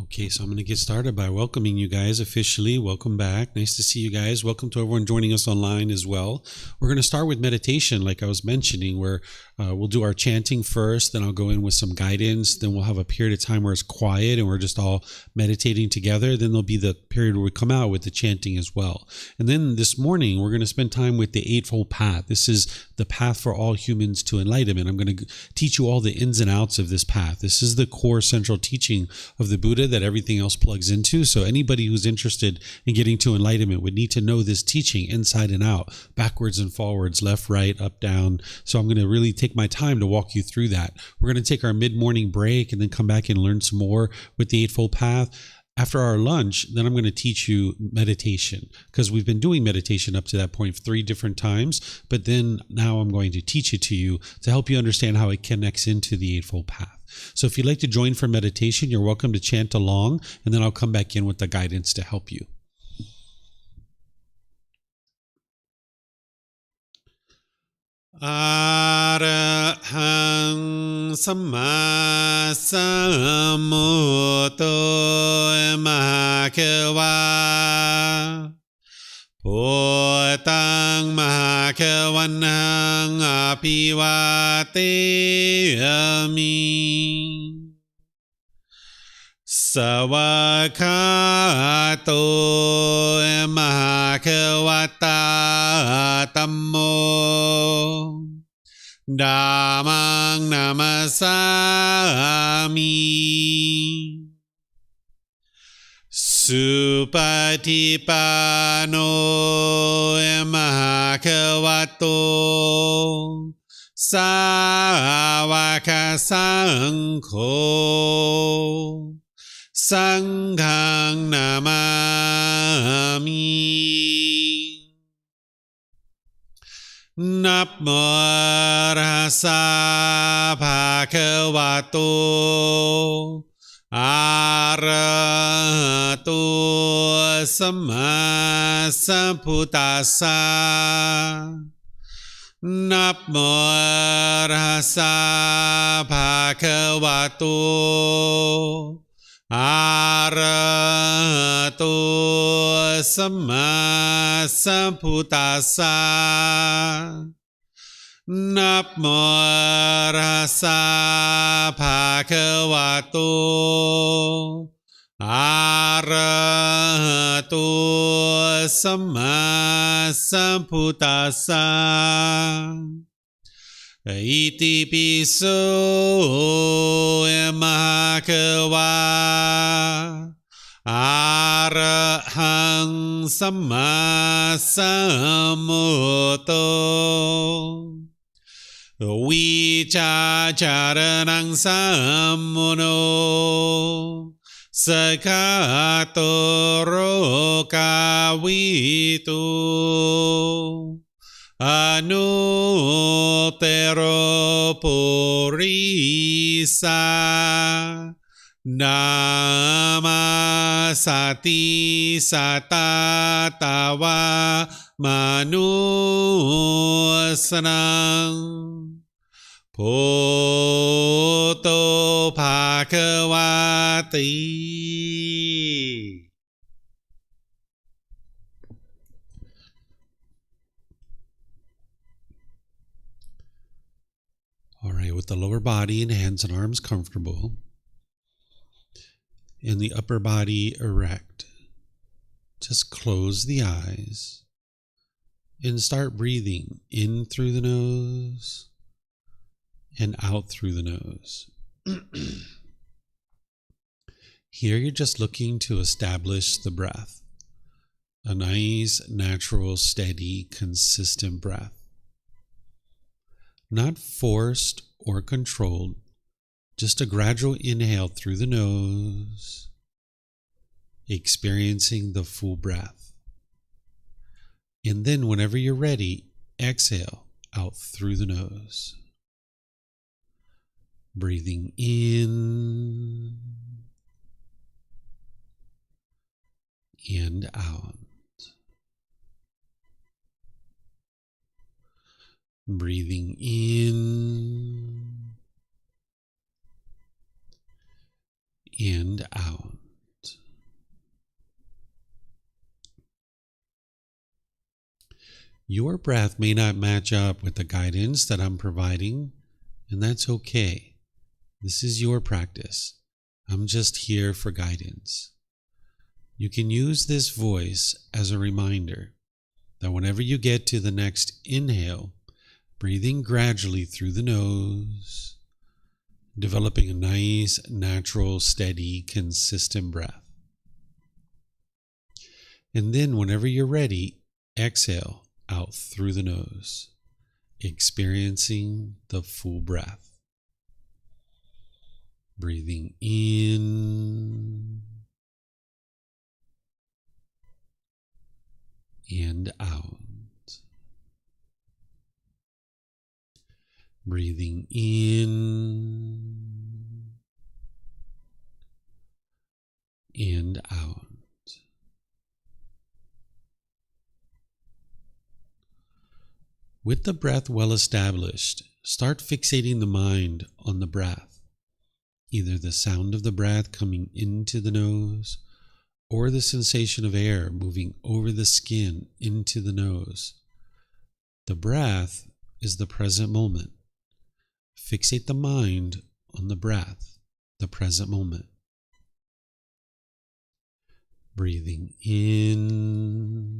Okay, so I'm going to get started by welcoming you guys officially. Welcome back. Nice to see you guys. Welcome to everyone joining us online as well. We're going to start with meditation, like I was mentioning, where we'll do our chanting first, then I'll go in with some guidance, then we'll have a period of time where it's quiet and we're just all meditating together. Then there'll be the period where we come out with the chanting as well. And then this morning, we're going to spend time with the Eightfold Path. This is the path for all humans to enlightenment. I'm going to teach you all the ins and outs of this path. This is the core central teaching of the Buddha that everything else plugs into. So anybody who's interested in getting to enlightenment would need to know this teaching inside and out, backwards and forwards, left, right, up, down. So I'm going to really take my time to walk you through that. We're going to take our mid-morning break and then come back and learn some more with the Eightfold Path. After our lunch, then I'm going to teach you meditation, because we've been doing meditation up to that point 3 different times, but then now I'm going to teach it to you to help you understand how it connects into the Eightfold Path. So if you'd like to join for meditation, you're welcome to chant along, and then I'll come back in with the guidance to help you. Arahang Samma Sambuddho Mahakawa Bhutang Mahakavanang Apivateyami Savakato Mahakavata Tammo Dhammang Namasami Supatipano Mahakavato Savaka Sangho Sanghang Namami Namo Rasa Bhagavato Arahato Samma Sambuddhassa Namo Rasa Bhagavato Arahato Samma Sambuddhassa Namo Rasa Bhagavato Arahato Samma Sambuddhassa Iti piso Mahakawa Arahang Samma Sambuddho Vicacaranang Sammuno Sakato Rokavitu Anutero Purisa Nama Sati Satatawa Manusnang Poto Bhagavati. All right, with the lower body and hands and arms comfortable, and the upper body erect, just close the eyes and start breathing in through the nose and out through the nose. Here you're just looking to establish the breath, a nice, natural, steady, consistent breath. Not forced or controlled, just a gradual inhale through the nose, experiencing the full breath. And then whenever you're ready, exhale out through the nose. Breathing in and out. Breathing in and out. Your breath may not match up with the guidance that I'm providing, and that's okay. This is your practice. I'm just here for guidance. You can use this voice as a reminder that whenever you get to the next inhale, breathing gradually through the nose, developing a nice, natural, steady, consistent breath. And then whenever you're ready, exhale out through the nose, experiencing the full breath. Breathing in and out. Breathing in and out. With the breath well established, start fixating the mind on the breath, either the sound of the breath coming into the nose or the sensation of air moving over the skin into the nose. The breath is the present moment. Fixate the mind on the breath, the present moment. Breathing in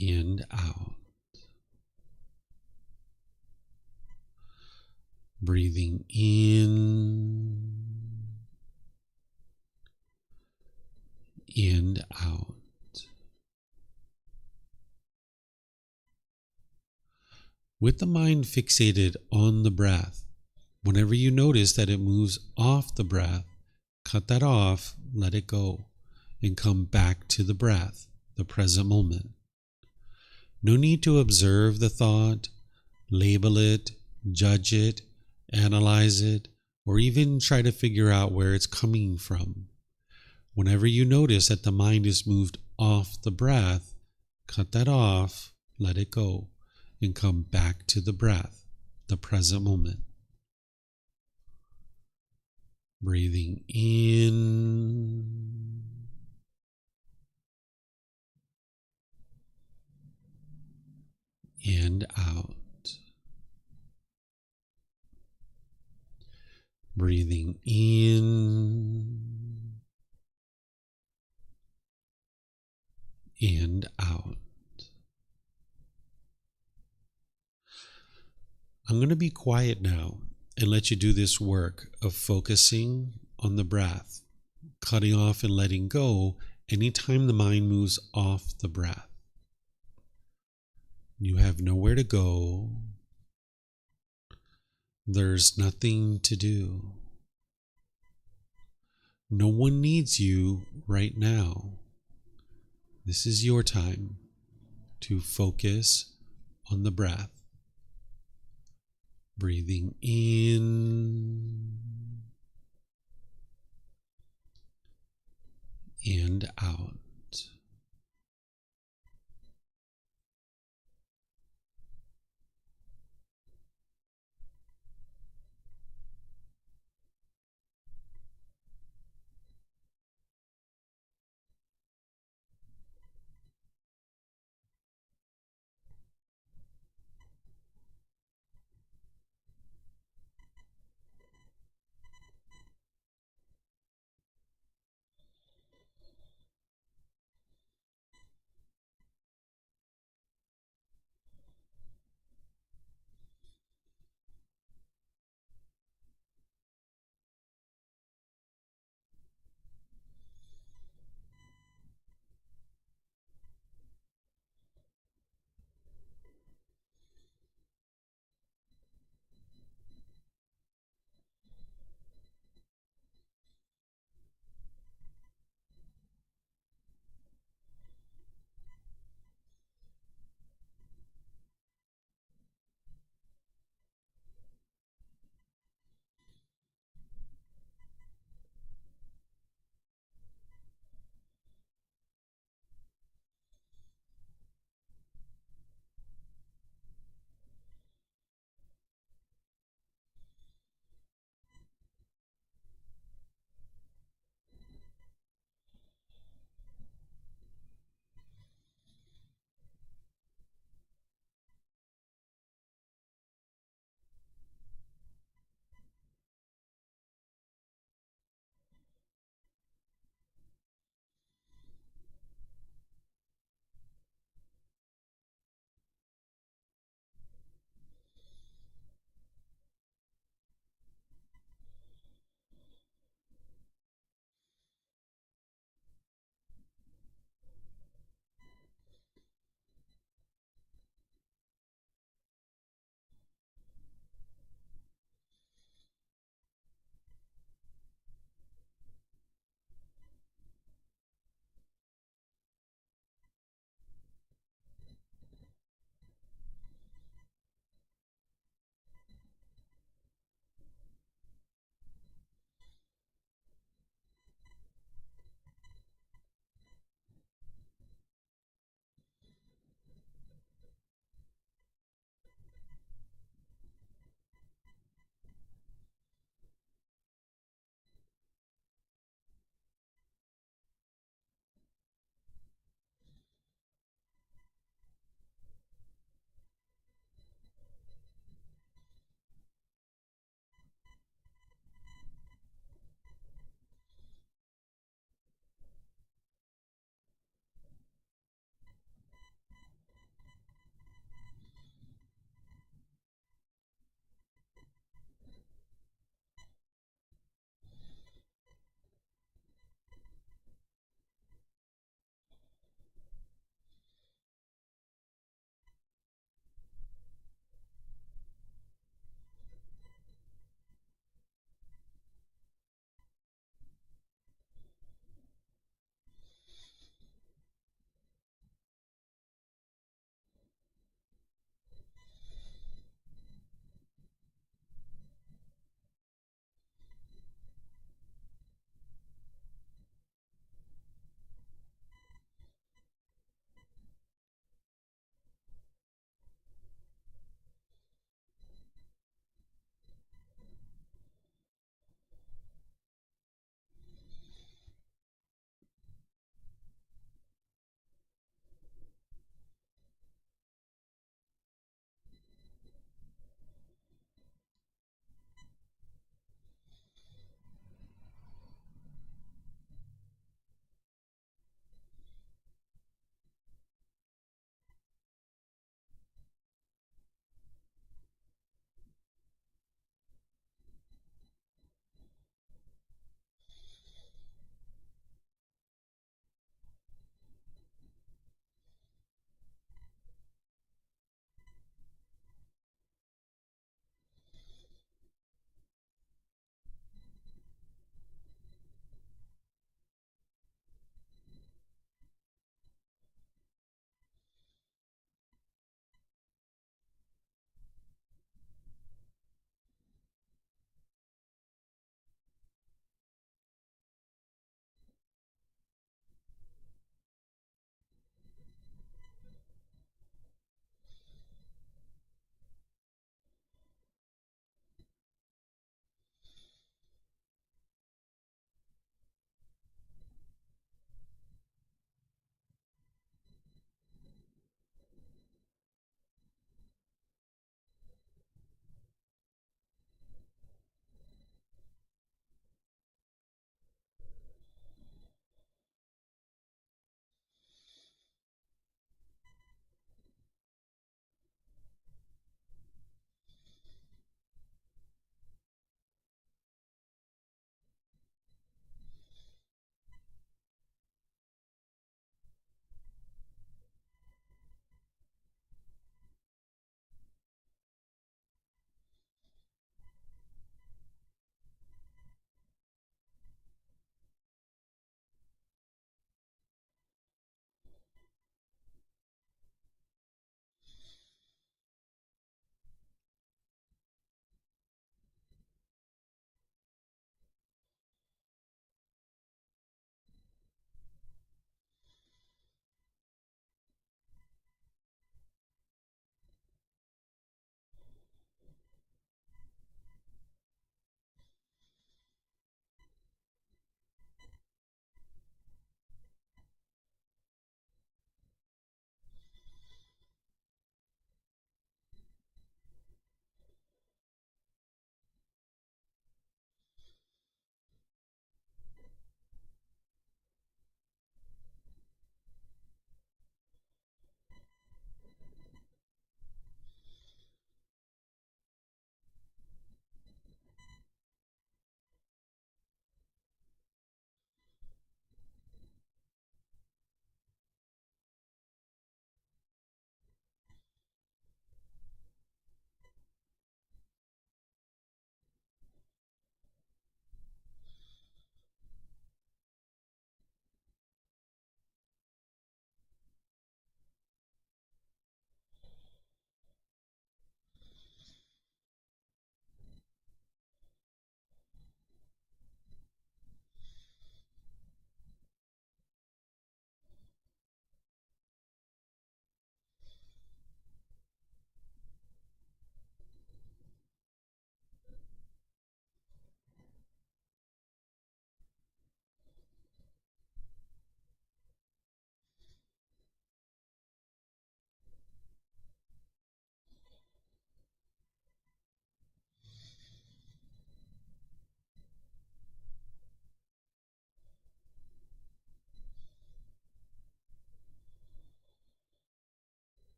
and out. Breathing in and out. With the mind fixated on the breath, whenever you notice that it moves off the breath, cut that off, let it go, and come back to the breath, the present moment. No need to observe the thought, label it, judge it, analyze it, or even try to figure out where it's coming from. Whenever you notice that the mind is moved off the breath, cut that off, let it go, and come back to the breath, the present moment. Breathing in and out. Breathing in and out. I'm going to be quiet now and let you do this work of focusing on the breath, cutting off and letting go anytime the mind moves off the breath. You have nowhere to go. There's nothing to do. No one needs you right now. This is your time to focus on the breath. Breathing in and out.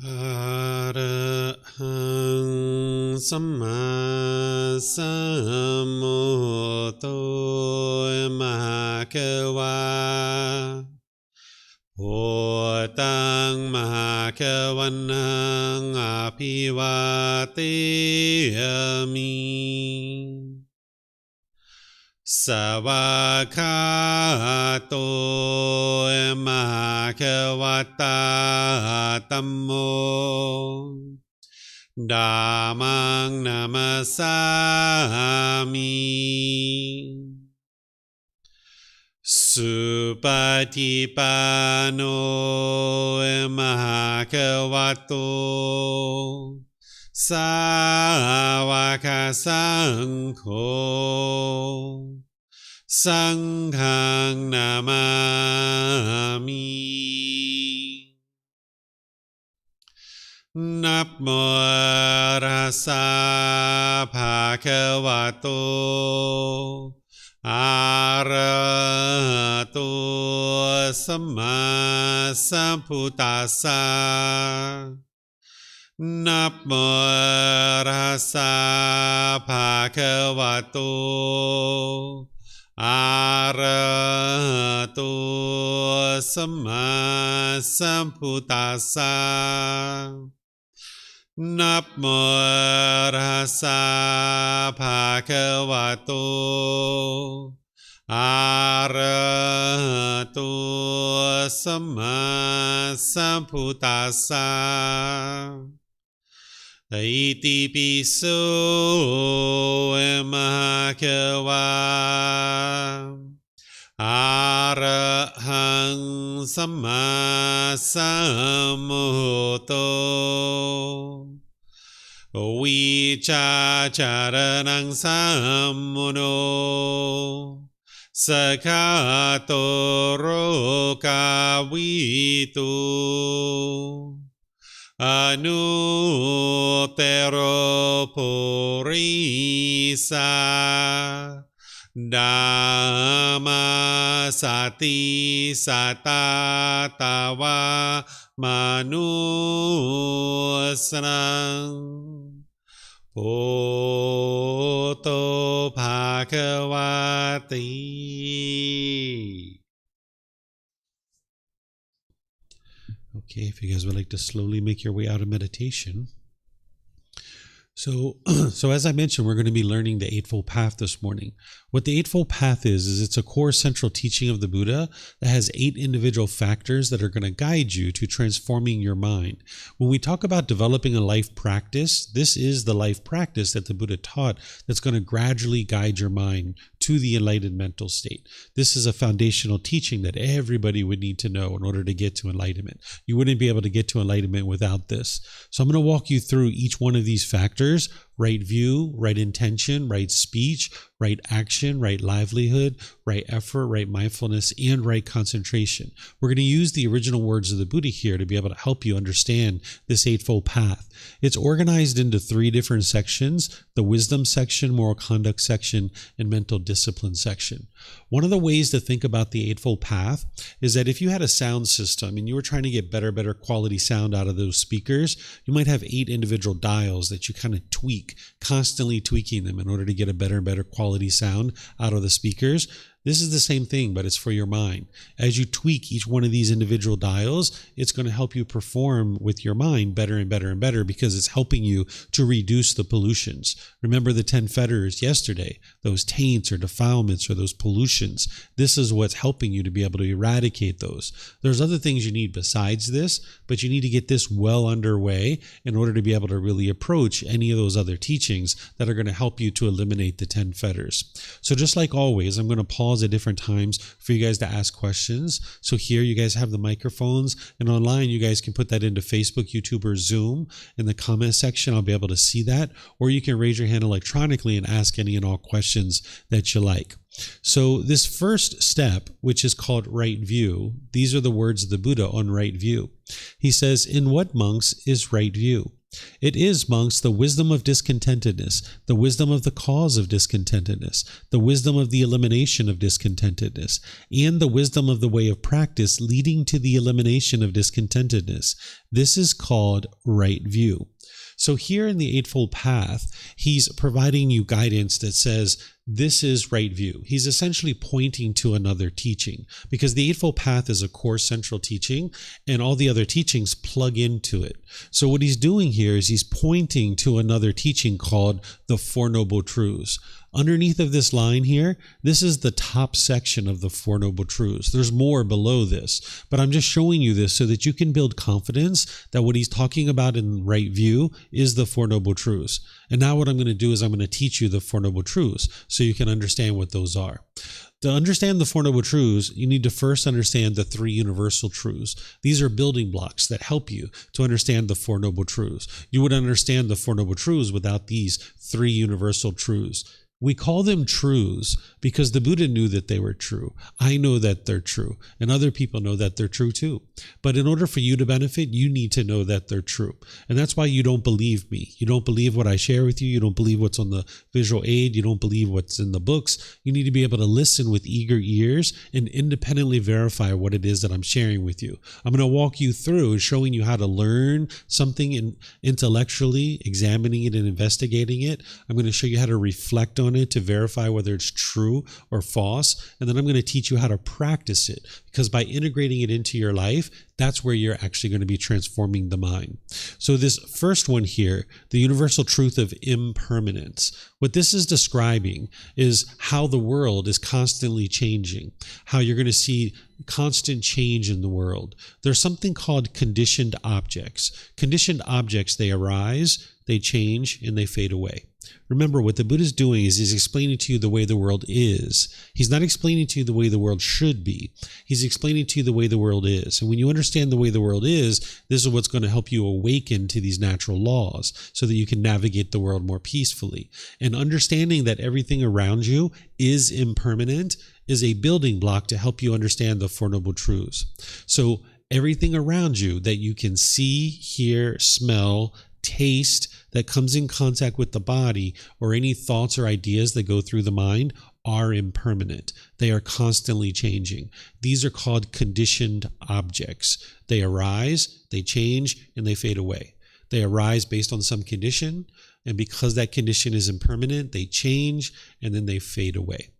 Arahang Samma Sambuddho Mahakawa Bhutang Mahakavanang Apivateyami Savakato Mahakavata Tammo Dhammang Namasami Supatipano Mahakavato Sāvaka Saṅkho Sanghang Namami Namo Rasa Bhagavato Arahato Samma Sambuddhassa Namo Rasa Bhagavato Arahato Samma Sambuddhassa Namo Rasa Bhagavato Arahato Samma Sambuddhassa Iti piso Mahakawa Arahang Samma Sambuddho Vicacaranang Sammuno Sakato Rokavitu Anuttaro Purisa Dhamma Sati Satatawa Manusang Bhutto Bhagavati. Okay, if you guys would like to slowly make your way out of meditation. So as I mentioned, we're going to be learning the Eightfold Path this morning. What the Eightfold Path is it's a core central teaching of the Buddha that has 8 individual factors that are going to guide you to transforming your mind. When we talk about developing a life practice, this is the life practice that the Buddha taught that's going to gradually guide your mind to the enlightened mental state. This is a foundational teaching that everybody would need to know in order to get to enlightenment. You wouldn't be able to get to enlightenment without this. So I'm going to walk you through each one of these factors: right view, right intention, right speech, right action, right livelihood, right effort, right mindfulness, and right concentration. We're going to use the original words of the Buddha here to be able to help you understand this Eightfold Path. It's organized into 3 different sections: the wisdom section, moral conduct section, and mental discipline section. One of the ways to think about the Eightfold Path is that if you had a sound system and you were trying to get better quality sound out of those speakers, you might have 8 individual dials that you kind of tweak, constantly tweaking them in order to get a better quality sound out of the speakers. This is the same thing, but it's for your mind. As you tweak each one of these individual dials, it's going to help you perform with your mind better and better because it's helping you to reduce the pollutions. Remember the 10 fetters yesterday, those taints or defilements or those pollutions. This is what's helping you to be able to eradicate those. There's other things you need besides this, but you need to get this well underway in order to be able to really approach any of those other teachings that are going to help you to eliminate the 10 fetters. So just like always, I'm going to pause at different times for you guys to ask questions. So here you guys have the microphones, and online you guys can put that into Facebook, YouTube, or Zoom. In the comment section, I'll be able to see that, or you can raise your hand electronically and ask any and all questions that you like. So this first step, which is called right view, these are the words of the Buddha on right view. He says, "In what, monks, is right view? It is, monks, the wisdom of discontentedness, the wisdom of the cause of discontentedness, the wisdom of the elimination of discontentedness, and the wisdom of the way of practice leading to the elimination of discontentedness. This is called right view. So here in the Eightfold Path, he's providing you guidance that says, this is right view. He's essentially pointing to another teaching, because the Eightfold Path is a core central teaching and all the other teachings plug into it. So what he's doing here is he's pointing to another teaching called the Four Noble Truths. Underneath of this line here, this is the top section of the Four Noble Truths. There's more below this, but I'm just showing you this so that you can build confidence that what he's talking about in right view is the Four Noble Truths. And now what I'm going to do is I'm going to teach you the Four Noble Truths so you can understand what those are. To understand the Four Noble Truths, you need to first understand the three universal truths. These are building blocks that help you to understand the Four Noble Truths. You would understand the Four Noble Truths without these three universal truths. We call them truths because the Buddha knew that they were true. I know that they're true, and other people know that they're true too. But in order for you to benefit, you need to know that they're true. And that's why you don't believe me. You don't believe what I share with you. You don't believe what's on the visual aid. You don't believe what's in the books. You need to be able to listen with eager ears and independently verify what it is that I'm sharing with you. I'm going to walk you through showing you how to learn something intellectually, examining it and investigating it. I'm going to show you how to reflect on it to verify whether it's true or false. And then I'm going to teach you how to practice it, because by integrating it into your life, that's where you're actually going to be transforming the mind. So this first one here, the universal truth of impermanence, what this is describing is how the world is constantly changing, how you're going to see constant change in the world. There's something called conditioned objects. Conditioned objects, they arise, they change, and they fade away. Remember, what the Buddha is doing is he's explaining to you the way the world is. He's not explaining to you the way the world should be. He's explaining to you the way the world is. And when you understand the way the world is, this is what's going to help you awaken to these natural laws so that you can navigate the world more peacefully. And understanding that everything around you is impermanent is a building block to help you understand the Four Noble Truths. So everything around you that you can see, hear, smell, taste, that comes in contact with the body, or any thoughts or ideas that go through the mind, are impermanent. They are constantly changing. These are called conditioned objects. They arise, they change, and they fade away. They arise based on some condition, and because that condition is impermanent, they change, and then they fade away.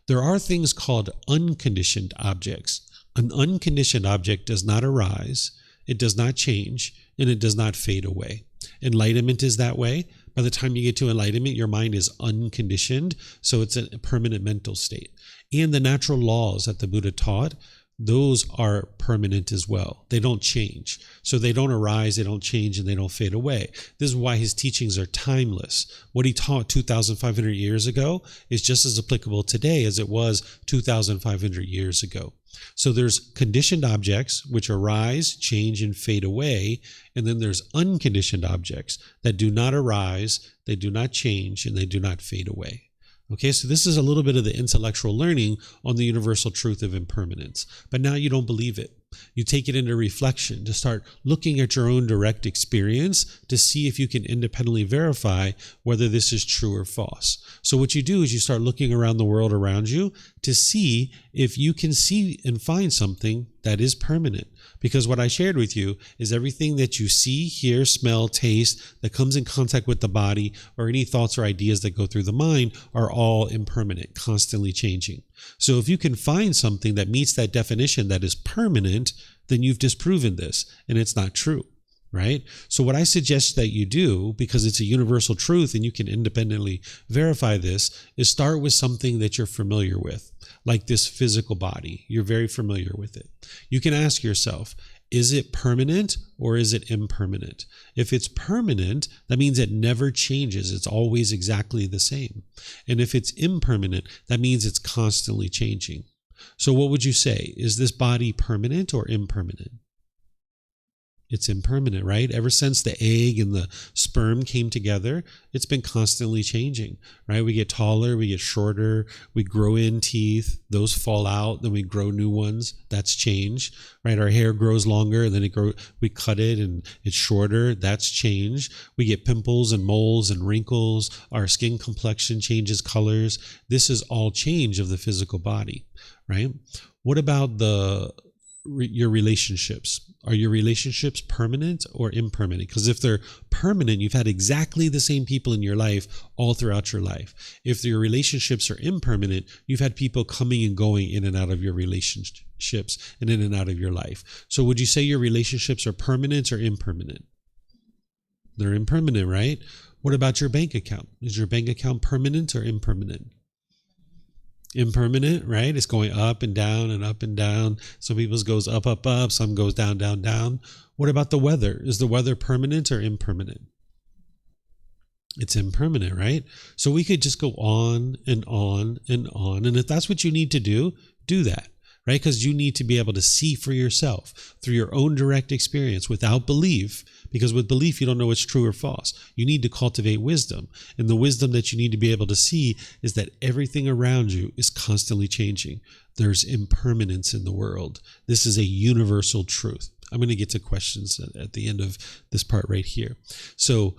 There are things called unconditioned objects. An unconditioned object does not arise, it does not change, and it does not fade away. Enlightenment is that way. By the time you get to enlightenment, your mind is unconditioned, so it's a permanent mental state. And the natural laws that the Buddha taught, those are permanent as well. They don't change. So they don't arise, they don't change, and they don't fade away. This is why his teachings are timeless. What he taught 2,500 years ago is just as applicable today as it was 2,500 years ago. So there's conditioned objects which arise, change, and fade away. And then there's unconditioned objects that do not arise, they do not change, and they do not fade away. Okay, so this is a little bit of the intellectual learning on the universal truth of impermanence. But now you don't believe it. You take it into reflection to start looking at your own direct experience to see if you can independently verify whether this is true or false. So what you do is you start looking around the world around you to see if you can see and find something that is permanent. Because what I shared with you is everything that you see, hear, smell, taste, that comes in contact with the body, or any thoughts or ideas that go through the mind, are all impermanent, constantly changing. So if you can find something that meets that definition that is permanent, then you've disproven this, and it's not true, right? So what I suggest that you do, because it's a universal truth and you can independently verify this, is start with something that you're familiar with, like this physical body. You're very familiar with it. You can ask yourself, is it permanent or is it impermanent? If it's permanent, that means it never changes. It's always exactly the same. And if it's impermanent, that means it's constantly changing. So what would you say? Is this body permanent or impermanent? It's impermanent, right? Ever since the egg and the sperm came together, it's been constantly changing, right? We get taller, we get shorter, we grow in teeth, those fall out, then we grow new ones. That's change, right? Our hair grows longer, then we cut it and it's shorter. That's change. We get pimples and moles and wrinkles. Our skin complexion changes colors. This is all change of the physical body, right? What about your relationships? Are your relationships permanent or impermanent? Because if they're permanent, you've had exactly the same people in your life all throughout your life. If your relationships are impermanent, you've had people coming and going in and out of your relationships and in and out of your life. So would you say your relationships are permanent or impermanent? They're impermanent, right? What about your bank account? Is your bank account permanent or impermanent? Impermanent, right? It's going up and down and up and down. Some people's goes up, up, up. Some goes down, down, down. What about the weather? Is the weather permanent or impermanent? It's impermanent, right? So we could just go on and on and on. And if that's what you need to do, do that, right? Because you need to be able to see for yourself through your own direct experience without belief. Because with belief, you don't know what's true or false. You need to cultivate wisdom. And the wisdom that you need to be able to see is that everything around you is constantly changing. There's impermanence in the world. This is a universal truth. I'm going to get to questions at the end of this part right here. So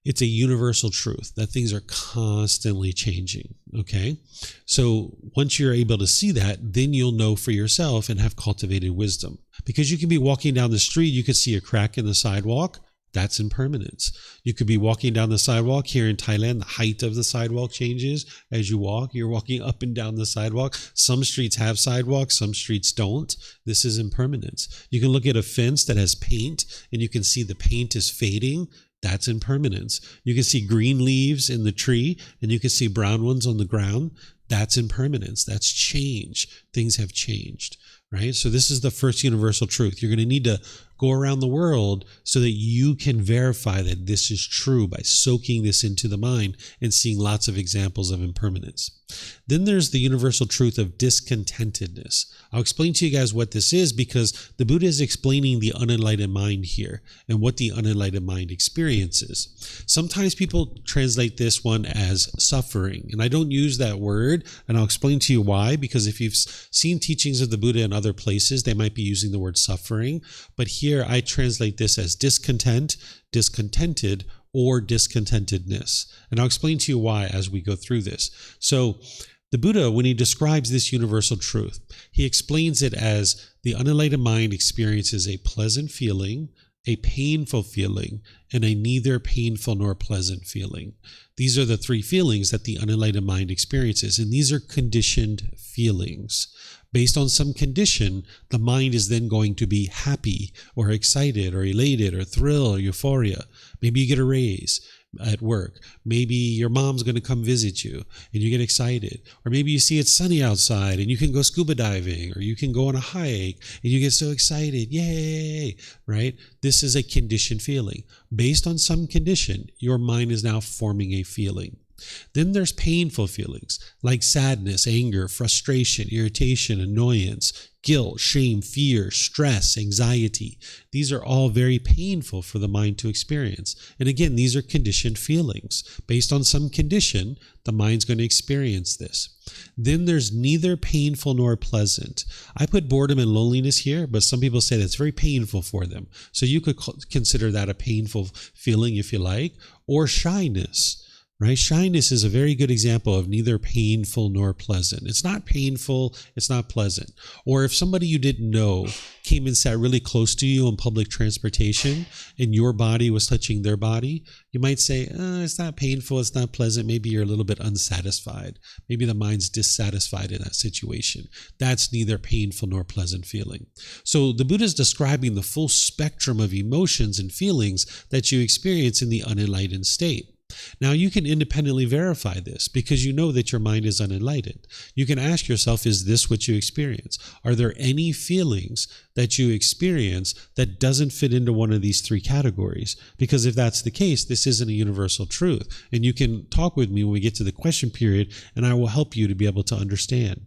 it's a universal truth that things are constantly changing, okay? So once you're able to see that, then you'll know for yourself and have cultivated wisdom. Because you can be walking down the street, you could see a crack in the sidewalk. That's impermanence. You could be walking down the sidewalk here in Thailand. The height of the sidewalk changes as you walk. You're walking up and down the sidewalk. Some streets have sidewalks, some streets don't. This is impermanence. You can look at a fence that has paint and you can see the paint is fading. That's impermanence. You can see green leaves in the tree and you can see brown ones on the ground. That's impermanence. That's change. Things have changed, right? So this is the first universal truth. You're going to need to go around the world so that you can verify that this is true by soaking this into the mind and seeing lots of examples of impermanence. Then there's the universal truth of discontentedness. I'll explain to you guys what this is because the Buddha is explaining the unenlightened mind here and what the unenlightened mind experiences. Sometimes people translate this one as suffering, and I don't use that word, and I'll explain to you why, because if you've seen teachings of the Buddha in other places, they might be using the word suffering, but here I translate this as discontent, discontented, or discontentedness. And I'll explain to you why as we go through this. So the Buddha, when he describes this universal truth, he explains it as the unenlightened mind experiences a pleasant feeling, a painful feeling, and a neither painful nor pleasant feeling. These are the three feelings that the unenlightened mind experiences, and these are conditioned feelings. Based on some condition, the mind is then going to be happy or excited or elated or thrill or euphoria. Maybe you get a raise at work. Maybe your mom's going to come visit you and you get excited. Or maybe you see it's sunny outside and you can go scuba diving, or you can go on a hike and you get so excited. Yay, right? This is a conditioned feeling. Based on some condition, your mind is now forming a feeling. Then there's painful feelings like sadness, anger, frustration, irritation, annoyance, guilt, shame, fear, stress, anxiety. These are all very painful for the mind to experience. And again, these are conditioned feelings. Based on some condition, the mind's going to experience this. Then there's neither painful nor pleasant. I put boredom and loneliness here, but some people say that's very painful for them. So you could consider that a painful feeling if you like, or shyness. Right? Shyness is a very good example of neither painful nor pleasant. It's not painful, it's not pleasant. Or if somebody you didn't know came and sat really close to you on public transportation and your body was touching their body, you might say, it's not painful, it's not pleasant. Maybe you're a little bit unsatisfied. Maybe the mind's dissatisfied in that situation. That's neither painful nor pleasant feeling. So the Buddha is describing the full spectrum of emotions and feelings that you experience in the unenlightened state. Now, you can independently verify this because you know that your mind is unenlightened. You can ask yourself, is this what you experience? Are there any feelings that you experience that doesn't fit into one of these three categories? Because if that's the case, this isn't a universal truth. And you can talk with me when we get to the question period, and I will help you to be able to understand.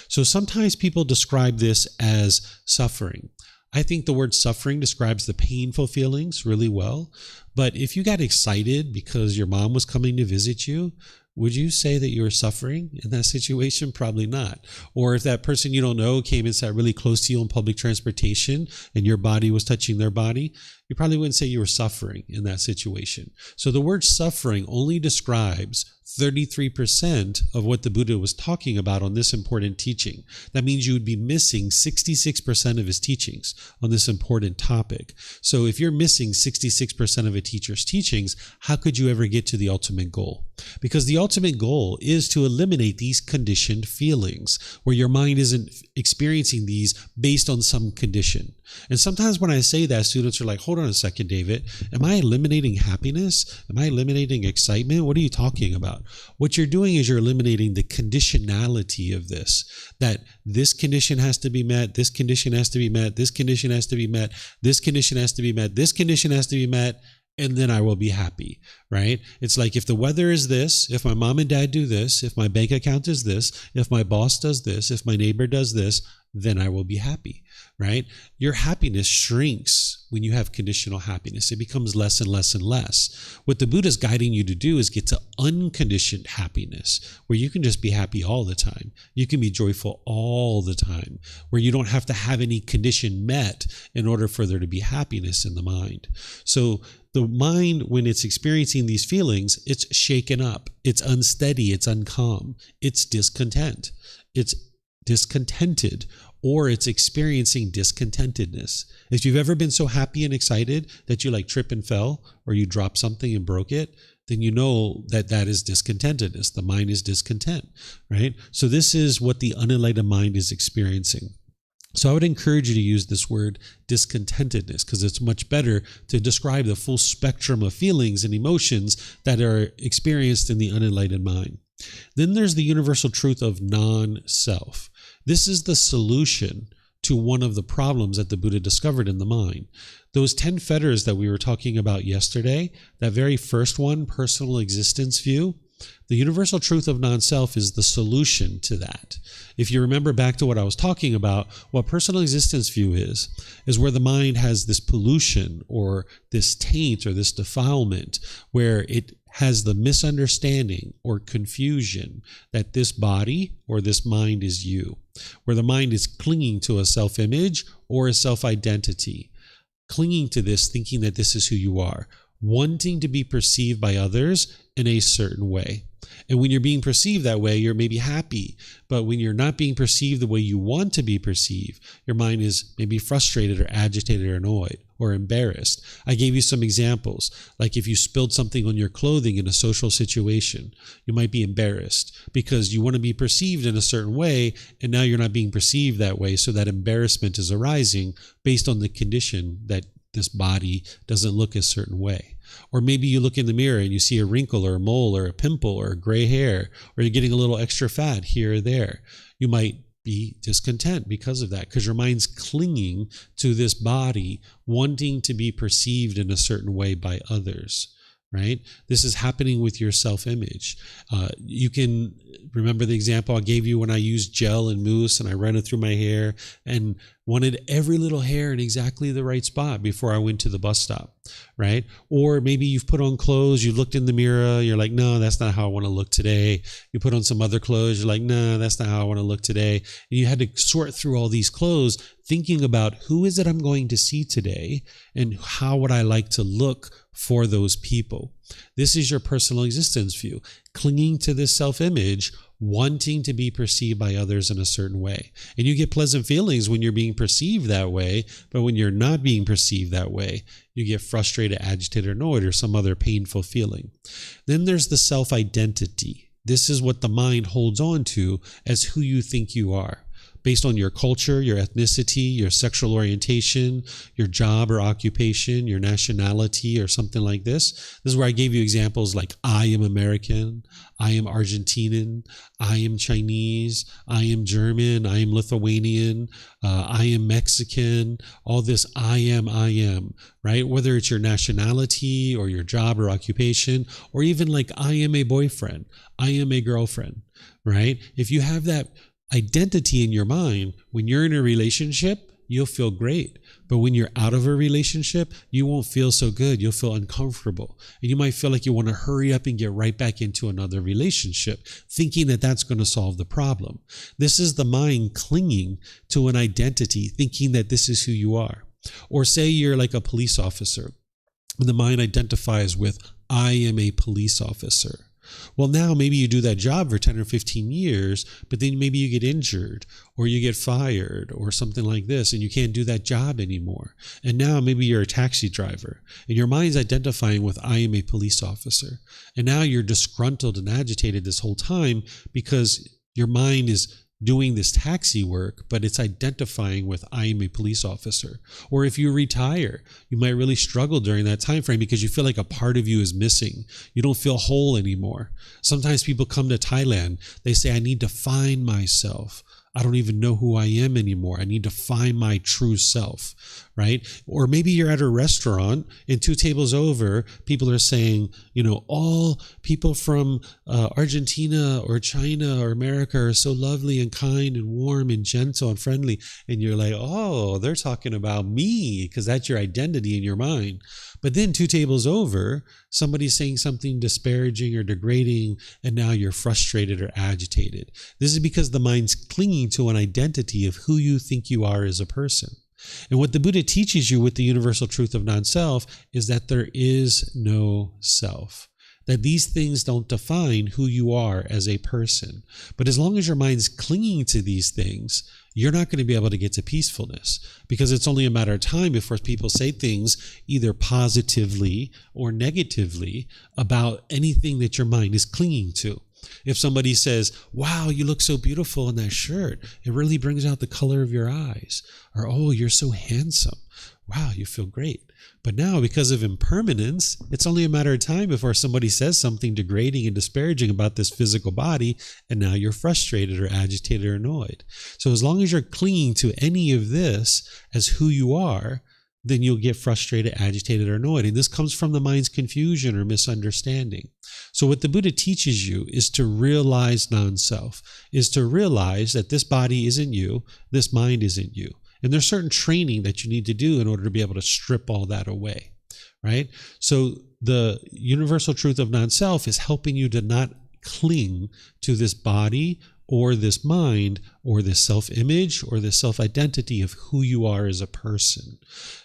So sometimes people describe this as suffering. I think the word suffering describes the painful feelings really well. But if you got excited because your mom was coming to visit you, would you say that you were suffering in that situation? Probably not. Or if that person you don't know came and sat really close to you on public transportation and your body was touching their body, you probably wouldn't say you were suffering in that situation. So the word suffering only describes 33% of what the Buddha was talking about on this important teaching. That means you would be missing 66% of his teachings on this important topic. So if you're missing 66% of a teacher's teachings, how could you ever get to the ultimate goal? Because the ultimate goal is to eliminate these conditioned feelings where your mind isn't experiencing these based on some condition. And sometimes when I say that, students are like, hold on a second, David, am I eliminating happiness? Am I eliminating excitement? What are you talking about? What you're doing is you're eliminating the conditionality of this, that this condition has to be met, this condition has to be met, this condition has to be met, this condition has to be met, this condition has to be met, and then I will be happy, right? It's like if the weather is this, if my mom and dad do this, if my bank account is this, if my boss does this, if my neighbor does this, then I will be happy, right? Your happiness shrinks when you have conditional happiness. It becomes less and less and less. What the Buddha is guiding you to do is get to unconditioned happiness, where you can just be happy all the time. You can be joyful all the time, where you don't have to have any condition met in order for there to be happiness in the mind. So the mind, when it's experiencing these feelings, it's shaken up, it's unsteady, it's uncalm, it's discontent, it's discontented, or it's experiencing discontentedness. If you've ever been so happy and excited that you like trip and fell, or you dropped something and broke it, then you know that that is discontentedness. The mind is discontent, right? So this is what the unenlightened mind is experiencing. So I would encourage you to use this word discontentedness, because it's much better to describe the full spectrum of feelings and emotions that are experienced in the unenlightened mind. Then there's the universal truth of non-self. This is the solution to one of the problems that the Buddha discovered in the mind. Those 10 fetters that we were talking about yesterday, that very first one, personal existence view, the universal truth of non-self is the solution to that. If you remember back to what I was talking about, what personal existence view is where the mind has this pollution or this taint or this defilement, where it has the misunderstanding or confusion that this body or this mind is you, where the mind is clinging to a self-image or a self-identity, clinging to this, thinking that this is who you are, wanting to be perceived by others in a certain way. And when you're being perceived that way, you're maybe happy. But when you're not being perceived the way you want to be perceived, your mind is maybe frustrated or agitated or annoyed or embarrassed. I gave you some examples. Like if you spilled something on your clothing in a social situation, you might be embarrassed because you want to be perceived in a certain way, and now you're not being perceived that way. So that embarrassment is arising based on the condition that this body doesn't look a certain way. Or maybe you look in the mirror and you see a wrinkle or a mole or a pimple or gray hair, or you're getting a little extra fat here or there. You might be discontent because of that, because your mind's clinging to this body, wanting to be perceived in a certain way by others. Right? This is happening with your self-image. You can remember the example I gave you when I used gel and mousse and I ran it through my hair and wanted every little hair in exactly the right spot before I went to the bus stop, right? Or maybe you've put on clothes, you looked in the mirror, you're like, no, that's not how I want to look today. You put on some other clothes, you're like, no, that's not how I want to look today. And you had to sort through all these clothes, thinking about who is it I'm going to see today and how would I like to look for those people. This is your personal existence view, clinging to this self-image, wanting to be perceived by others in a certain way. And you get pleasant feelings when you're being perceived that way, but when you're not being perceived that way, you get frustrated, agitated, or annoyed, or some other painful feeling. Then there's the self-identity. This is what the mind holds on to as who you think you are, based on your culture, your ethnicity, your sexual orientation, your job or occupation, your nationality, or something like this. This is where I gave you examples like I am American, I am Argentinian, I am Chinese, I am German, I am Lithuanian, I am Mexican, all this I am, right? Whether it's your nationality or your job or occupation, or even like I am a boyfriend, I am a girlfriend, right? If you have that identity in your mind, when you're in a relationship, you'll feel great. But when you're out of a relationship, you won't feel so good. You'll feel uncomfortable. And you might feel like you want to hurry up and get right back into another relationship, thinking that that's going to solve the problem. This is the mind clinging to an identity, thinking that this is who you are. Or say you're like a police officer, and the mind identifies with, I am a police officer. Well, now maybe you do that job for 10 or 15 years, but then maybe you get injured or you get fired or something like this, and you can't do that job anymore. And now maybe you're a taxi driver and your mind's identifying with, I am a police officer. And now you're disgruntled and agitated this whole time because your mind is doing this taxi work, but it's identifying with, I am a police officer. Or if you retire, you might really struggle during that time frame because you feel like a part of you is missing. You don't feel whole anymore. Sometimes people come to Thailand, they say, I need to find myself. I don't even know who I am anymore. I need to find my true self, right? Or maybe you're at a restaurant and 2 tables over, people are saying, all people from Argentina or China or America are so lovely and kind and warm and gentle and friendly. And you're like, oh, they're talking about me, because that's your identity in your mind. But then 2 tables over, somebody's saying something disparaging or degrading, and now you're frustrated or agitated. This is because the mind's clinging to an identity of who you think you are as a person. And what the Buddha teaches you with the universal truth of non-self is that there is no self. That these things don't define who you are as a person. But as long as your mind's clinging to these things, you're not going to be able to get to peacefulness, because it's only a matter of time before people say things either positively or negatively about anything that your mind is clinging to. If somebody says, wow, you look so beautiful in that shirt, it really brings out the color of your eyes. Or, oh, you're so handsome. Wow, you feel great. But now, because of impermanence, it's only a matter of time before somebody says something degrading and disparaging about this physical body, and now you're frustrated or agitated or annoyed. So as long as you're clinging to any of this as who you are, then you'll get frustrated, agitated, or annoyed. And this comes from the mind's confusion or misunderstanding. So what the Buddha teaches you is to realize non-self, is to realize that this body isn't you, this mind isn't you. And there's certain training that you need to do in order to be able to strip all that away, right? So the universal truth of non-self is helping you to not cling to this body or this mind or this self-image or this self-identity of who you are as a person.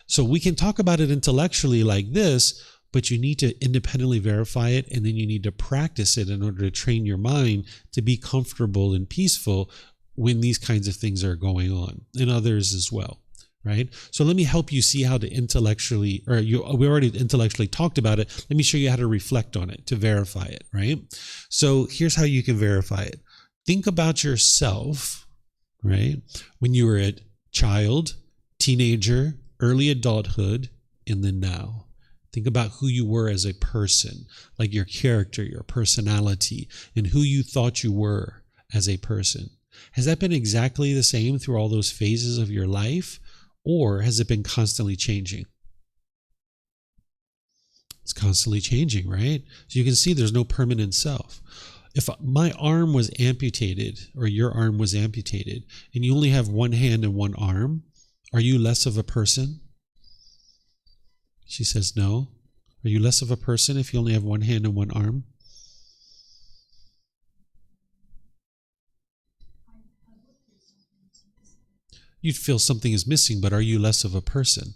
So we can talk about it intellectually like this, but you need to independently verify it, and then you need to practice it in order to train your mind to be comfortable and peaceful when these kinds of things are going on, and others as well, right? So let me help you see how to intellectually, we already intellectually talked about it. Let me show you how to reflect on it, to verify it, right? So here's how you can verify it. Think about yourself, right? When you were a child, teenager, early adulthood, and then now. Think about who you were as a person, like your character, your personality, and who you thought you were as a person. Has that been exactly the same through all those phases of your life, or has it been constantly changing? It's constantly changing, right? So you can see there's no permanent self. If my arm was amputated, or your arm was amputated, and you only have one hand and one arm, are you less of a person? She says no. Are you less of a person if you only have one hand and one arm? You'd feel something is missing, but are you less of a person?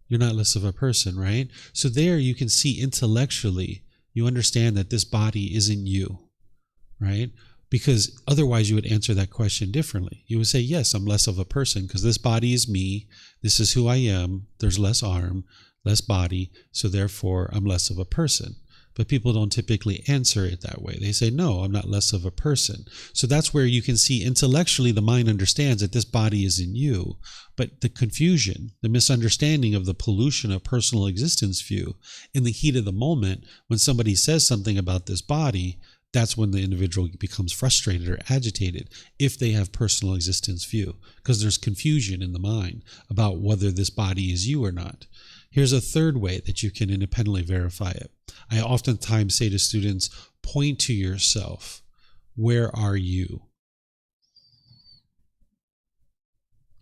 You're not less of a person, right? So there you can see intellectually, you understand that this body isn't you, right? Because otherwise you would answer that question differently. You would say, yes, I'm less of a person because this body is me. This is who I am. There's less arm, less body. So therefore I'm less of a person. But people don't typically answer it that way. They say, no, I'm not less of a person. So that's where you can see intellectually the mind understands that this body is in you. But the confusion, the misunderstanding of the pollution of personal existence view, in the heat of the moment, when somebody says something about this body, that's when the individual becomes frustrated or agitated if they have personal existence view, because there's confusion in the mind about whether this body is you or not. Here's a third way that you can independently verify it. I oftentimes say to students, point to yourself. Where are you?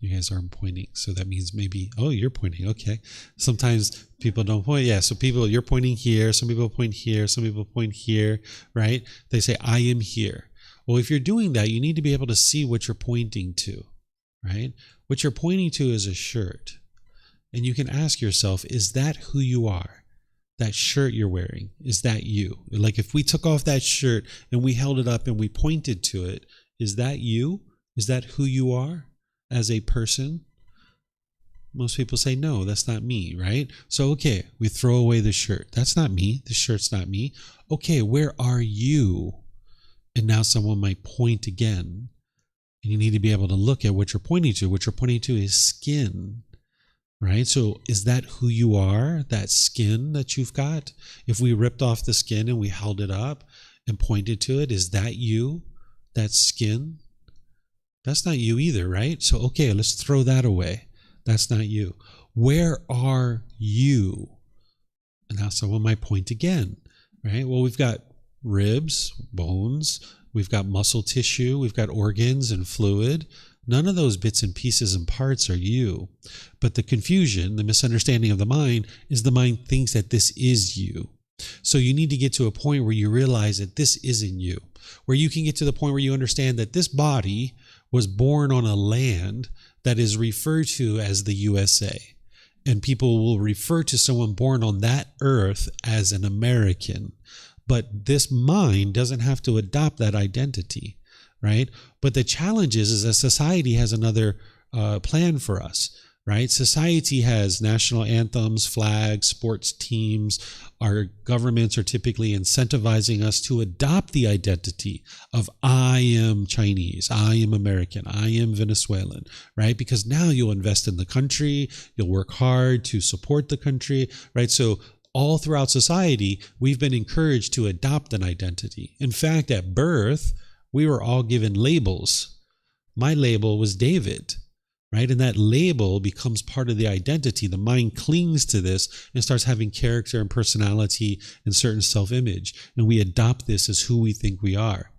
You guys aren't pointing. So that means maybe, oh, you're pointing. Okay. Sometimes people don't point. Yeah. So people, you're pointing here. Some people point here. Some people point here, right? They say, I am here. Well, if you're doing that, you need to be able to see what you're pointing to, right? What you're pointing to is a shirt. And you can ask yourself, is that who you are? That shirt you're wearing, is that you? Like if we took off that shirt and we held it up and we pointed to it, is that you? Is that who you are as a person? Most people say, no, that's not me, right? So, okay, we throw away the shirt. That's not me. The shirt's not me. Okay, where are you? And now someone might point again. And you need to be able to look at what you're pointing to. What you're pointing to is skin, right? So is that who you are, that skin that you've got? If we ripped off the skin and we held it up and pointed to it, is that you, that skin? That's not you either, right? So, okay, let's throw that away. That's not you. Where are you? And now someone might point again, right? Well, we've got ribs, bones, we've got muscle tissue, we've got organs and fluid. None of those bits and pieces and parts are you. But the confusion, the misunderstanding of the mind is the mind thinks that this is you. So you need to get to a point where you realize that this isn't you, where you can get to the point where you understand that this body was born on a land that is referred to as the USA. And people will refer to someone born on that earth as an American. But this mind doesn't have to adopt that identity, right? But the challenge is that society has another plan for us, right? Society has national anthems, flags, sports teams. Our governments are typically incentivizing us to adopt the identity of I am Chinese, I am American, I am Venezuelan, right? Because now you'll invest in the country, you'll work hard to support the country, right? So all throughout society, we've been encouraged to adopt an identity. In fact, at birth, we were all given labels. My label was David, right? And that label becomes part of the identity. The mind clings to this and starts having character and personality and certain self-image. And we adopt this as who we think we are.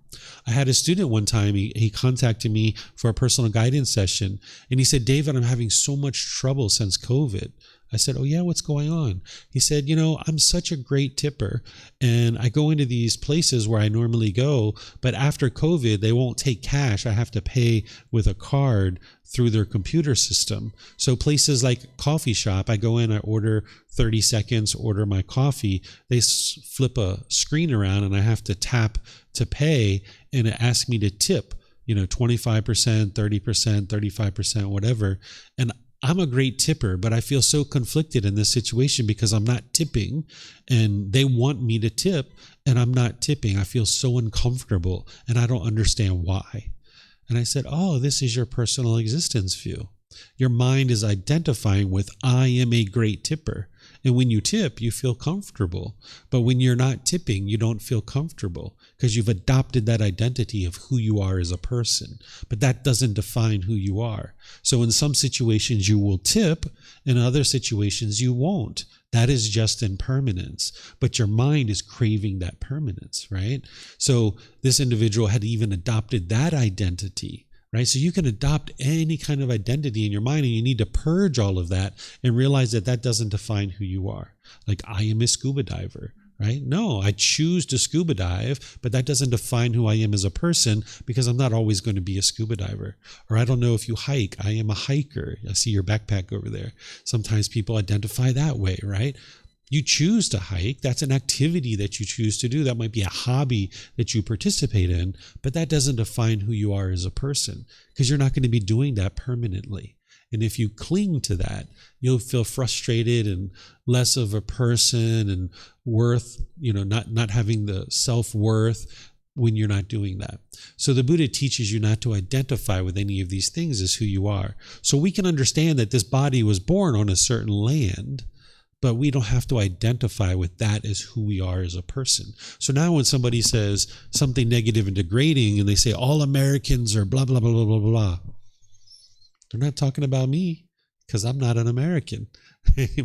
I had a student one time, he contacted me for a personal guidance session. And he said, David, I'm having so much trouble since COVID. I said, oh yeah, what's going on? He said, I'm such a great tipper and I go into these places where I normally go, but after COVID, they won't take cash. I have to pay with a card through their computer system. So places like coffee shop, I go in, I order 30 seconds, order my coffee. They flip a screen around and I have to tap to pay and it asks me to tip, 25%, 30%, 35%, whatever. And I'm a great tipper, but I feel so conflicted in this situation because I'm not tipping and they want me to tip and I'm not tipping. I feel so uncomfortable and I don't understand why. And I said, oh, this is your personal existence view. Your mind is identifying with I am a great tipper. And when you tip, you feel comfortable. But when you're not tipping, you don't feel comfortable because you've adopted that identity of who you are as a person. But that doesn't define who you are. So in some situations, you will tip. In other situations, you won't. That is just impermanence. But your mind is craving that permanence, right? So this individual had even adopted that identity. Right? So you can adopt any kind of identity in your mind and you need to purge all of that and realize that that doesn't define who you are. Like I am a scuba diver, right? No, I choose to scuba dive, but that doesn't define who I am as a person because I'm not always going to be a scuba diver. Or I don't know if you hike. I am a hiker. I see your backpack over there. Sometimes people identify that way, right? You choose to hike. That's an activity that you choose to do. That might be a hobby that you participate in, but that doesn't define who you are as a person because you're not going to be doing that permanently. And if you cling to that, you'll feel frustrated and less of a person and worth, not having the self-worth when you're not doing that. So the Buddha teaches you not to identify with any of these things as who you are. So we can understand that this body was born on a certain land, but we don't have to identify with that as who we are as a person. So now when somebody says something negative and degrading and they say all Americans are blah, blah, blah, blah, blah, blah, they're not talking about me because I'm not an American.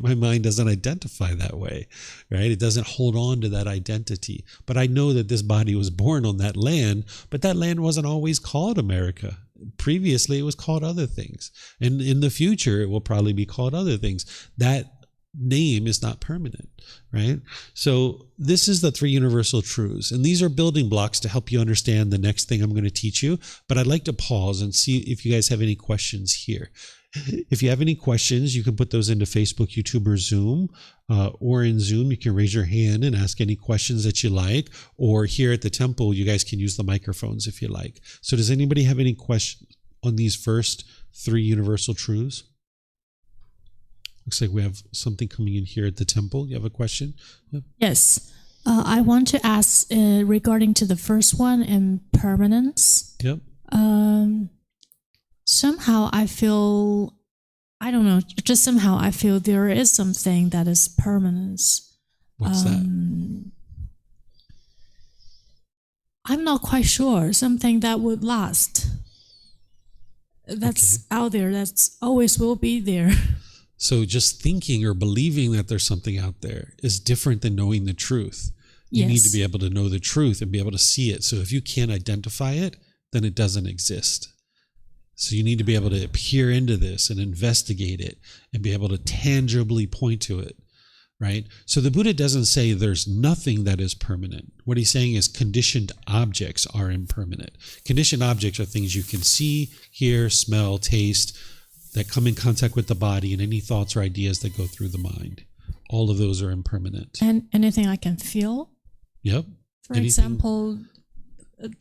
My mind doesn't identify that way, right? It doesn't hold on to that identity. But I know that this body was born on that land, but that land wasn't always called America. previously it was called other things. And in the future, it will probably be called other things. That name is not permanent, right? So this is the three universal truths. And these are building blocks to help you understand the next thing I'm going to teach you. But I'd like to pause and see if you guys have any questions here. If you have any questions, you can put those into Facebook, YouTube, or Zoom. Or in Zoom, you can raise your hand and ask any questions that you like. Or here at the temple, you guys can use the microphones if you like. So does anybody have any questions on these first three universal truths? Looks like we have something coming in here at the temple. You have a question? Yep. Yes. I want to ask regarding to the first one, impermanence. Yep. Somehow I feel, I don't know, just somehow I feel there is something that is permanence. What's that? I'm not quite sure. Something that would last. That's out there. That's always will be there. So just thinking or believing that there's something out there is different than knowing the truth. You need to be able to know the truth and be able to see it. So if you can't identify it, then it doesn't exist. So you need to be able to peer into this and investigate it and be able to tangibly point to it, right? So the Buddha doesn't say there's nothing that is permanent. What he's saying is conditioned objects are impermanent. Conditioned objects are things you can see, hear, smell, taste, that come in contact with the body, and any thoughts or ideas that go through the mind. All of those are impermanent. And anything I can feel? Yep. For example,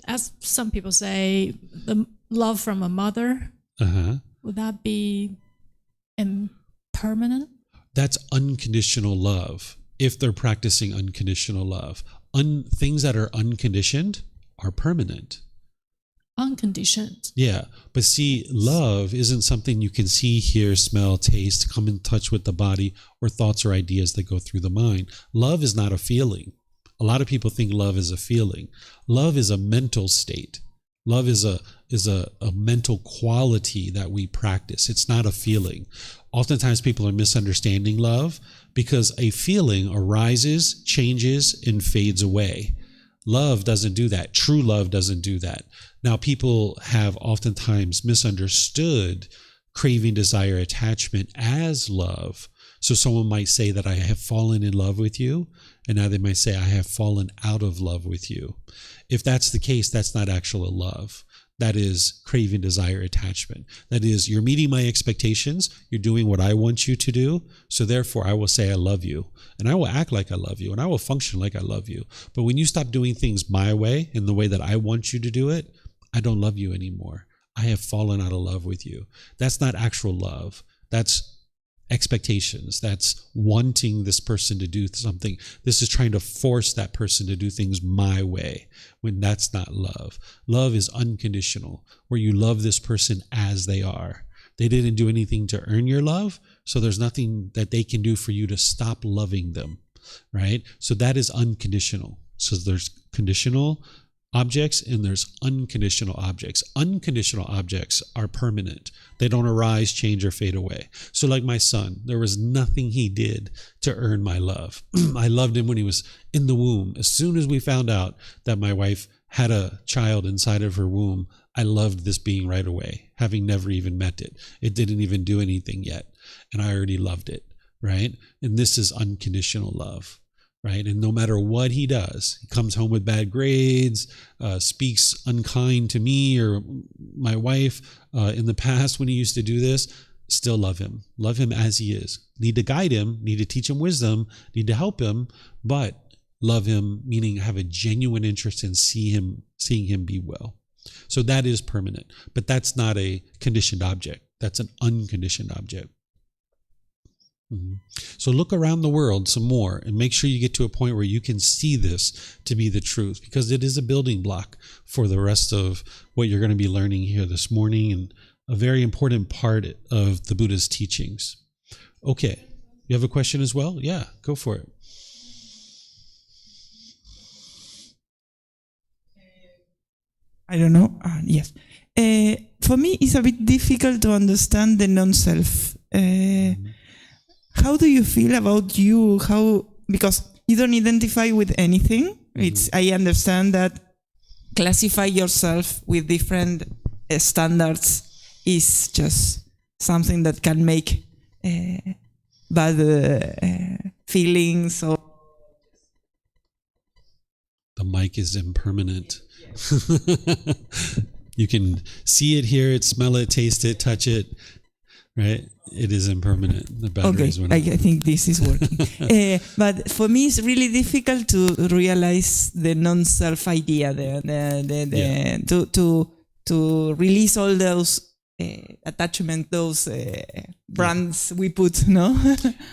as some people say, the love from a mother, would that be impermanent? That's unconditional love, if they're practicing unconditional love. Things that are unconditioned are permanent. Unconditioned. Yeah, but see, love isn't something you can see, hear, smell, taste, come in touch with the body, or thoughts or ideas that go through the mind. Love is not a feeling. A lot of people think love is a feeling. Love is a mental state. Love is a mental quality that we practice. It's not a feeling. Oftentimes people are misunderstanding love because a feeling arises, changes, and fades away. Love doesn't do that. True love doesn't do that. Now, people have oftentimes misunderstood craving, desire, attachment as love. So someone might say that I have fallen in love with you, and now they might say I have fallen out of love with you. If that's the case, that's not actual love. That is craving, desire, attachment. That is, you're meeting my expectations. You're doing what I want you to do. So therefore, I will say I love you. And I will act like I love you. And I will function like I love you. But when you stop doing things my way, in the way that I want you to do it, I don't love you anymore. I have fallen out of love with you. That's not actual love. That's expectations. That's wanting this person to do something. This is trying to force that person to do things my way, when that's not love. Love is unconditional, where you love this person as they are. They didn't do anything to earn your love, so there's nothing that they can do for you to stop loving them, right? So that is unconditional. So there's conditional objects and there's unconditional objects. Unconditional objects are permanent. They don't arise, change, or fade away. So like my son, there was nothing he did to earn my love. I loved him when he was in the womb. As soon as we found out that my wife had a child inside of her womb, I loved this being right away, having never even met it. It didn't even do anything yet, and I already loved it, right? And this is unconditional love. Right? And no matter what he does, he comes home with bad grades, speaks unkind to me or my wife in the past when he used to do this, still love him. Love him as he is. Need to guide him, need to teach him wisdom, need to help him, but love him, meaning have a genuine interest in seeing him be well. So that is permanent, but that's not a conditioned object. That's an unconditioned object. So look around the world some more and make sure you get to a point where you can see this to be the truth, because it is a building block for the rest of what you're going to be learning here this morning, and a very important part of the Buddha's teachings. Okay, you have a question as well? Yeah, go for it. I don't know. Yes. For me, it's a bit difficult to understand the non-self. How do you feel about you? Because you don't identify with anything. I understand that classify yourself with different standards is just something that can make bad feelings or. The mic is impermanent. You can see it, hear it, smell it, taste it, touch it, right? It is impermanent. The batteries I think this is working. But for me, it's really difficult to realize the non-self idea, to release all those attachment, those brands we put, no?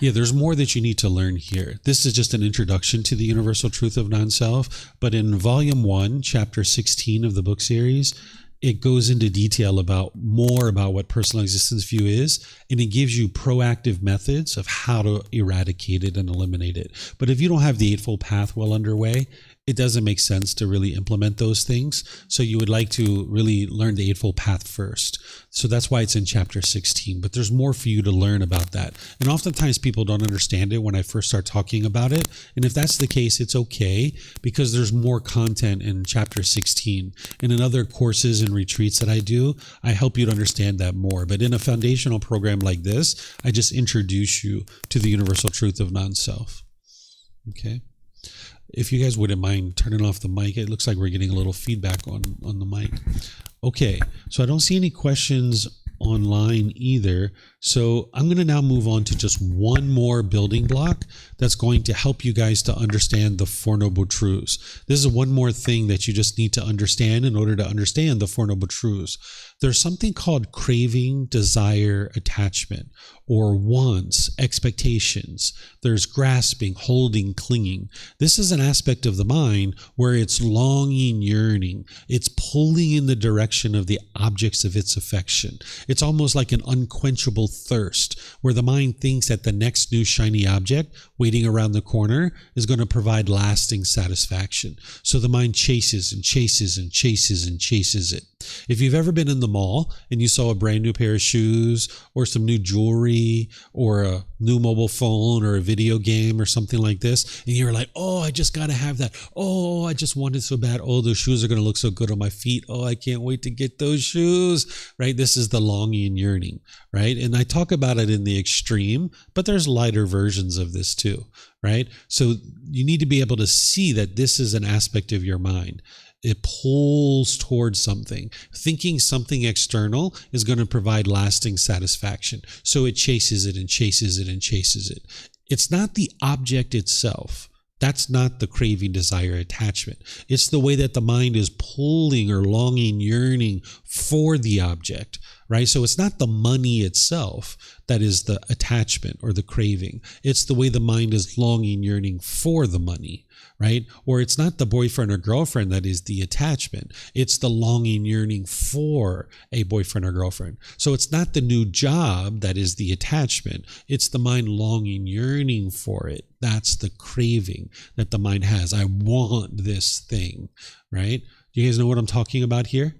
Yeah, there's more that you need to learn here. This is just an introduction to the universal truth of non-self. But in volume 1, chapter 16 of the book series, it goes into detail about what personal existence view is, and it gives you proactive methods of how to eradicate it and eliminate it. But if you don't have the Eightfold Path well underway, it doesn't make sense to really implement those things. So you would like to really learn the Eightfold Path first. So that's why it's in chapter 16. But there's more for you to learn about that. And oftentimes people don't understand it when I first start talking about it. And if that's the case, it's okay, because there's more content in chapter 16. And in other courses and retreats that I do, I help you to understand that more. But in a foundational program like this, I just introduce you to the universal truth of non-self. Okay? If you guys wouldn't mind turning off the mic, it looks like we're getting a little feedback on the mic. Okay, so I don't see any questions online either. So I'm going to now move on to just one more building block that's going to help you guys to understand the Four Noble Truths. This is one more thing that you just need to understand in order to understand the Four Noble Truths. There's something called craving, desire, attachment, or wants, expectations. There's grasping, holding, clinging. This is an aspect of the mind where it's longing, yearning. It's pulling in the direction of the objects of its affection. It's almost like an unquenchable thirst, where the mind thinks that the next new shiny object waiting around the corner is going to provide lasting satisfaction. So the mind chases and chases and chases and chases it. If you've ever been in the mall and you saw a brand new pair of shoes or some new jewelry or a new mobile phone or a video game or something like this, and you're like, oh, I just got to have that. Oh, I just want it so bad. Oh, those shoes are going to look so good on my feet. Oh, I can't wait to get those shoes, right? This is the longing and yearning, right? And I talk about it in the extreme, but there's lighter versions of this too, right? So you need to be able to see that this is an aspect of your mind. It pulls towards something. Thinking something external is going to provide lasting satisfaction. So it chases it and chases it and chases it. It's not the object itself. That's not the craving, desire, attachment. It's the way that the mind is pulling or longing, yearning for the object, right? So it's not the money itself that is the attachment or the craving. It's the way the mind is longing, yearning for the money, right? Or it's not the boyfriend or girlfriend that is the attachment. It's the longing, yearning for a boyfriend or girlfriend. So it's not the new job that is the attachment. It's the mind longing, yearning for it. That's the craving that the mind has. I want this thing, right? Do you guys know what I'm talking about here?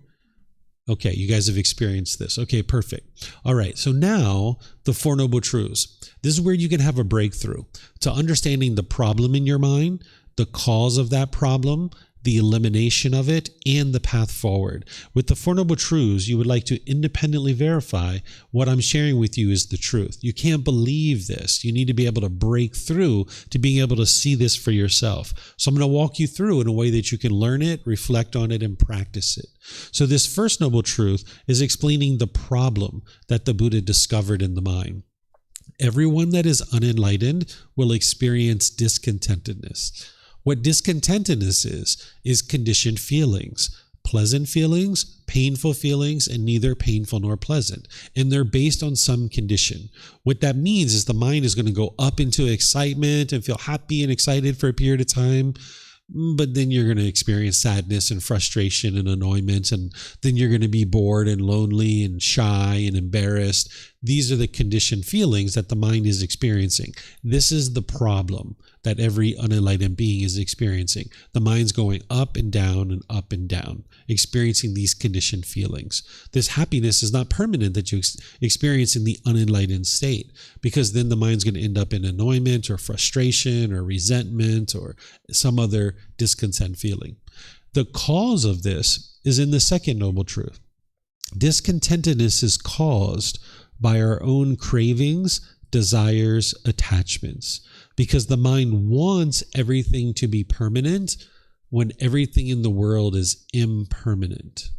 Okay, you guys have experienced this. Okay, perfect. All right, so now the Four Noble Truths. This is where you can have a breakthrough to understanding the problem in your mind, the cause of that problem, the elimination of it, and the path forward. With the Four Noble Truths, you would like to independently verify what I'm sharing with you is the truth. You can't believe this. You need to be able to break through to being able to see this for yourself. So I'm going to walk you through in a way that you can learn it, reflect on it, and practice it. So this first Noble Truth is explaining the problem that the Buddha discovered in the mind. Everyone that is unenlightened will experience discontentedness. What discontentedness is conditioned feelings, pleasant feelings, painful feelings, and neither painful nor pleasant. And they're based on some condition. What that means is the mind is going to go up into excitement and feel happy and excited for a period of time. But then you're going to experience sadness and frustration and annoyance, and then you're going to be bored and lonely and shy and embarrassed. These are the conditioned feelings that the mind is experiencing. This is the problem that every unenlightened being is experiencing. The mind's going up and down, experiencing these conditioned feelings. This happiness is not permanent that you experience in the unenlightened state, because then the mind's going to end up in annoyance or frustration or resentment or some other discontent feeling. The cause of this is in the second Noble Truth. Discontentedness is caused by our own cravings, desires, attachments, because the mind wants everything to be permanent when everything in the world is impermanent.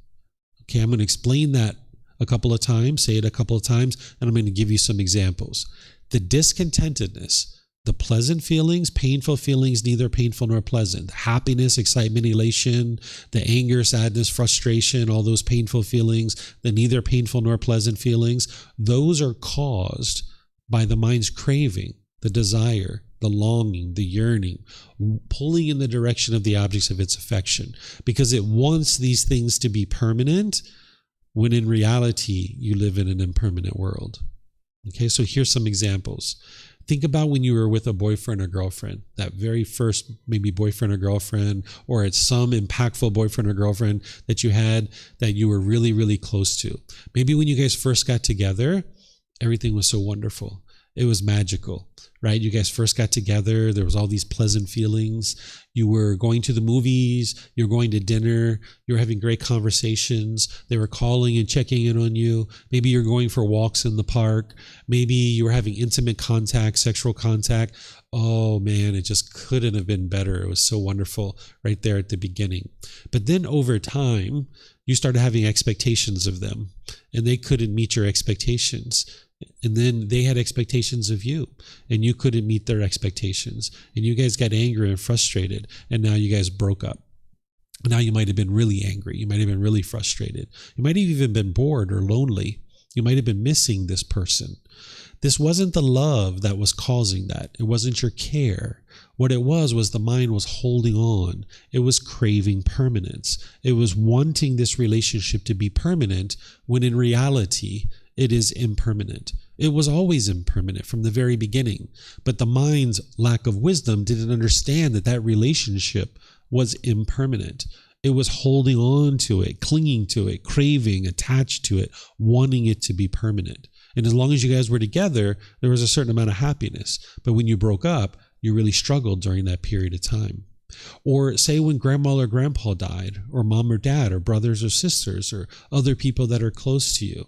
Okay, I'm going to explain that a couple of times, say it a couple of times, and I'm going to give you some examples. The discontentedness, the pleasant feelings, painful feelings, neither painful nor pleasant, happiness, excitement, elation, the anger, sadness, frustration, all those painful feelings, the neither painful nor pleasant feelings, those are caused by the mind's craving, the desire, the longing, the yearning, pulling in the direction of the objects of its affection, because it wants these things to be permanent when in reality you live in an impermanent world. Okay, so here's some examples. Think about when you were with a boyfriend or girlfriend, that very first maybe boyfriend or girlfriend, or it's some impactful boyfriend or girlfriend that you had that you were really, really close to. Maybe when you guys first got together, everything was so wonderful. It was magical, right? You guys first got together. There was all these pleasant feelings. You were going to the movies. You were going to dinner. You were having great conversations. They were calling and checking in on you. Maybe you're going for walks in the park. Maybe you were having intimate contact, sexual contact. Oh man, it just couldn't have been better. It was so wonderful right there at the beginning. But then over time, you started having expectations of them, and they couldn't meet your expectations. And then they had expectations of you, and you couldn't meet their expectations. And you guys got angry and frustrated, and now you guys broke up. Now you might have been really angry. You might have been really frustrated. You might have even been bored or lonely. You might have been missing this person. This wasn't the love that was causing that. It wasn't your care. What it was the mind was holding on. It was craving permanence. It was wanting this relationship to be permanent when in reality, it is impermanent. It was always impermanent from the very beginning. But the mind's lack of wisdom didn't understand that that relationship was impermanent. It was holding on to it, clinging to it, craving, attached to it, wanting it to be permanent. And as long as you guys were together, there was a certain amount of happiness. But when you broke up, you really struggled during that period of time. Or say when grandma or grandpa died, or mom or dad, or brothers or sisters, or other people that are close to you.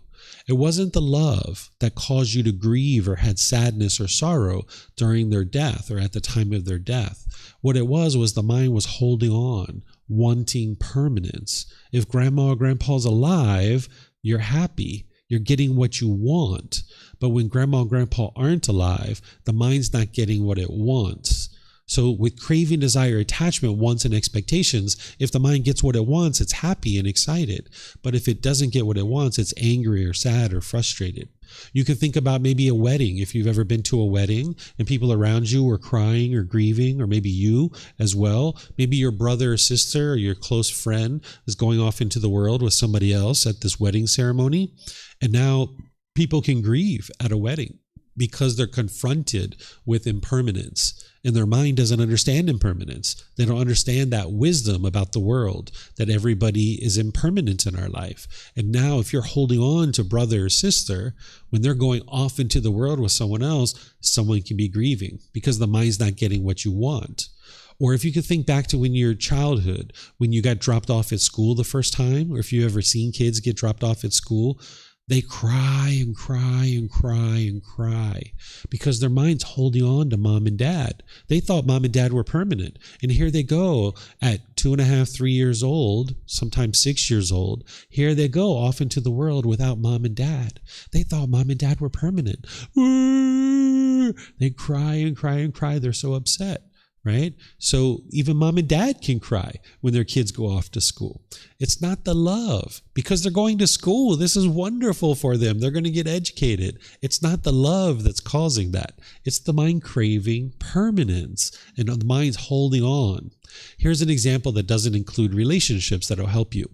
It wasn't the love that caused you to grieve or had sadness or sorrow during their death or at the time of their death. What it was the mind was holding on, wanting permanence. If grandma or grandpa's alive, you're happy. You're getting what you want. But when grandma and grandpa aren't alive, the mind's not getting what it wants. So with craving, desire, attachment, wants, and expectations, if the mind gets what it wants, it's happy and excited. But if it doesn't get what it wants, it's angry or sad or frustrated. You can think about maybe a wedding. If you've ever been to a wedding and people around you are crying or grieving, or maybe you as well, maybe your brother or sister or your close friend is going off into the world with somebody else at this wedding ceremony. And now people can grieve at a wedding because they're confronted with impermanence. And their mind doesn't understand impermanence. They don't understand that wisdom about the world, that everybody is impermanent in our life. And now if you're holding on to brother or sister, when they're going off into the world with someone else, someone can be grieving because the mind's not getting what you want. Or if you could think back to when your childhood, when you got dropped off at school the first time, or if you ever seen kids get dropped off at school, they cry and cry and cry and cry because their mind's holding on to mom and dad. They thought mom and dad were permanent. And here they go at 2.5, 3 years old, sometimes 6 years old. Here they go off into the world without mom and dad. They thought mom and dad were permanent. They cry and cry and cry. They're so upset. Right? So even mom and dad can cry when their kids go off to school. It's not the love because they're going to school. This is wonderful for them. They're going to get educated. It's not the love that's causing that. It's the mind craving permanence and the mind's holding on. Here's an example that doesn't include relationships that'll help you.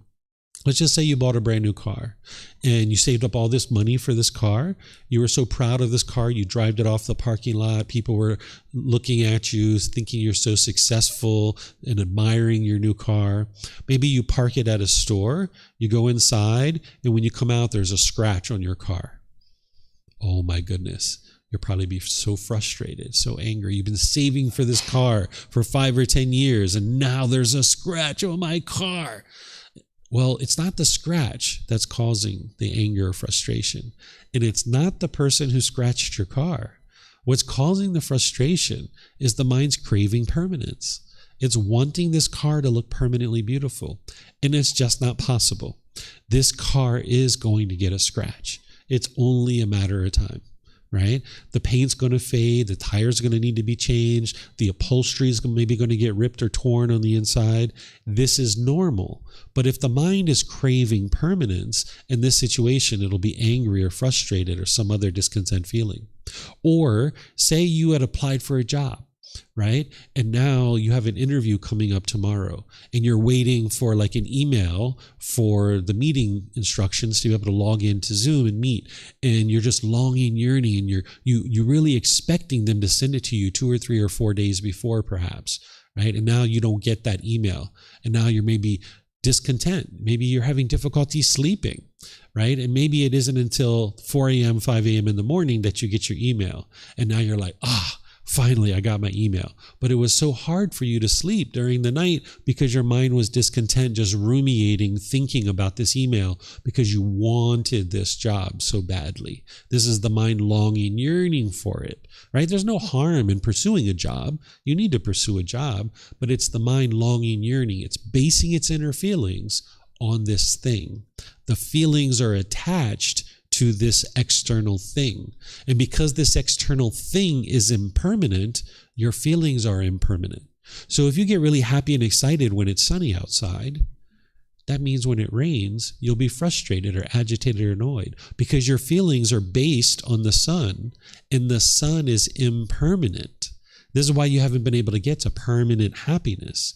Let's just say you bought a brand new car and you saved up all this money for this car. You were so proud of this car. You drove it off the parking lot. People were looking at you, thinking you're so successful and admiring your new car. Maybe you park it at a store. You go inside, and when you come out, there's a scratch on your car. Oh my goodness. You'll probably be so frustrated, so angry. You've been saving for this car for 5 or 10 years, and now there's a scratch on my car. Well, it's not the scratch that's causing the anger or frustration. And it's not the person who scratched your car. What's causing the frustration is the mind's craving permanence. It's wanting this car to look permanently beautiful. And it's just not possible. This car is going to get a scratch. It's only a matter of time, right? The paint's going to fade. The tires are going to need to be changed. The upholstery is maybe going to get ripped or torn on the inside. This is normal. But if the mind is craving permanence, in this situation, it'll be angry or frustrated or some other discontent feeling. Or say you had applied for a job, right? And now you have an interview coming up tomorrow and you're waiting for like an email for the meeting instructions to be able to log into Zoom and meet. And you're just longing, yearning, and you're really expecting them to send it to you 2 or 3 or 4 days before perhaps, right? And now you don't get that email. And now you're maybe discontent. Maybe you're having difficulty sleeping, right? And maybe it isn't until 4 a.m., 5 a.m. in the morning that you get your email. And now you're like, finally, I got my email. But it was so hard for you to sleep during the night because your mind was discontent, just ruminating, thinking about this email because you wanted this job so badly. This is the mind longing, yearning for it, right? There's no harm in pursuing a job. You need to pursue a job, but it's the mind longing, yearning. It's basing its inner feelings on this thing. The feelings are attached to this external thing. And because this external thing is impermanent, your feelings are impermanent. So if you get really happy and excited when it's sunny outside, that means when it rains, you'll be frustrated or agitated or annoyed because your feelings are based on the sun, and the sun is impermanent. This is why you haven't been able to get to permanent happiness,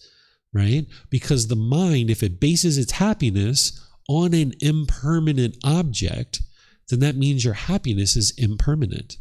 right? Because the mind, if it bases its happiness on an impermanent object, then that means your happiness is impermanent.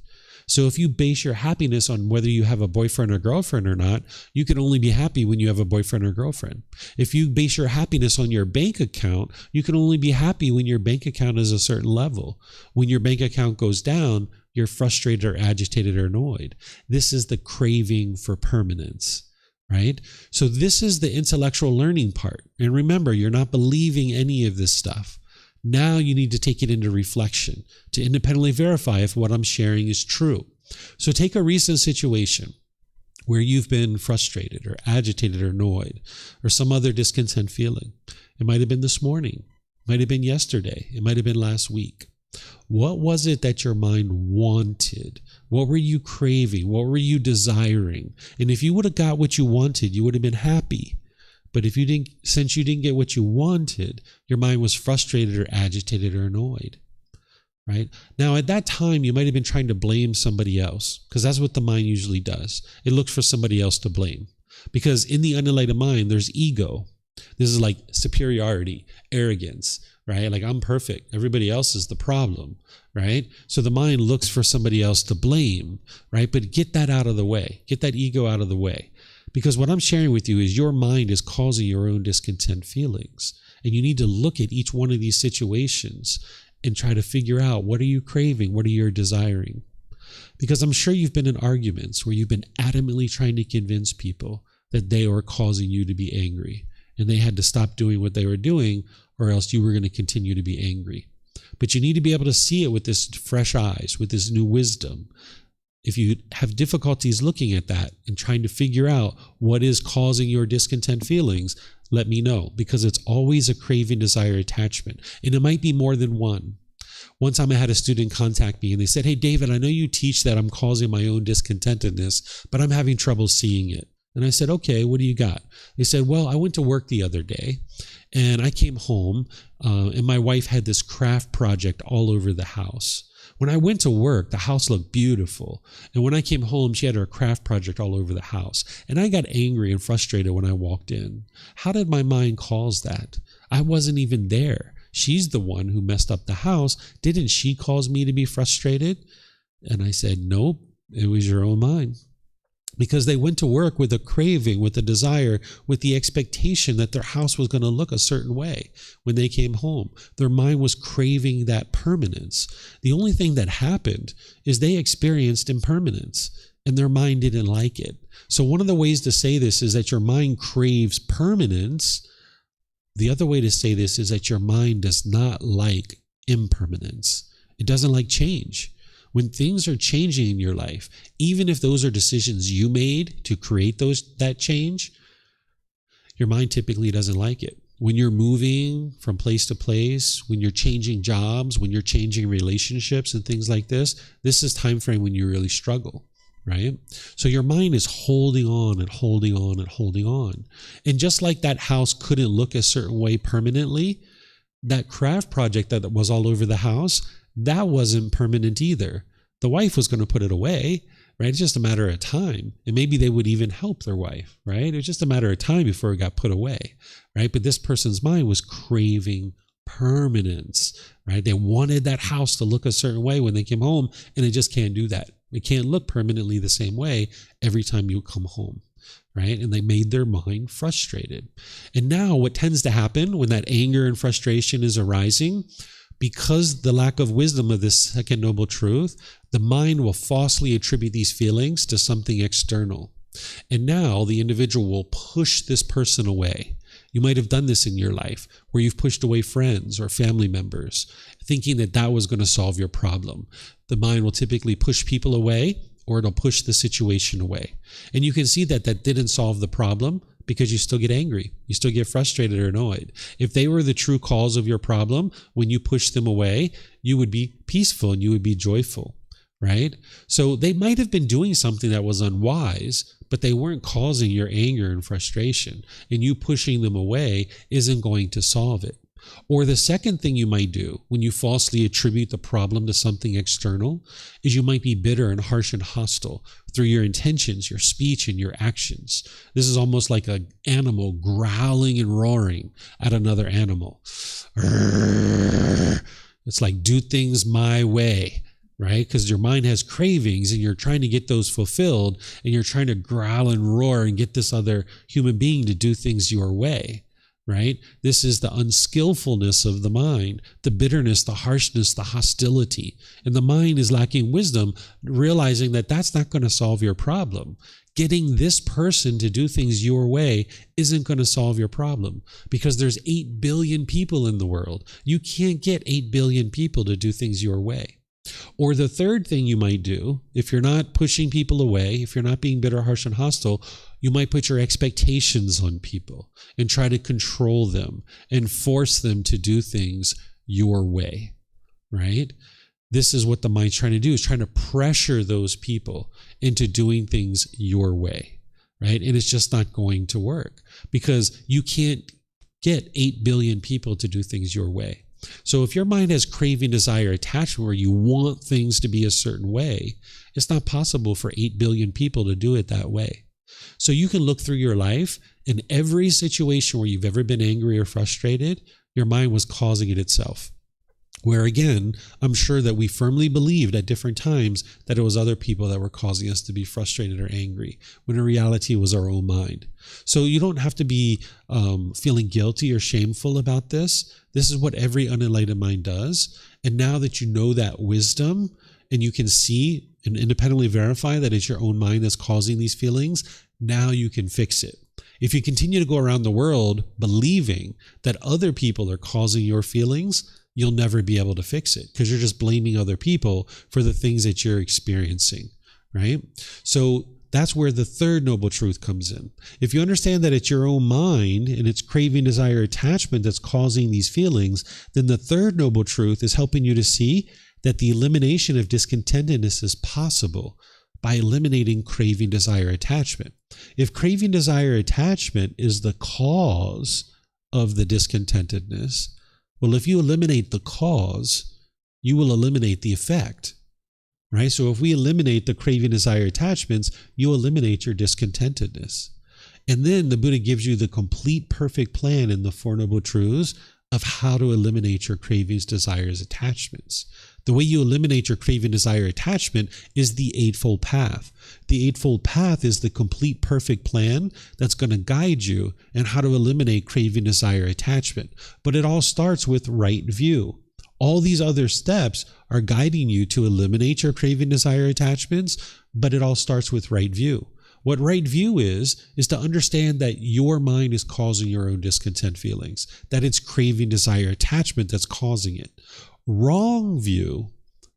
So if you base your happiness on whether you have a boyfriend or girlfriend or not, you can only be happy when you have a boyfriend or girlfriend. If you base your happiness on your bank account, you can only be happy when your bank account is a certain level. When your bank account goes down, you're frustrated or agitated or annoyed. This is the craving for permanence, right? So this is the intellectual learning part. And remember, you're not believing any of this stuff. Now you need to take it into reflection to independently verify if what I'm sharing is true. So take a recent situation where you've been frustrated or agitated or annoyed or some other discontent feeling. It might have been this morning. It might have been yesterday. It might have been last week. What was it that your mind wanted? What were you craving? What were you desiring? And if you would have got what you wanted, you would have been happy. But if you didn't, since you didn't get what you wanted, your mind was frustrated or agitated or annoyed, right? Now, at that time, you might have been trying to blame somebody else because that's what the mind usually does. It looks for somebody else to blame because in the unenlightened mind, there's ego. This is like superiority, arrogance, right? Like I'm perfect. Everybody else is the problem, right? So the mind looks for somebody else to blame, right? But get that out of the way. Get that ego out of the way. Because what I'm sharing with you is your mind is causing your own discontent feelings. And you need to look at each one of these situations and try to figure out, what are you craving? What are you desiring? Because I'm sure you've been in arguments where you've been adamantly trying to convince people that they were causing you to be angry. And they had to stop doing what they were doing, or else you were going to continue to be angry. But you need to be able to see it with this fresh eyes, with this new wisdom. If you have difficulties looking at that and trying to figure out what is causing your discontent feelings, let me know, because it's always a craving, desire, attachment. And it might be more than one. One time I had a student contact me and they said, "Hey, David, I know you teach that I'm causing my own discontentedness, but I'm having trouble seeing it." And I said, "Okay, what do you got?" They said, "Well, I went to work the other day and I came home and my wife had this craft project all over the house. When I went to work, the house looked beautiful. And when I came home, she had her craft project all over the house. And I got angry and frustrated when I walked in. How did my mind cause that? I wasn't even there. She's the one who messed up the house. Didn't she cause me to be frustrated?" And I said, "Nope, it was your own mind." Because they went to work with a craving, with a desire, with the expectation that their house was going to look a certain way when they came home. Their mind was craving that permanence. The only thing that happened is they experienced impermanence and their mind didn't like it. So one of the ways to say this is that your mind craves permanence. The other way to say this is that your mind does not like impermanence. It doesn't like change. When things are changing in your life, even if those are decisions you made to create that change, your mind typically doesn't like it. When you're moving from place to place, when you're changing jobs, when you're changing relationships and things like this is time frame when you really struggle, right? So your mind is holding on and holding on and holding on. And just like that house couldn't look a certain way permanently, that craft project that was all over the house, that wasn't permanent either. The wife was going to put it away, right? It's just a matter of time. And maybe they would even help their wife, right? It's just a matter of time before it got put away, right? But this person's mind was craving permanence, right? They wanted that house to look a certain way when they came home, and it just can't do that. It can't look permanently the same way every time you come home, right? And they made their mind frustrated. And now what tends to happen when that anger and frustration is arising, because the lack of wisdom of this second noble truth, the mind will falsely attribute these feelings to something external. And now the individual will push this person away. You might have done this in your life, where you've pushed away friends or family members, thinking that that was going to solve your problem. The mind will typically push people away, or it'll push the situation away. And you can see that that didn't solve the problem, because you still get angry. You still get frustrated or annoyed. If they were the true cause of your problem, when you push them away, you would be peaceful and you would be joyful, right? So they might have been doing something that was unwise, but they weren't causing your anger and frustration. And you pushing them away isn't going to solve it. Or the second thing you might do when you falsely attribute the problem to something external is you might be bitter and harsh and hostile through your intentions, your speech, and your actions. This is almost like an animal growling and roaring at another animal. It's like, do things my way, right? Because your mind has cravings and you're trying to get those fulfilled, and you're trying to growl and roar and get this other human being to do things your way. Right? This is the unskillfulness of the mind, the bitterness, the harshness, the hostility. And the mind is lacking wisdom, realizing that that's not going to solve your problem. Getting this person to do things your way isn't going to solve your problem, because there's 8 billion people in the world. You can't get 8 billion people to do things your way. Or the third thing you might do, if you're not pushing people away, if you're not being bitter, harsh, and hostile, you might put your expectations on people and try to control them and force them to do things your way, right? This is what the mind's trying to do, is trying to pressure those people into doing things your way, right? And it's just not going to work, because you can't get 8 billion people to do things your way. So if your mind has craving, desire, attachment, where you want things to be a certain way, it's not possible for 8 billion people to do it that way. So you can look through your life, in every situation where you've ever been angry or frustrated, your mind was causing it itself. Where again, I'm sure that we firmly believed at different times that it was other people that were causing us to be frustrated or angry, when in reality it was our own mind. So you don't have to be feeling guilty or shameful about this. This is what every unenlightened mind does. And now that you know that wisdom, and you can see and independently verify that it's your own mind that's causing these feelings, now you can fix it. If you continue to go around the world believing that other people are causing your feelings, you'll never be able to fix it, because you're just blaming other people for the things that you're experiencing, right? So that's where the third noble truth comes in. If you understand that it's your own mind and its craving, desire, attachment that's causing these feelings, then the third noble truth is helping you to see that the elimination of discontentedness is possible by eliminating craving, desire, attachment. If craving, desire, attachment is the cause of the discontentedness, well, if you eliminate the cause, you will eliminate the effect, right? So if we eliminate the craving, desire, attachments, you eliminate your discontentedness. And then the Buddha gives you the complete, perfect plan in the Four Noble Truths of how to eliminate your cravings, desires, attachments. The way you eliminate your craving, desire, attachment is the Eightfold Path. The Eightfold Path is the complete, perfect plan that's going to guide you in how to eliminate craving, desire, attachment. But it all starts with right view. All these other steps are guiding you to eliminate your craving, desire, attachments, but it all starts with right view. What right view is to understand that your mind is causing your own discontent feelings, that it's craving, desire, attachment that's causing it. Wrong view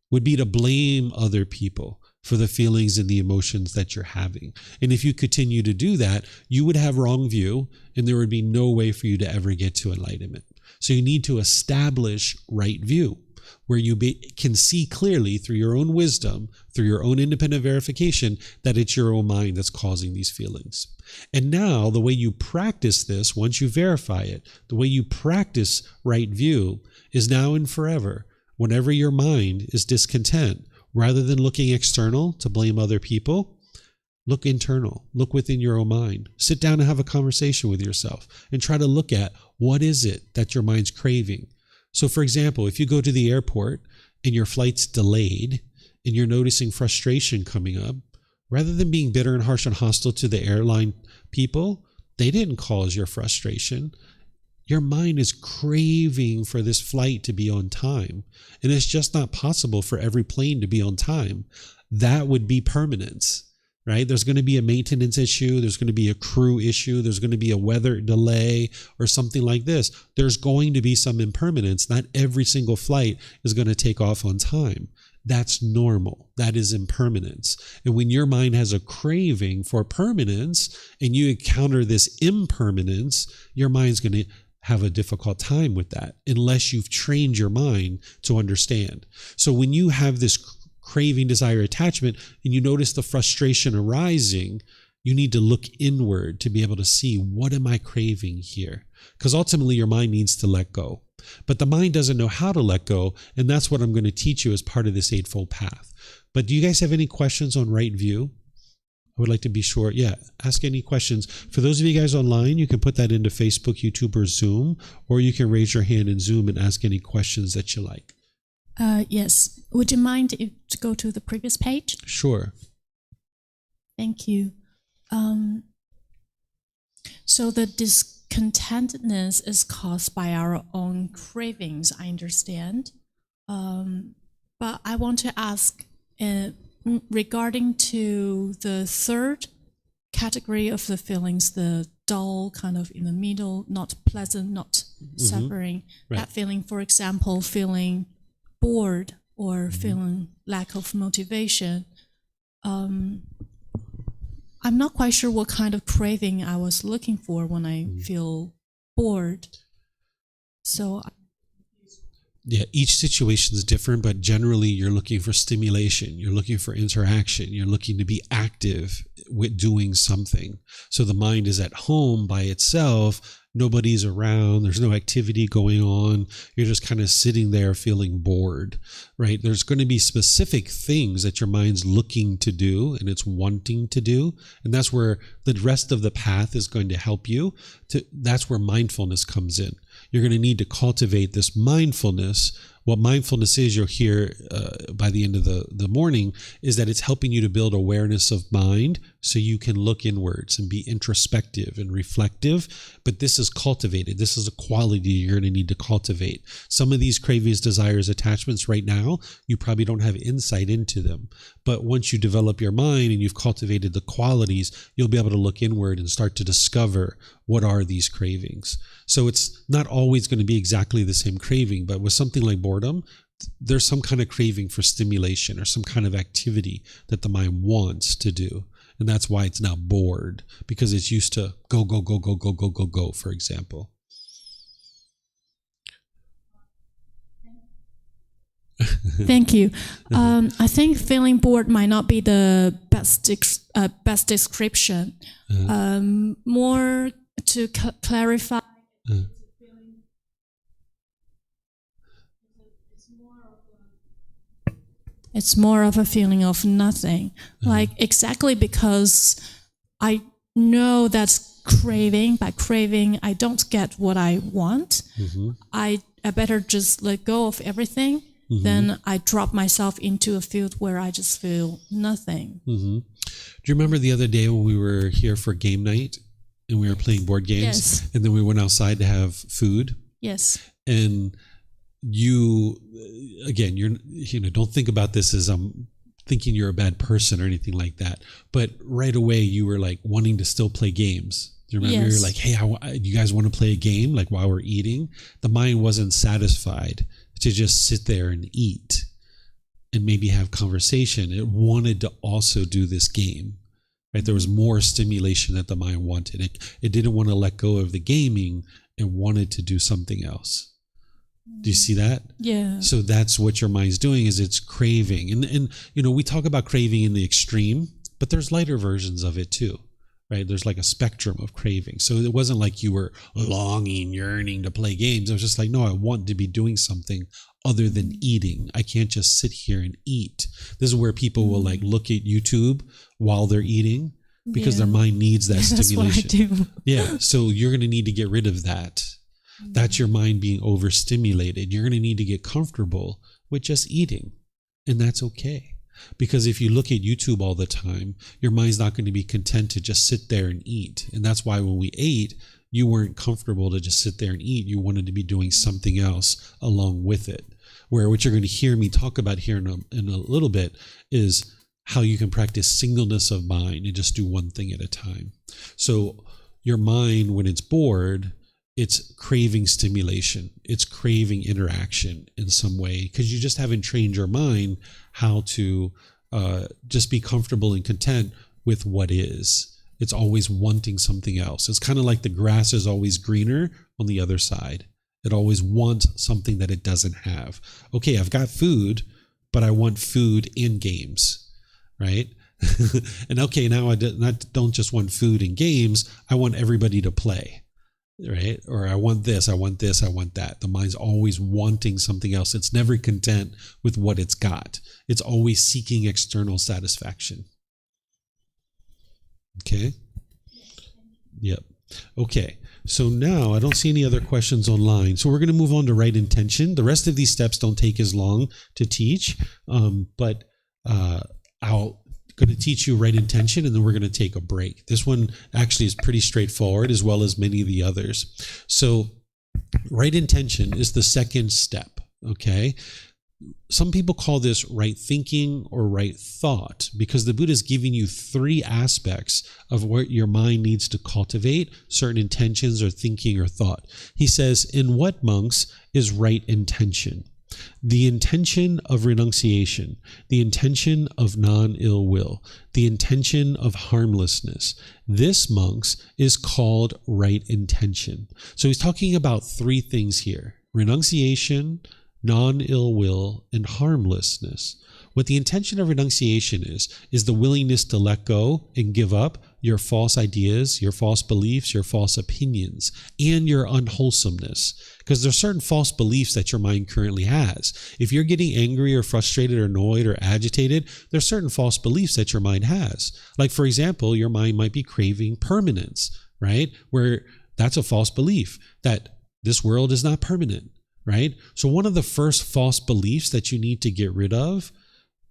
would be to blame other people for the feelings and the emotions that you're having. And if you continue to do that, you would have wrong view, and there would be no way for you to ever get to enlightenment. So you need to establish right view, where you can see clearly through your own wisdom, through your own independent verification, that it's your own mind that's causing these feelings. And now the way you practice this, once you verify it, the way you practice right view is now and forever. Whenever your mind is discontent, rather than looking external to blame other people, look internal, look within your own mind. Sit down and have a conversation with yourself and try to look at what is it that your mind's craving. So for example, if you go to the airport and your flight's delayed and you're noticing frustration coming up, rather than being bitter and harsh and hostile to the airline people, they didn't cause your frustration. Your mind is craving for this flight to be on time. And it's just not possible for every plane to be on time. That would be permanence, right? There's going to be a maintenance issue. There's going to be a crew issue. There's going to be a weather delay or something like this. There's going to be some impermanence. Not every single flight is going to take off on time. That's normal. That is impermanence. And when your mind has a craving for permanence and you encounter this impermanence, your mind's going to have a difficult time with that unless you've trained your mind to understand. So when you have this craving, desire, attachment, and you notice the frustration arising, you need to look inward to be able to see, what am I craving here? Because ultimately your mind needs to let go. But the mind doesn't know how to let go, and that's what I'm going to teach you as part of this Eightfold Path. But do you guys have any questions on right view? I would like to be sure. Yeah, ask any questions. For those of you guys online, you can put that into Facebook, YouTube, or Zoom, or you can raise your hand in Zoom and ask any questions that you like. Yes. Would you mind if to go to the previous page? Sure. Thank you. So the discontentedness is caused by our own cravings, I understand. But I want to ask, regarding to the third category of the feelings, the dull kind of in the middle, not pleasant, not suffering, right. That feeling, for example, feeling bored or feeling lack of motivation. I'm not quite sure what kind of craving I was looking for when I feel bored. So yeah, each situation is different, but generally you're looking for stimulation, you're looking for interaction, you're looking to be active with doing something. So the mind is at home by itself, nobody's around, there's no activity going on, you're just kind of sitting there feeling bored, right? There's going to be specific things that your mind's looking to do and it's wanting to do, and that's where the rest of the path is going to help you. That's where mindfulness comes in. You're going to need to cultivate this mindfulness. What mindfulness is, you'll hear by the end of the morning, is that it's helping you to build awareness of mind so you can look inwards and be introspective and reflective. But this is cultivated. This is a quality you're going to need to cultivate. Some of these cravings, desires, attachments right now, you probably don't have insight into them. But once you develop your mind and you've cultivated the qualities, you'll be able to look inward and start to discover what are these cravings. So it's not always going to be exactly the same craving, but with something like boredom, there's some kind of craving for stimulation or some kind of activity that the mind wants to do. And that's why it's now bored, because it's used to go, go, go, go, go, go, go, go, for example. Thank you. I think feeling bored might not be the best description. More to clarify, it's more of a feeling of nothing. Like exactly because I know that's craving. By craving, I don't get what I want. I better just let go of everything. Then I drop myself into a field where I just feel nothing. Do you remember the other day when we were here for game night and we were playing board games? Yes. And then we went outside to have food? Yes. And you, again, don't think about this as thinking you're a bad person or anything like that. But right away, you were like wanting to still play games. Do you remember? Yes. You're like, hey, you guys want to play a game? Like while we're eating? The mind wasn't satisfied to just sit there and eat and maybe have conversation. It wanted to also do this game. Right? There was more stimulation that the mind wanted. It didn't want to let go of the gaming and wanted to do something else. Do you see that? Yeah. So that's what your mind's doing, is it's craving. And we talk about craving in the extreme, but there's lighter versions of it too, right? There's like a spectrum of craving. So it wasn't like you were longing, yearning to play games. It was just like, no, I want to be doing something other than eating. I can't just sit here and eat. This is where people will like look at YouTube while they're eating because their mind needs that stimulation. That's what I do. Yeah. So you're going to need to get rid of that. That's your mind being overstimulated. You're going to need to get comfortable with just eating. And that's okay. Because if you look at YouTube all the time, your mind's not going to be content to just sit there and eat. And that's why when we ate, you weren't comfortable to just sit there and eat. You wanted to be doing something else along with it. Where what you're going to hear me talk about here in a little bit is how you can practice singleness of mind and just do one thing at a time. So your mind, when it's bored, it's craving stimulation. It's craving interaction in some way because you just haven't trained your mind how to just be comfortable and content with what is. It's always wanting something else. It's kind of like the grass is always greener on the other side. It always wants something that it doesn't have. Okay, I've got food, but I want food in games, right? And okay, now I don't just want food in games. I want everybody to play, right? Or I want this, I want this, I want that. The mind's always wanting something else. It's never content with what it's got. It's always seeking external satisfaction. Okay? Yep. Okay. So now I don't see any other questions online. So we're going to move on to right intention. The rest of these steps don't take as long to teach, but I'll going to teach you right intention, and then we're going to take a break. This one actually is pretty straightforward, as well as many of the others. So right intention is the second step, okay? Some people call this right thinking or right thought because the Buddha is giving you three aspects of what your mind needs to cultivate, certain intentions or thinking or thought. He says, in what, monks, is right intention? The intention of renunciation, the intention of non-ill will, the intention of harmlessness. This, monks, is called right intention. So he's talking about three things here: renunciation, non-ill will, and harmlessness. What the intention of renunciation is the willingness to let go and give up your false ideas, your false beliefs, your false opinions, and your unwholesomeness. Because there's certain false beliefs that your mind currently has. If you're getting angry or frustrated or annoyed or agitated, there's certain false beliefs that your mind has. Like, for example, your mind might be craving permanence, right? Where that's a false belief that this world is not permanent. Right? So one of the first false beliefs that you need to get rid of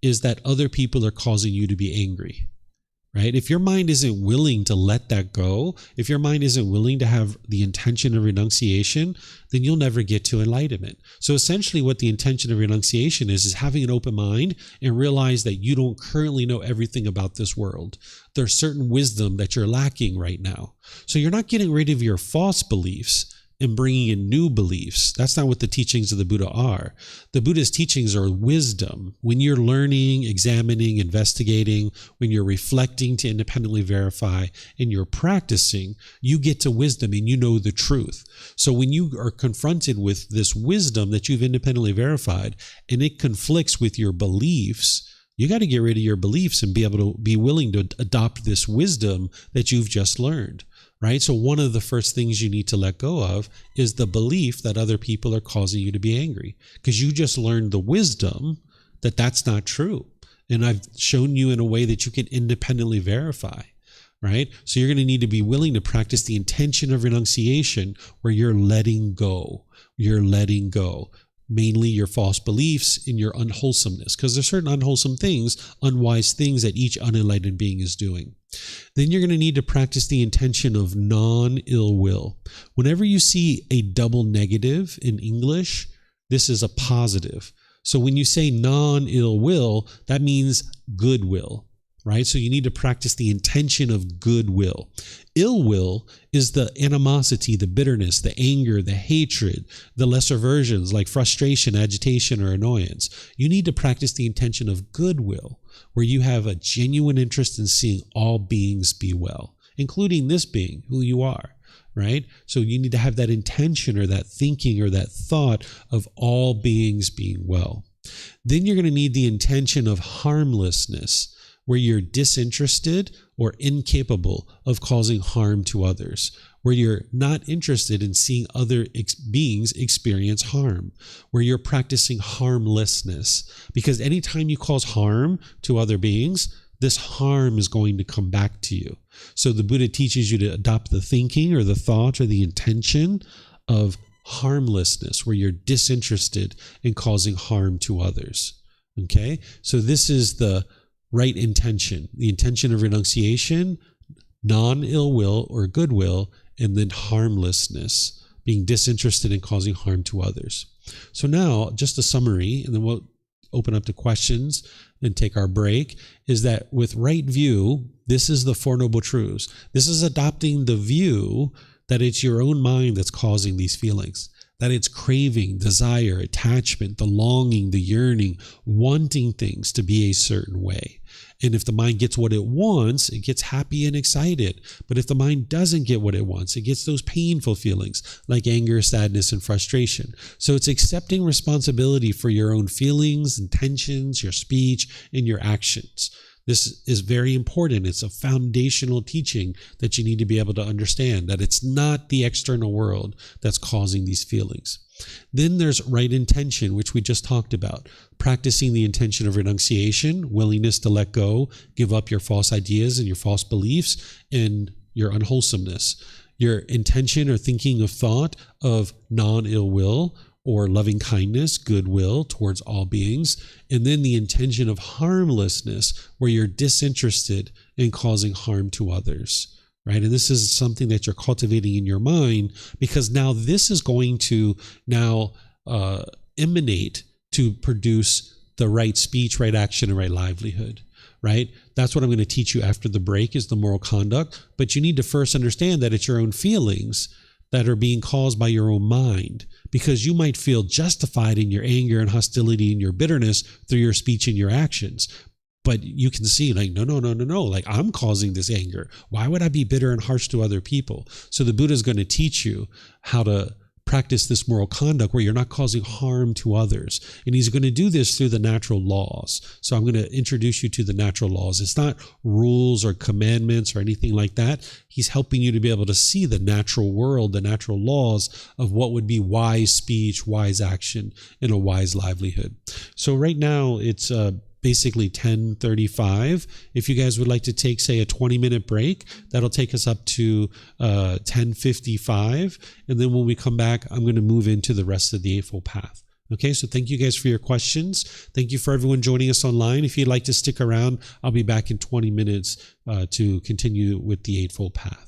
is that other people are causing you to be angry. Right? If your mind isn't willing to let that go, if your mind isn't willing to have the intention of renunciation, then you'll never get to enlightenment. So essentially what the intention of renunciation is having an open mind and realize that you don't currently know everything about this world. There's certain wisdom that you're lacking right now. So you're not getting rid of your false beliefs and bringing in new beliefs. That's not what the teachings of the Buddha are. The Buddha's teachings are wisdom. When you're learning, examining, investigating, when you're reflecting to independently verify, and you're practicing, you get to wisdom and you know the truth. So when you are confronted with this wisdom that you've independently verified and it conflicts with your beliefs, you got to get rid of your beliefs and be able to be willing to adopt this wisdom that you've just learned. Right? So one of the first things you need to let go of is the belief that other people are causing you to be angry, because you just learned the wisdom that that's not true. And I've shown you in a way that you can independently verify, right? So you're going to need to be willing to practice the intention of renunciation where you're letting go. You're letting go. Mainly your false beliefs and your unwholesomeness, because there's certain unwholesome things, unwise things that each unenlightened being is doing. Then you're going to need to practice the intention of non-ill will. Whenever you see a double negative in English, this is a positive. So when you say non-ill will, that means goodwill, right? So you need to practice the intention of goodwill. Ill will is the animosity, the bitterness, the anger, the hatred, the lesser versions like frustration, agitation, or annoyance. You need to practice the intention of goodwill, where you have a genuine interest in seeing all beings be well, including this being, who you are, right? So you need to have that intention or that thinking or that thought of all beings being well. Then you're going to need the intention of harmlessness, where you're disinterested or incapable of causing harm to others, where you're not interested in seeing other beings experience harm, where you're practicing harmlessness. Because anytime you cause harm to other beings, this harm is going to come back to you. So the Buddha teaches you to adopt the thinking or the thought or the intention of harmlessness, where you're disinterested in causing harm to others. Okay? So this is the right intention, the intention of renunciation, non-ill will or goodwill, and then harmlessness, being disinterested in causing harm to others. So now, just a summary, and then we'll open up to questions and take our break, is that with right view, this is the Four Noble Truths. This is adopting the view that it's your own mind that's causing these feelings, that it's craving, desire, attachment, the longing, the yearning, wanting things to be a certain way. And if the mind gets what it wants, it gets happy and excited. But if the mind doesn't get what it wants, it gets those painful feelings like anger, sadness, and frustration. So it's accepting responsibility for your own feelings, intentions, your speech, and your actions. This is very important. It's a foundational teaching that you need to be able to understand, that it's not the external world that's causing these feelings. Then there's right intention, which we just talked about. Practicing the intention of renunciation, willingness to let go, give up your false ideas and your false beliefs and your unwholesomeness. Your intention or thinking of thought of non-ill will, or loving kindness, goodwill towards all beings, and then the intention of harmlessness, where you're disinterested in causing harm to others, right? And this is something that you're cultivating in your mind, because now this is going to now emanate to produce the right speech, right action, and right livelihood, right? That's what I'm going to teach you after the break, is the moral conduct. But you need to first understand that it's your own feelings that are being caused by your own mind, because you might feel justified in your anger and hostility and your bitterness through your speech and your actions. But you can see, like, no, like, I'm causing this anger. Why would I be bitter and harsh to other people? So the Buddha is going to teach you how to practice this moral conduct where you're not causing harm to others. And he's going to do this through the natural laws. So I'm going to introduce you to the natural laws. It's not rules or commandments or anything like that. He's helping you to be able to see the natural world, the natural laws of what would be wise speech, wise action, and a wise livelihood. So right now it's basically 10:35. If you guys would like to take, say, a 20-minute break, that'll take us up to 10:55. And then when we come back, I'm going to move into the rest of the Eightfold Path. Okay, so thank you guys for your questions. Thank you for everyone joining us online. If you'd like to stick around, I'll be back in 20 minutes to continue with the Eightfold Path.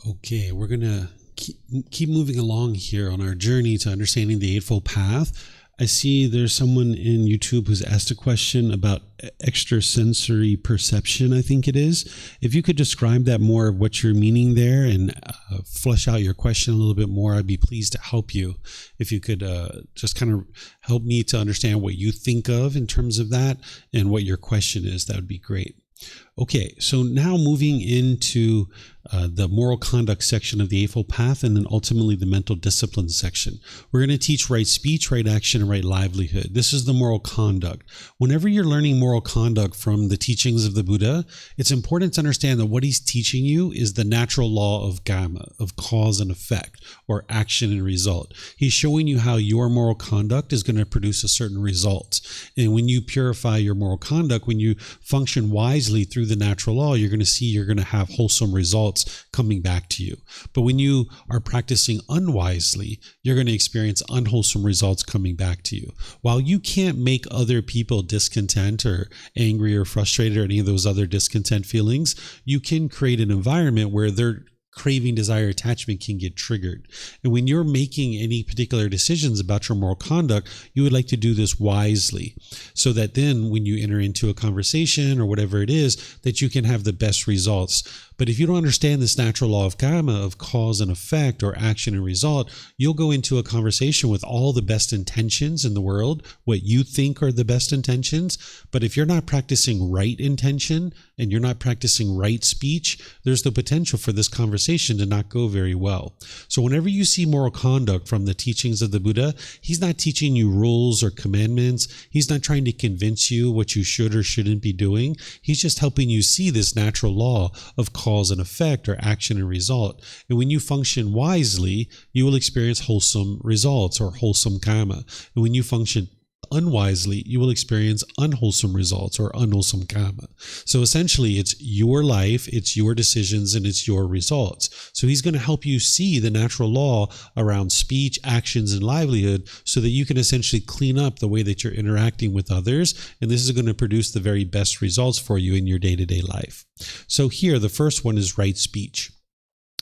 Okay, we're going to keep moving along here on our journey to understanding the Eightfold Path. I see there's someone in YouTube who's asked a question about extrasensory perception, I think it is. If you could describe that more of what you're meaning there and flesh out your question a little bit more, I'd be pleased to help you. If you could just kind of help me to understand what you think of in terms of that and what your question is, that would be great. Okay, so now moving into the moral conduct section of the Eightfold Path, and then ultimately the mental discipline section. We're going to teach right speech, right action, and right livelihood. This is the moral conduct. Whenever you're learning moral conduct from the teachings of the Buddha, it's important to understand that what he's teaching you is the natural law of karma, of cause and effect, or action and result. He's showing you how your moral conduct is going to produce a certain result. And when you purify your moral conduct, when you function wisely through the natural law, you're going to see you're going to have wholesome results coming back to you. But when you are practicing unwisely, you're going to experience unwholesome results coming back to you. While you can't make other people discontent or angry or frustrated or any of those other discontent feelings, you can create an environment where they're craving, desire, attachment can get triggered. And when you're making any particular decisions about your moral conduct, you would like to do this wisely so that then when you enter into a conversation or whatever it is, that you can have the best results. But if you don't understand this natural law of karma, of cause and effect, or action and result, you'll go into a conversation with all the best intentions in the world, what you think are the best intentions. But if you're not practicing right intention and you're not practicing right speech, there's the potential for this conversation to not go very well. So whenever you see moral conduct from the teachings of the Buddha, he's not teaching you rules or commandments. He's not trying to convince you what you should or shouldn't be doing. He's just helping you see this natural law of cause and effect, or action and result. And when you function wisely, you will experience wholesome results or wholesome karma. And when you function unwisely, you will experience unwholesome results or unwholesome karma. So essentially, it's your life, it's your decisions, and it's your results. So he's going to help you see the natural law around speech, actions, and livelihood so that you can essentially clean up the way that you're interacting with others. And this is going to produce the very best results for you in your day-to-day life. So here, the first one is right speech.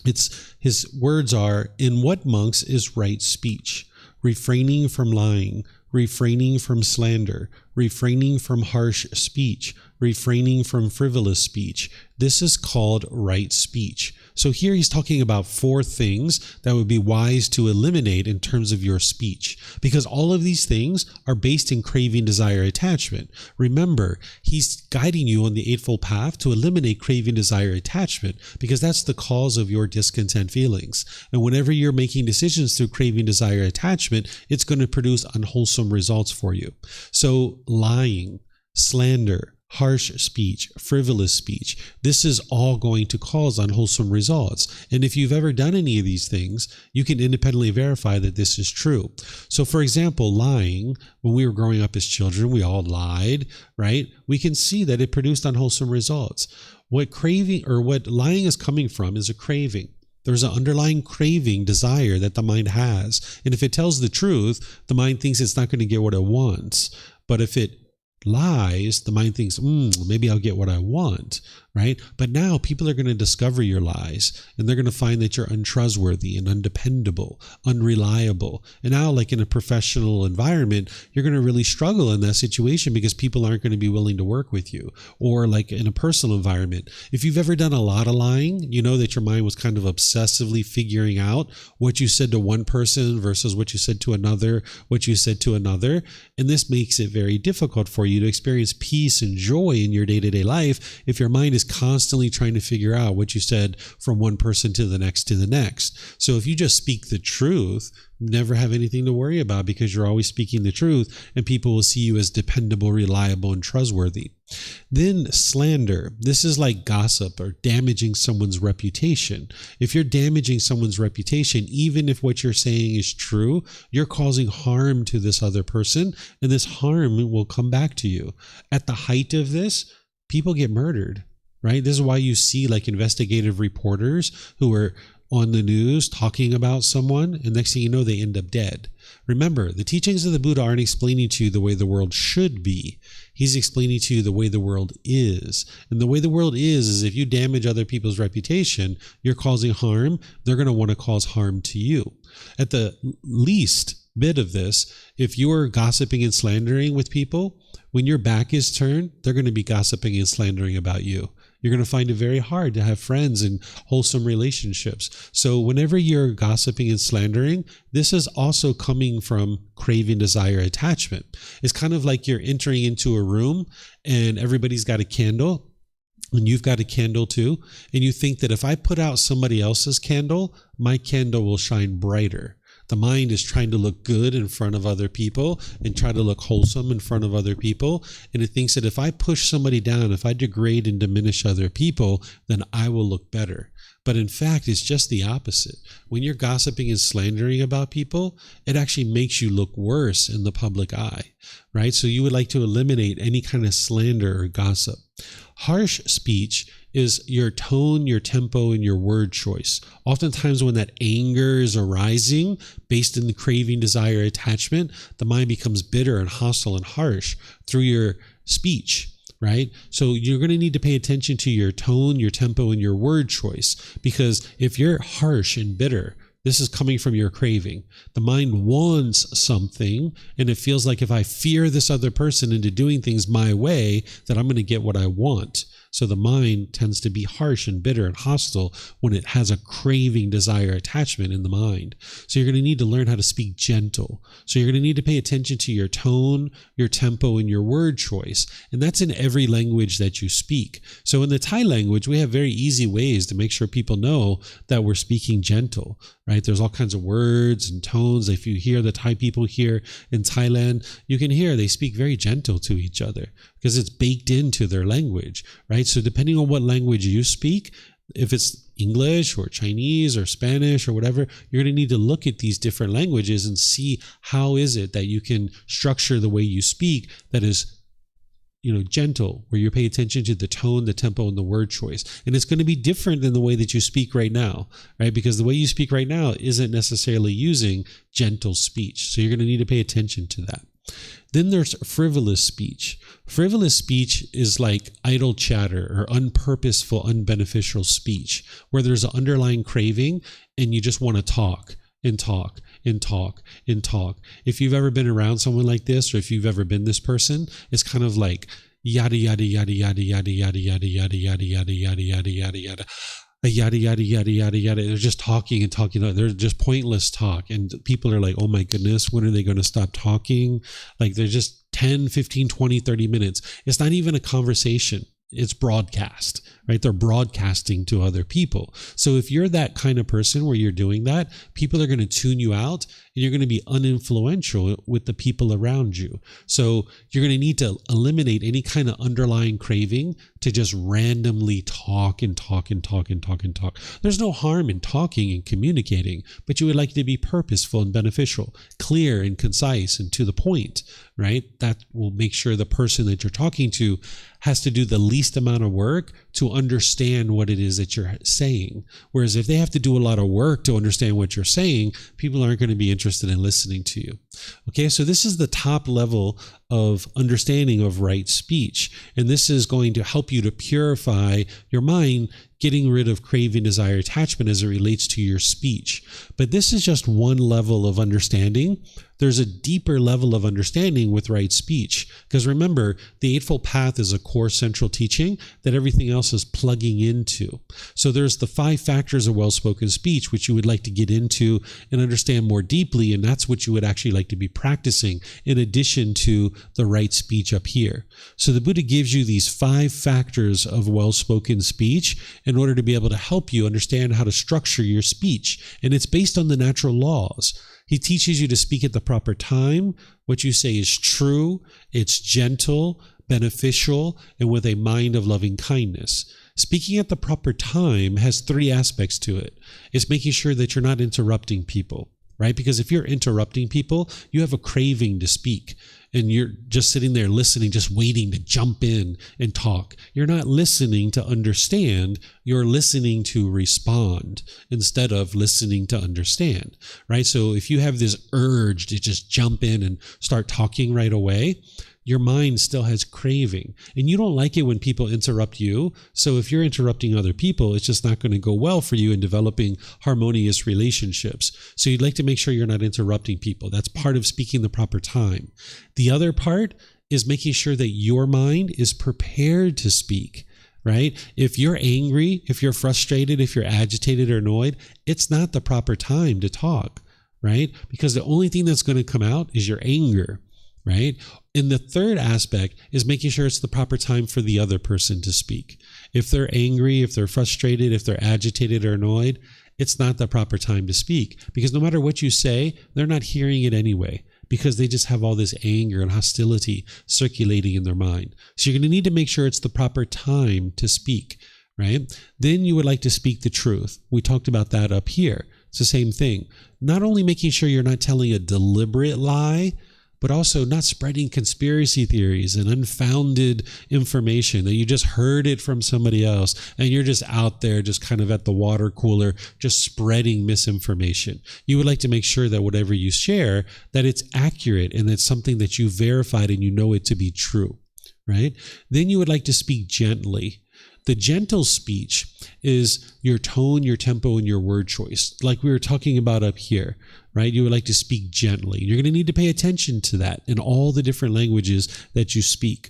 His words are, "In what, monks, is right speech? Refraining from lying, refraining from slander, refraining from harsh speech, refraining from frivolous speech. This is called right speech." So here he's talking about 4 things that would be wise to eliminate in terms of your speech, because all of these things are based in craving, desire, attachment. Remember, he's guiding you on the Eightfold Path to eliminate craving, desire, attachment, because that's the cause of your discontent feelings. And whenever you're making decisions through craving, desire, attachment, it's going to produce unwholesome results for you. So lying, slander, harsh speech, frivolous speech, this is all going to cause unwholesome results. And if you've ever done any of these things, you can independently verify that this is true. So for example, lying, when we were growing up as children, we all lied, right? We can see that it produced unwholesome results. What lying is coming from is a craving. There's an underlying craving, desire that the mind has. And if it tells the truth, the mind thinks it's not going to get what it wants. But if it lies, the mind thinks, maybe I'll get what I want, right? But now people are going to discover your lies, and they're going to find that you're untrustworthy and undependable, unreliable. And now, like in a professional environment, you're going to really struggle in that situation because people aren't going to be willing to work with you. Or like in a personal environment, if you've ever done a lot of lying, you know that your mind was kind of obsessively figuring out what you said to one person versus what you said to another, what you said to another. And this makes it very difficult for you to experience peace and joy in your day-to-day life if your mind is constantly trying to figure out what you said from one person to the next to the next. So if you just speak the truth, never have anything to worry about because you're always speaking the truth, and people will see you as dependable, reliable, and trustworthy. Then slander. This is like gossip or damaging someone's reputation. If you're damaging someone's reputation, even if what you're saying is true, you're causing harm to this other person, and this harm will come back to you. At the height of this, people get murdered. Right? This is why you see like investigative reporters who are on the news talking about someone, and next thing you know, they end up dead. Remember, the teachings of the Buddha aren't explaining to you the way the world should be. He's explaining to you the way the world is. And the way the world is if you damage other people's reputation, you're causing harm. They're going to want to cause harm to you. At the least bit of this, if you're gossiping and slandering with people, when your back is turned, they're going to be gossiping and slandering about you. You're going to find it very hard to have friends and wholesome relationships. So whenever you're gossiping and slandering, this is also coming from craving, desire, attachment. It's kind of like you're entering into a room and everybody's got a candle and you've got a candle too. And you think that if I put out somebody else's candle, my candle will shine brighter. The mind is trying to look good in front of other people and try to look wholesome in front of other people. And it thinks that if I push somebody down, if I degrade and diminish other people, then I will look better. But in fact, it's just the opposite. When you're gossiping and slandering about people, it actually makes you look worse in the public eye, right? So you would like to eliminate any kind of slander or gossip. Harsh speech is your tone, your tempo, and your word choice. Oftentimes when that anger is arising based in the craving, desire, attachment, the mind becomes bitter and hostile and harsh through your speech, right? So you're going to need to pay attention to your tone, your tempo, and your word choice, because if you're harsh and bitter, this is coming from your craving. The mind wants something, and it feels like if I fear this other person into doing things my way, that I'm going to get what I want. So the mind tends to be harsh and bitter and hostile when it has a craving, desire, attachment in the mind. So you're going to need to learn how to speak gentle. So you're going to need to pay attention to your tone, your tempo, and your word choice. And that's in every language that you speak. So in the Thai language, we have very easy ways to make sure people know that we're speaking gentle, right? There's all kinds of words and tones. If you hear the Thai people here in Thailand, you can hear they speak very gentle to each other because it's baked into their language, right? So depending on what language you speak, if it's English or Chinese or Spanish or whatever, you're going to need to look at these different languages and see how is it that you can structure the way you speak that is, gentle, where you pay attention to the tone, the tempo, and the word choice. And it's going to be different than the way that you speak right now, right? Because the way you speak right now isn't necessarily using gentle speech. So you're going to need to pay attention to that. Then there's frivolous speech. Frivolous speech is like idle chatter or unpurposeful, unbeneficial speech, where there's an underlying craving and you just want to talk and talk and talk and talk. If you've ever been around someone like this, or if you've ever been this person, it's kind of like yada yada yada yada yada yada yada yada yada yada yada yada yada yada. Yada yada yada yada yada. They're just talking and talking. They're just pointless talk. And people are like, oh my goodness, when are they going to stop talking? Like they're just 10, 15, 20, 30 minutes. It's not even a conversation. It's broadcast, right? They're broadcasting to other people. So if you're that kind of person where you're doing that, people are going to tune you out and you're going to be uninfluential with the people around you. So you're going to need to eliminate any kind of underlying craving to just randomly talk and talk and talk and talk and talk. There's no harm in talking and communicating, but you would like to be purposeful and beneficial, clear and concise and to the point, right? That will make sure the person that you're talking to has to do the least amount of work to understand what it is that you're saying. Whereas if they have to do a lot of work to understand what you're saying, people aren't going to be interested in listening to you. Okay, so this is the top level of understanding of right speech. And this is going to help you to purify your mind, getting rid of craving, desire, attachment as it relates to your speech. But this is just one level of understanding. There's a deeper level of understanding with right speech. Because remember, the Eightfold Path is a core central teaching that everything else is plugging into. So there's the 5 factors of well-spoken speech, which you would like to get into and understand more deeply. And that's what you would actually like to be practicing in addition to the right speech up here. So the Buddha gives you these 5 factors of well-spoken speech in order to be able to help you understand how to structure your speech. And it's based on the natural laws. He teaches you to speak at the proper time. What you say is true, it's gentle, beneficial, and with a mind of loving kindness. Speaking at the proper time has 3 aspects to it. It's making sure that you're not interrupting people. right? Because if you're interrupting people, you have a craving to speak, and you're just sitting there listening, just waiting to jump in and talk. You're not listening to understand, you're listening to respond instead of listening to understand, right? So if you have this urge to just jump in and start talking right away, your mind still has craving, and you don't like it when people interrupt you. So if you're interrupting other people, it's just not going to go well for you in developing harmonious relationships. So you'd like to make sure you're not interrupting people. That's part of speaking the proper time. The other part is making sure that your mind is prepared to speak, right? If you're angry, if you're frustrated, if you're agitated or annoyed, it's not the proper time to talk, right? Because the only thing that's going to come out is your anger, right? And the third aspect is making sure it's the proper time for the other person to speak. If they're angry, if they're frustrated, if they're agitated or annoyed, it's not the proper time to speak, because no matter what you say, they're not hearing it anyway, because they just have all this anger and hostility circulating in their mind. So you're going to need to make sure it's the proper time to speak, right? Then you would like to speak the truth. We talked about that up here. It's the same thing. Not only making sure you're not telling a deliberate lie, but also not spreading conspiracy theories and unfounded information that you just heard it from somebody else, and you're just out there just kind of at the water cooler just spreading misinformation. You would like to make sure that whatever you share, that it's accurate and it's something that you verified and you know it to be true, right? Then you would like to speak gently. The gentle speech is your tone, your tempo, and your word choice, like we were talking about up here, right? You would like to speak gently. You're going to need to pay attention to that in all the different languages that you speak.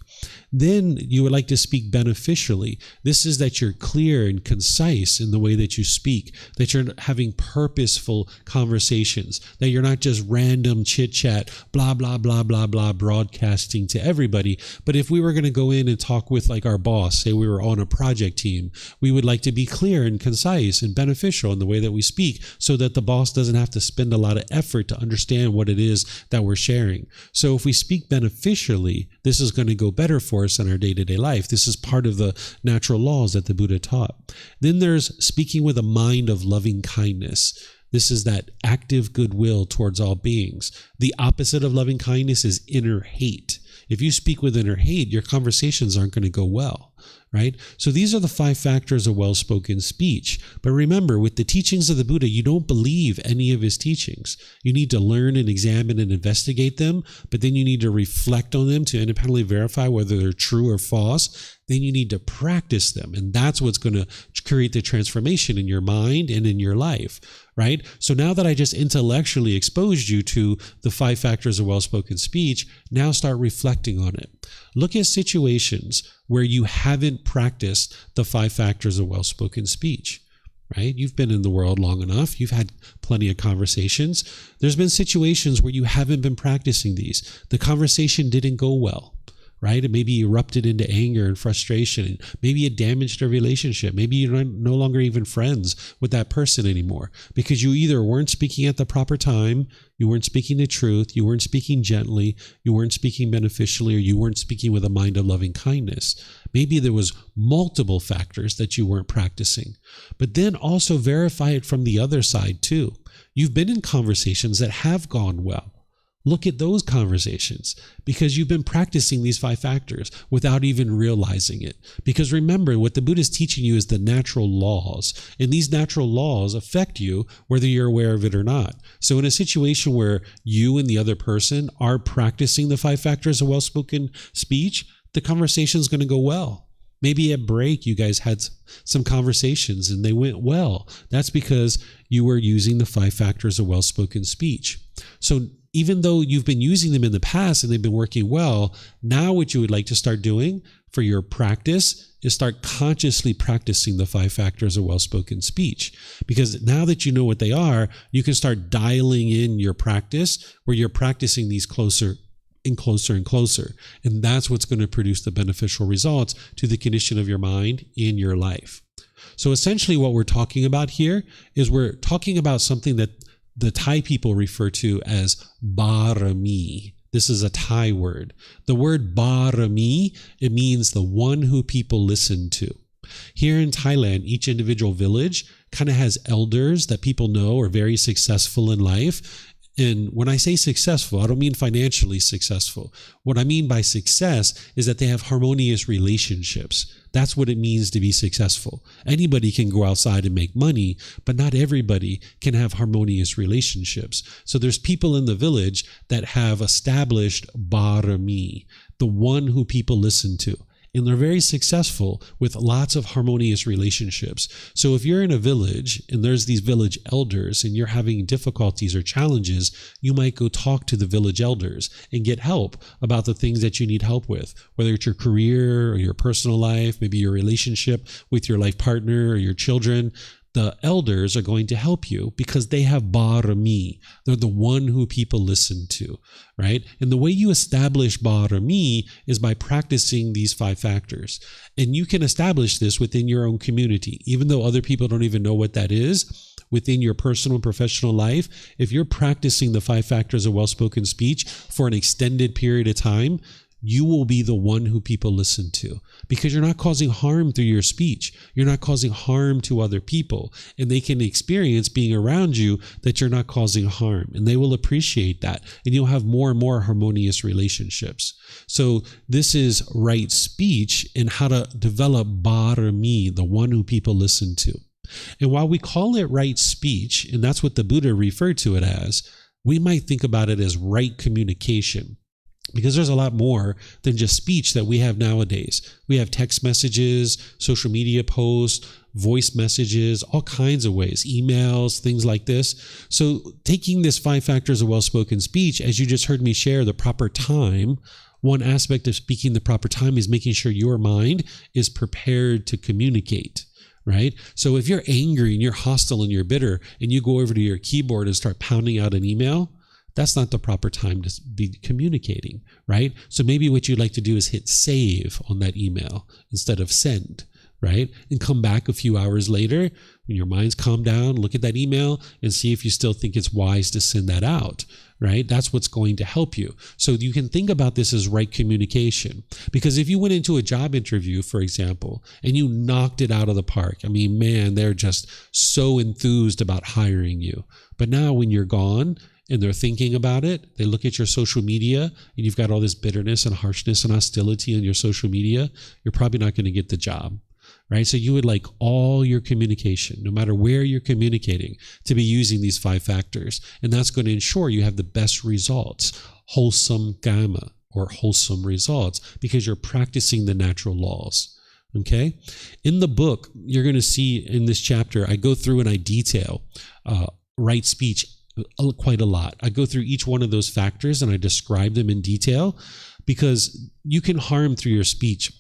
Then you would like to speak beneficially. This is that you're clear and concise in the way that you speak, that you're having purposeful conversations, that you're not just random chit-chat, blah, blah, blah, blah, blah, broadcasting to everybody. But if we were going to go in and talk with like our boss, say we were on a project team, we would like to be clear and concise and beneficial in the way that we speak, so that the boss doesn't have to spend a lot of effort to understand what it is that we're sharing. So if we speak beneficially, this is going to go better for us in our day-to-day life. This is part of the natural laws that the Buddha taught. Then there's speaking with a mind of loving kindness. This is that active goodwill towards all beings. The opposite of loving kindness is inner hate. If you speak with inner hate, your conversations aren't going to go well, right? So these are the 5 factors of well-spoken speech. But remember, with the teachings of the Buddha, you don't believe any of his teachings. You need to learn and examine and investigate them, but then you need to reflect on them to independently verify whether they're true or false. Then you need to practice them, and that's what's going to create the transformation in your mind and in your life, right? So now that I just intellectually exposed you to the 5 factors of well-spoken speech, now start reflecting on it. Look at situations where you haven't practiced the 5 factors of well-spoken speech, right? You've been in the world long enough. You've had plenty of conversations. There's been situations where you haven't been practicing these. The conversation didn't go well, right? It maybe erupted into anger and frustration. Maybe it damaged a relationship. Maybe you're no longer even friends with that person anymore, because you either weren't speaking at the proper time, you weren't speaking the truth, you weren't speaking gently, you weren't speaking beneficially, or you weren't speaking with a mind of loving kindness. Maybe there was multiple factors that you weren't practicing. But then also verify it from the other side too. You've been in conversations that have gone well. Look at those conversations, because you've been practicing these 5 factors without even realizing it. Because remember, what the Buddha is teaching you is the natural laws, and these natural laws affect you whether you're aware of it or not. So in a situation where you and the other person are practicing the 5 factors of well-spoken speech, the conversation is going to go well. Maybe at break, you guys had some conversations and they went well. That's because you were using the 5 factors of well-spoken speech. So even though you've been using them in the past and they've been working well, now what you would like to start doing for your practice is start consciously practicing the 5 factors of well-spoken speech. Because now that you know what they are, you can start dialing in your practice where you're practicing these closer and closer and closer. And that's what's going to produce the beneficial results to the condition of your mind in your life. So essentially what we're talking about here is we're talking about something that the Thai people refer to as barami. This is a Thai word. The word barami, it means the one who people listen to. Here in Thailand, each individual village kind of has elders that people know are very successful in life. And when I say successful, I don't mean financially successful. What I mean by success is that they have harmonious relationships. That's what it means to be successful. Anybody can go outside and make money, but not everybody can have harmonious relationships. So there's people in the village that have established barami, the one who people listen to. And they're very successful with lots of harmonious relationships. So if you're in a village and there's these village elders and you're having difficulties or challenges, you might go talk to the village elders and get help about the things that you need help with, whether it's your career or your personal life, maybe your relationship with your life partner or your children. The elders are going to help you because they have barami. They're the one who people listen to, right? And the way you establish barami is by practicing these 5 factors. And you can establish this within your own community, even though other people don't even know what that is. Within your personal and professional life, if you're practicing the 5 factors of well-spoken speech for an extended period of time, you will be the one who people listen to because you're not causing harm through your speech. You're not causing harm to other people, and they can experience being around you that you're not causing harm, and they will appreciate that, and you'll have more and more harmonious relationships. So this is right speech and how to develop barami, the one who people listen to. And while we call it right speech, and that's what the Buddha referred to it as, we might think about it as right communication. Because there's a lot more than just speech that we have nowadays. We have text messages, social media posts, voice messages, all kinds of ways, emails, things like this. So taking this 5 factors of well-spoken speech, as you just heard me share, the proper time, one aspect of speaking the proper time is making sure your mind is prepared to communicate. Right? So if you're angry and you're hostile and you're bitter and you go over to your keyboard and start pounding out an email, that's not the proper time to be communicating, right? So maybe what you'd like to do is hit save on that email instead of send, right? And come back a few hours later when your mind's calmed down, look at that email and see if you still think it's wise to send that out, right? That's what's going to help you. So you can think about this as right communication. Because if you went into a job interview, for example, and you knocked it out of the park, I mean, man, they're just so enthused about hiring you. But now when you're gone, and they're thinking about it, they look at your social media and you've got all this bitterness and harshness and hostility on your social media, you're probably not going to get the job, right? So you would like all your communication, no matter where you're communicating, to be using these 5 factors. And that's going to ensure you have the best results, wholesome gamma or wholesome results, because you're practicing the natural laws. Okay? In the book, you're going to see in this chapter, I go through and I detail right speech quite a lot. I go through each one of those factors and I describe them in detail because you can harm through your speech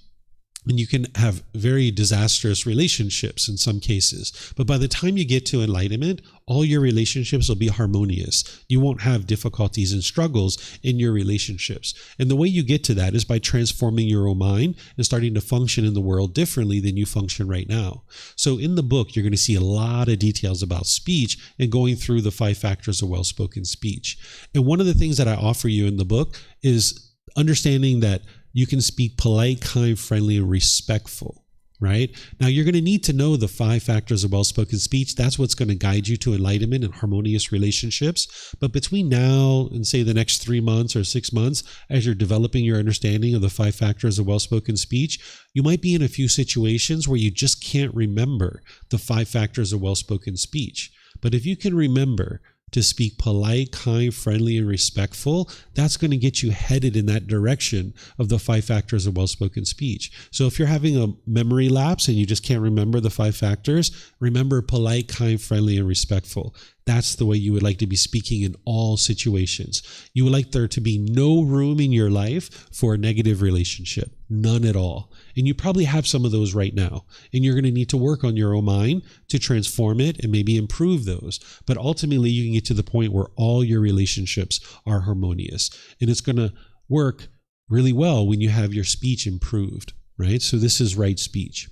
and you can have very disastrous relationships in some cases. But by the time you get to enlightenment, all your relationships will be harmonious. You won't have difficulties and struggles in your relationships. And the way you get to that is by transforming your own mind and starting to function in the world differently than you function right now. So in the book, you're going to see a lot of details about speech and going through the 5 factors of well-spoken speech. And one of the things that I offer you in the book is understanding that you can speak polite, kind, friendly, and respectful, right? Now, you're going to need to know the 5 factors of well-spoken speech. That's what's going to guide you to enlightenment and harmonious relationships. But between now and, say, the next 3 months or 6 months, as you're developing your understanding of the 5 factors of well-spoken speech, you might be in a few situations where you just can't remember the 5 factors of well-spoken speech. But if you can remember to speak polite, kind, friendly, and respectful, that's going to get you headed in that direction of the 5 factors of well-spoken speech. So if you're having a memory lapse and you just can't remember the 5 factors, remember polite, kind, friendly, and respectful. That's the way you would like to be speaking in all situations. You would like there to be no room in your life for a negative relationship, none at all. And you probably have some of those right now. And you're going to need to work on your own mind to transform it and maybe improve those. But ultimately, you can get to the point where all your relationships are harmonious. And it's going to work really well when you have your speech improved, right? So this is right speech.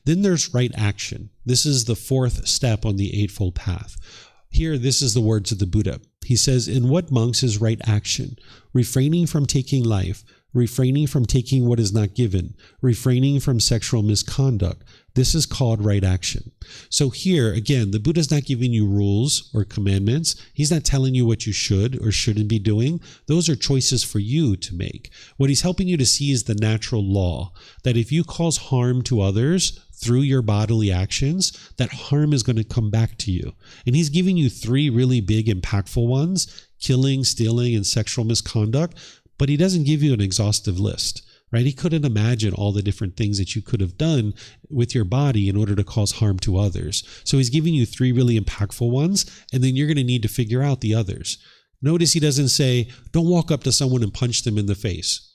Then there's right action. This is the 4th step on the Eightfold Path. Here, this is the words of the Buddha. He says, "In what, monks, is right action? Refraining from taking life, refraining from taking what is not given, refraining from sexual misconduct. This is called right action. So here, again, the Buddha's not giving you rules or commandments. He's not telling you what you should or shouldn't be doing. Those are choices for you to make. What he's helping you to see is the natural law, that if you cause harm to others through your bodily actions, that harm is going to come back to you. And he's giving you 3 really big, impactful ones: killing, stealing, and sexual misconduct. But he doesn't give you an exhaustive list, right? He couldn't imagine all the different things that you could have done with your body in order to cause harm to others. So he's giving you 3 really impactful ones, and then you're going to need to figure out the others. Notice he doesn't say, don't walk up to someone and punch them in the face.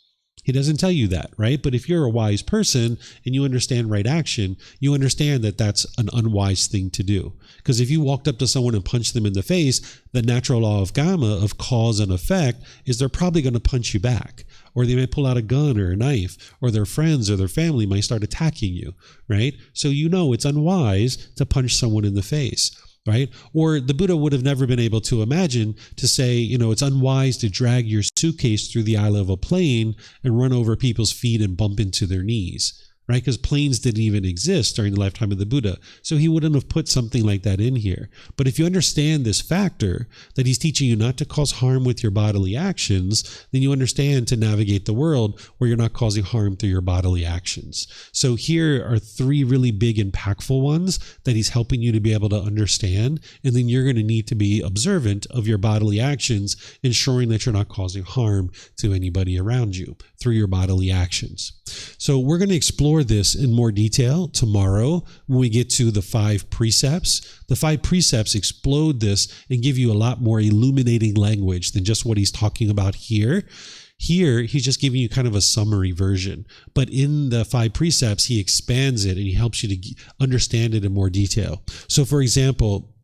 He doesn't tell you that, right? But if you're a wise person and you understand right action, you understand that that's an unwise thing to do. Because if you walked up to someone and punched them in the face, the natural law of karma, of cause and effect, is they're probably going to punch you back. Or they might pull out a gun or a knife, or their friends or their family might start attacking you, right? So you know it's unwise to punch someone in the face. Right? Or the Buddha would have never been able to imagine to say, it's unwise to drag your suitcase through the aisle of a plane and run over people's feet and bump into their knees, right? Because planes didn't even exist during the lifetime of the Buddha. So he wouldn't have put something like that in here. But if you understand this factor, that he's teaching you not to cause harm with your bodily actions, then you understand to navigate the world where you're not causing harm through your bodily actions. So here are 3 really big, impactful ones that he's helping you to be able to understand. And then you're going to need to be observant of your bodily actions, ensuring that you're not causing harm to anybody around you through your bodily actions. So we're going to explore this in more detail tomorrow when we get to the 5 precepts. The 5 precepts explode this and give you a lot more illuminating language than just what he's talking about here. Here, he's just giving you kind of a summary version. But in the 5 precepts, he expands it and he helps you to understand it in more detail. So, for example,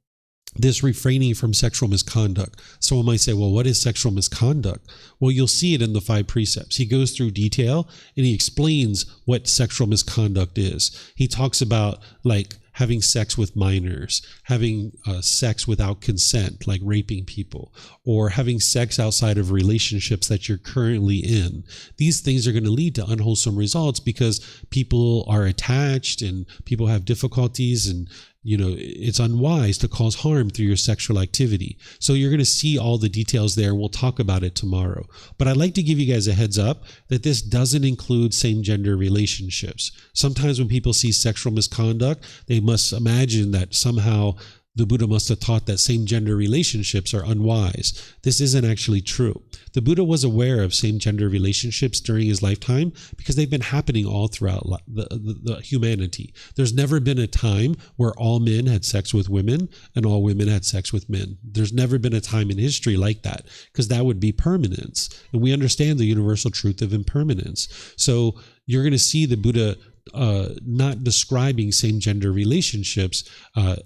this refraining from sexual misconduct. Someone might say, well, what is sexual misconduct? Well, you'll see it in the 5 precepts. He goes through detail and he explains what sexual misconduct is. He talks about like having sex with minors, having sex without consent, like raping people, or having sex outside of relationships that you're currently in. These things are going to lead to unwholesome results because people are attached and people have difficulties, and it's unwise to cause harm through your sexual activity. So you're going to see all the details there. We'll talk about it tomorrow. But I'd like to give you guys a heads up that this doesn't include same-gender relationships. Sometimes when people see sexual misconduct, they must imagine that somehow the Buddha must have taught that same-gender relationships are unwise. This isn't actually true. The Buddha was aware of same-gender relationships during his lifetime because they've been happening all throughout the humanity. There's never been a time where all men had sex with women and all women had sex with men. There's never been a time in history like that, because that would be permanence. And we understand the universal truth of impermanence. So you're going to see the Buddha not describing same-gender relationships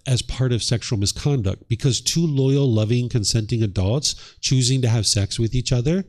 as part of sexual misconduct, because 2 loyal, loving, consenting adults choosing to have sex with each other,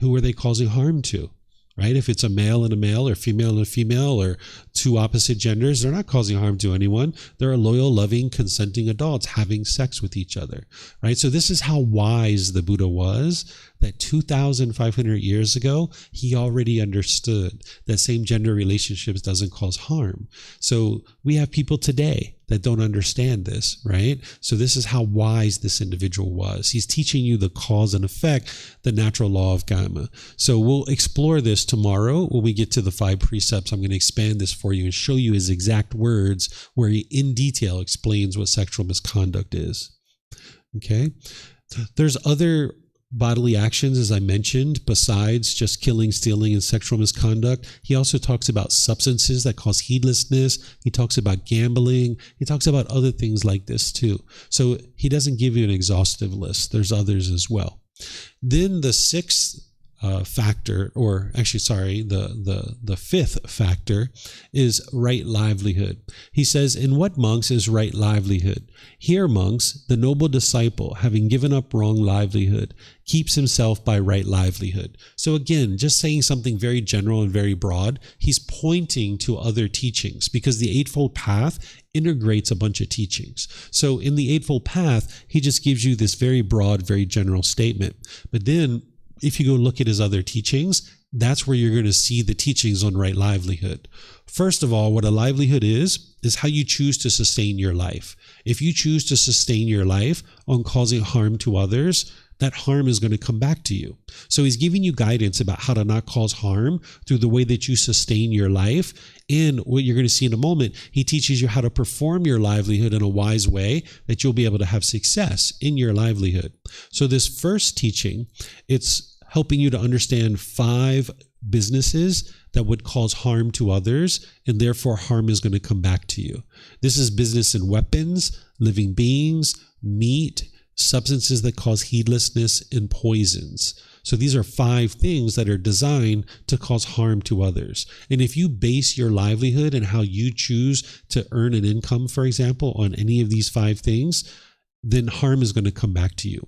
who are they causing harm to? Right? If it's a male and a male, or female and a female, or 2 opposite genders, they're not causing harm to anyone. They're loyal, loving, consenting adults having sex with each other. Right? So this is how wise the Buddha was, that 2,500 years ago, he already understood that same-gender relationships doesn't cause harm. So we have people today that don't understand this, right? So this is how wise this individual was. He's teaching you the cause and effect, the natural law of karma. So we'll explore this tomorrow when we get to the 5 precepts. I'm going to expand this for you and show you his exact words where he in detail explains what sexual misconduct is. Okay? There's other bodily actions, as I mentioned, besides just killing, stealing, and sexual misconduct. He also talks about substances that cause heedlessness. He talks about gambling. He talks about other things like this too. So he doesn't give you an exhaustive list. There's others as well. Then the 6th factor, or actually, sorry, the 5th factor is right livelihood. He says, in what, monks, is right livelihood? Here, monks, the noble disciple, having given up wrong livelihood, keeps himself by right livelihood. So again, just saying something very general and very broad, he's pointing to other teachings, because the Eightfold Path integrates a bunch of teachings. So in the Eightfold Path, he just gives you this very broad, very general statement. But then if you go look at his other teachings, that's where you're going to see the teachings on right livelihood. First of all, what a livelihood is how you choose to sustain your life. If you choose to sustain your life on causing harm to others, that harm is going to come back to you. So he's giving you guidance about how to not cause harm through the way that you sustain your life. And what you're going to see in a moment, he teaches you how to perform your livelihood in a wise way that you'll be able to have success in your livelihood. So this first teaching, it's helping you to understand 5 businesses that would cause harm to others, and therefore harm is going to come back to you. This is business in weapons, living beings, meat, substances that cause heedlessness, and poisons. So these are 5 things that are designed to cause harm to others. And if you base your livelihood and how you choose to earn an income, for example, on any of these 5 things, then harm is going to come back to you.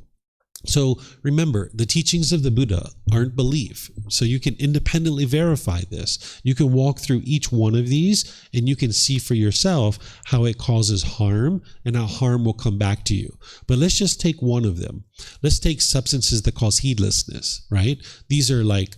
So remember, the teachings of the Buddha aren't belief. So you can independently verify this. You can walk through each one of these and you can see for yourself how it causes harm and how harm will come back to you. But let's just take one of them. Let's take substances that cause heedlessness, right? These are like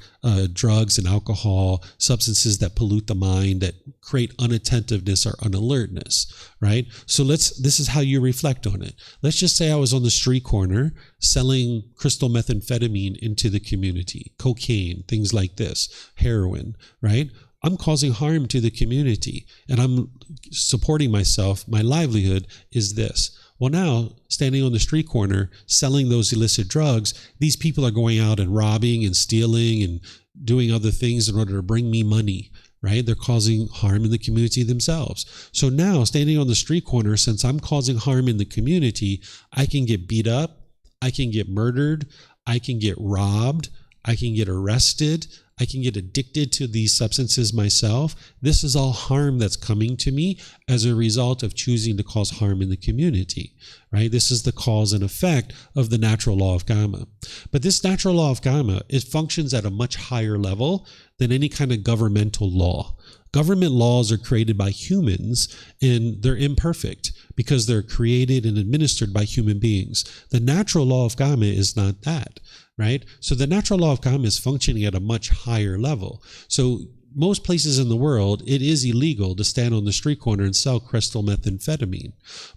drugs and alcohol, substances that pollute the mind, that create unattentiveness or unalertness, right? So this is how you reflect on it. Let's just say I was on the street corner selling crystal methamphetamine into the community, cocaine, things like this, heroin, right? I'm causing harm to the community and I'm supporting myself. My livelihood is this. Well, now, standing on the street corner, selling those illicit drugs, these people are going out and robbing and stealing and doing other things in order to bring me money, right? They're causing harm in the community themselves. So now, standing on the street corner, since I'm causing harm in the community, I can get beat up, I can get murdered, I can get robbed, I can get arrested, I can get addicted to these substances myself. This is all harm that's coming to me as a result of choosing to cause harm in the community, right? This is the cause and effect of the natural law of karma. But this natural law of karma, it functions at a much higher level than any kind of governmental law. Government laws are created by humans and they're imperfect because they're created and administered by human beings. The natural law of karma is not that, right? So the natural law of karma is functioning at a much higher level. So most places in the world, it is illegal to stand on the street corner and sell crystal methamphetamine.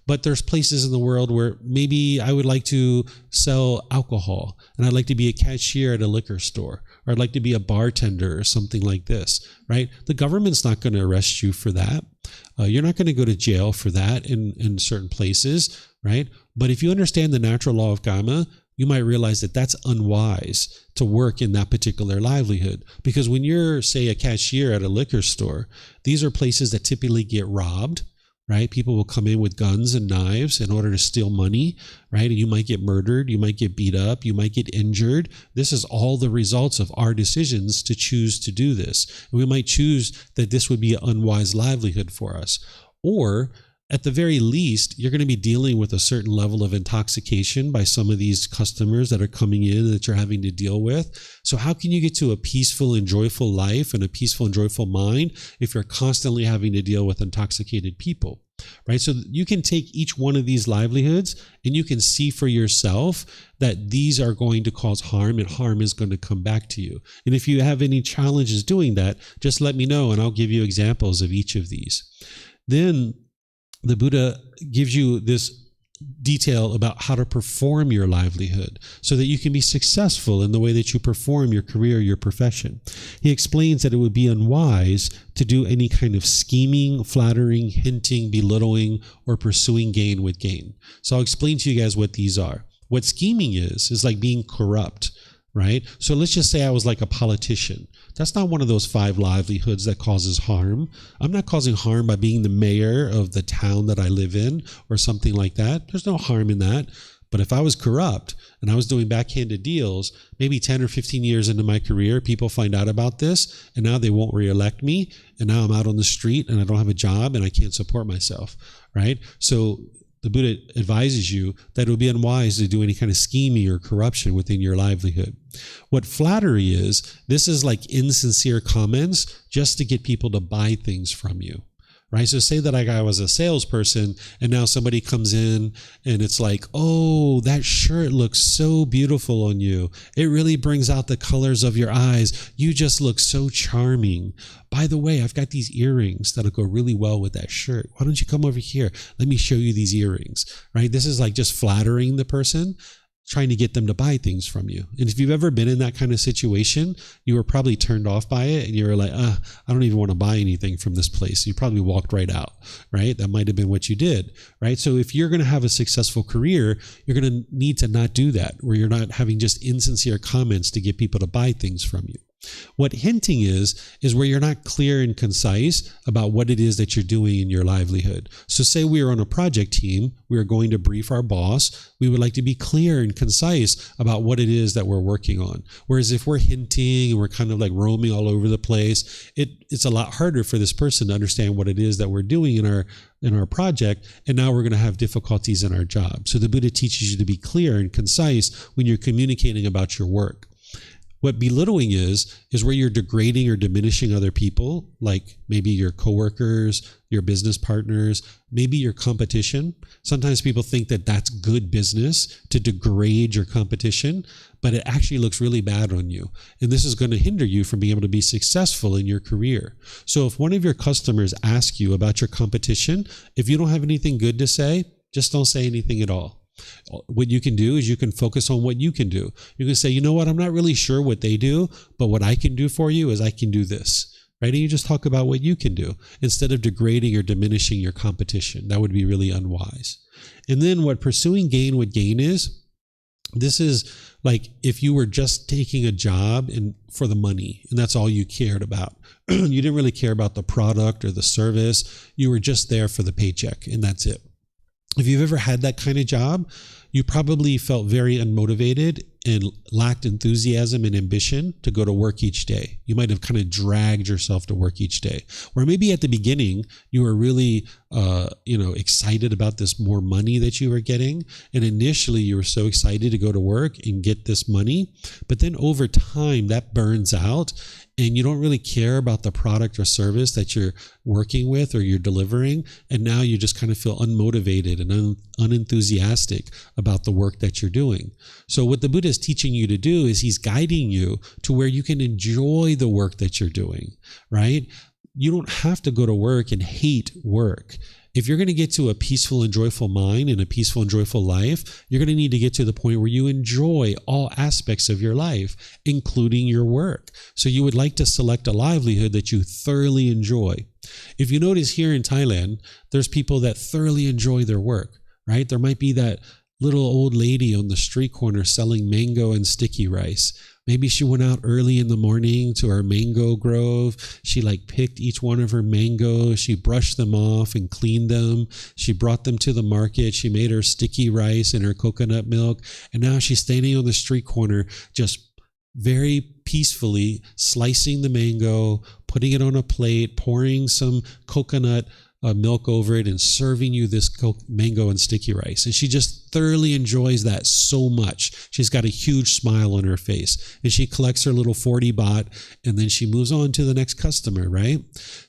But there's places in the world where maybe I would like to sell alcohol and I'd like to be a cashier at a liquor store, or I'd like to be a bartender or something like this, right? The government's not going to arrest you for that. You're not going to go to jail for that in certain places, right? But if you understand the natural law of karma, you might realize that that's unwise to work in that particular livelihood. Because when you're, say, a cashier at a liquor store, these are places that typically get robbed, right? People will come in with guns and knives in order to steal money, right? And you might get murdered, you might get beat up, you might get injured. This is all the results of our decisions to choose to do this. And we might choose that this would be an unwise livelihood for us. Or at the very least, you're going to be dealing with a certain level of intoxication by some of these customers that are coming in that you're having to deal with. So how can you get to a peaceful and joyful life and a peaceful and joyful mind if you're constantly having to deal with intoxicated people, right? So you can take each one of these livelihoods and you can see for yourself that these are going to cause harm and harm is going to come back to you. And if you have any challenges doing that, just let me know and I'll give you examples of each of these. Then the Buddha gives you this detail about how to perform your livelihood so that you can be successful in the way that you perform your career, your profession. He explains that it would be unwise to do any kind of scheming, flattering, hinting, belittling, or pursuing gain with gain. So I'll explain to you guys what these are. What scheming is like being corrupt, right? So let's just say I was like a politician. That's not one of those 5 livelihoods that causes harm. I'm not causing harm by being the mayor of the town that I live in or something like that. There's no harm in that. But if I was corrupt and I was doing backhanded deals, maybe 10 or 15 years into my career, people find out about this and now they won't reelect me. And now I'm out on the street and I don't have a job and I can't support myself, right? So the Buddha advises you that it would be unwise to do any kind of scheming or corruption within your livelihood. What flattery is, this is like insincere comments just to get people to buy things from you, right? So say that I was a salesperson and now somebody comes in and it's like, oh, that shirt looks so beautiful on you. It really brings out the colors of your eyes. You just look so charming. By the way, I've got these earrings that'll go really well with that shirt. Why don't you come over here? Let me show you these earrings, right? This is like just flattering the person, trying to get them to buy things from you. And if you've ever been in that kind of situation, you were probably turned off by it and you were like, I don't even want to buy anything from this place. You probably walked right out, right? That might have been what you did, right? So if you're going to have a successful career, you're going to need to not do that, where you're not having just insincere comments to get people to buy things from you. What hinting is where you're not clear and concise about what it is that you're doing in your livelihood. So say we are on a project team, we are going to brief our boss. We would like to be clear and concise about what it is that we're working on. Whereas if we're hinting and we're kind of like roaming all over the place, it's a lot harder for this person to understand what it is that we're doing in our project, and now we're going to have difficulties in our job. So the Buddha teaches you to be clear and concise when you're communicating about your work. What belittling is where you're degrading or diminishing other people, like maybe your coworkers, your business partners, maybe your competition. Sometimes people think that that's good business to degrade your competition, but it actually looks really bad on you. And this is going to hinder you from being able to be successful in your career. So if one of your customers asks you about your competition, if you don't have anything good to say, just don't say anything at all. What you can do is you can focus on what you can do. You can say, you know what, I'm not really sure what they do, but what I can do for you is I can do this, right? And you just talk about what you can do instead of degrading or diminishing your competition. That would be really unwise. And then what pursuing gain with gain is, this is like if you were just taking a job for the money and that's all you cared about. You didn't really care about the product or the service. You were just there for the paycheck and that's it. If you've ever had that kind of job, you probably felt very unmotivated and lacked enthusiasm and ambition to go to work each day. You might have kind of dragged yourself to work each day. Or maybe at the beginning, you were really excited about this more money that you were getting. And initially, you were so excited to go to work and get this money. But then over time, that burns out. And you don't really care about the product or service that you're working with or you're delivering. And now you just kind of feel unmotivated and unenthusiastic about the work that you're doing. So what the Buddha is teaching you to do is he's guiding you to where you can enjoy the work that you're doing, right? You don't have to go to work and hate work. If you're going to get to a peaceful and joyful mind and a peaceful and joyful life, you're going to need to get to the point where you enjoy all aspects of your life, including your work. So you would like to select a livelihood that you thoroughly enjoy. If you notice here in Thailand, there's people that thoroughly enjoy their work, right? There might be that little old lady on the street corner selling mango and sticky rice. Maybe she went out early in the morning to her mango grove. She picked each one of her mangoes. She brushed them off and cleaned them. She brought them to the market. She made her sticky rice and her coconut milk. And now she's standing on the street corner, just very peacefully slicing the mango, putting it on a plate, pouring some coconut milk over it and serving you this mango and sticky rice. And she just thoroughly enjoys that so much. She's got a huge smile on her face and she collects her little 40 baht and then she moves on to the next customer, right?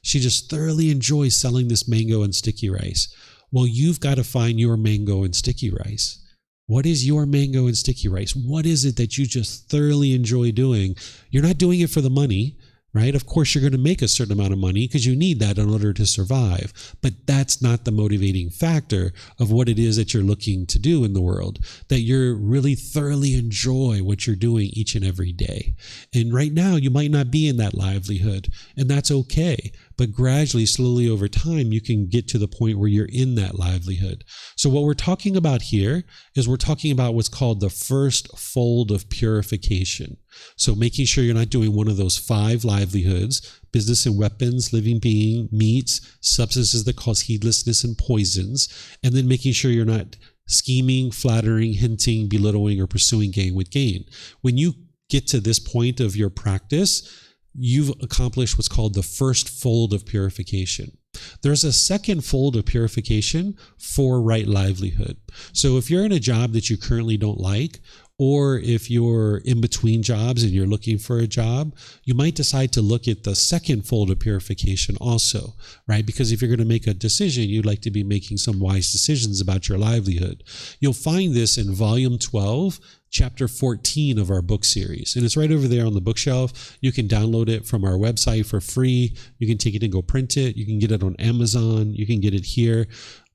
She just thoroughly enjoys selling this mango and sticky rice. Well, you've got to find your mango and sticky rice. What is your mango and sticky rice? What is it that you just thoroughly enjoy doing? You're not doing it for the money, right? Of course, you're going to make a certain amount of money because you need that in order to survive. But that's not the motivating factor of what it is that you're looking to do in the world, that you're really thoroughly enjoy what you're doing each and every day. And right now, you might not be in that livelihood, and that's okay. But gradually, slowly over time, you can get to the point where you're in that livelihood. So what we're talking about here is we're talking about what's called the first fold of purification. So making sure you're not doing one of those 5 livelihoods: business and weapons, living being, meats, substances that cause heedlessness, and poisons. And then making sure you're not scheming, flattering, hinting, belittling, or pursuing gain with gain. When you get to this point of your practice, you've accomplished what's called the first fold of purification. There's a second fold of purification for right livelihood. So if you're in a job that you currently don't like, Or if you're in between jobs and you're looking for a job, you might decide to look at the second fold of purification also, right? Because if you're going to make a decision, you'd like to be making some wise decisions about your livelihood. You'll find this in volume 12, chapter 14 of our book series. And it's right over there on the bookshelf. You can download it from our website for free. You can take it and go print it. You can get it on Amazon. You can get it here.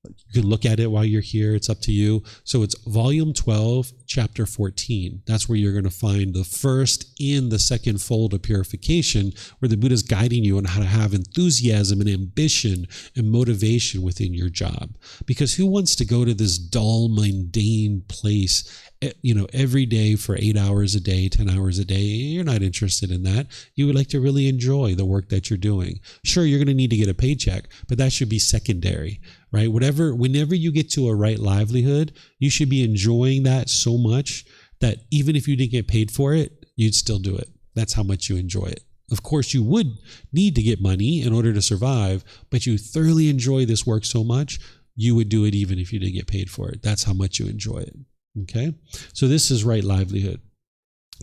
You can look at it while you're here. It's up to you. So it's volume 12, chapter 14. That's where you're going to find the first and the second fold of purification, where the Buddha is guiding you on how to have enthusiasm and ambition and motivation within your job. Because who wants to go to this dull, mundane place, every day for 8 hours a day, 10 hours a day? You're not interested in that. You would like to really enjoy the work that you're doing. Sure, you're going to need to get a paycheck, but that should be secondary, right? Whenever you get to a right livelihood, you should be enjoying that so much that even if you didn't get paid for it, you'd still do it. That's how much you enjoy it. Of course, you would need to get money in order to survive, but you thoroughly enjoy this work so much, you would do it even if you didn't get paid for it. That's how much you enjoy it. Okay, so this is right livelihood.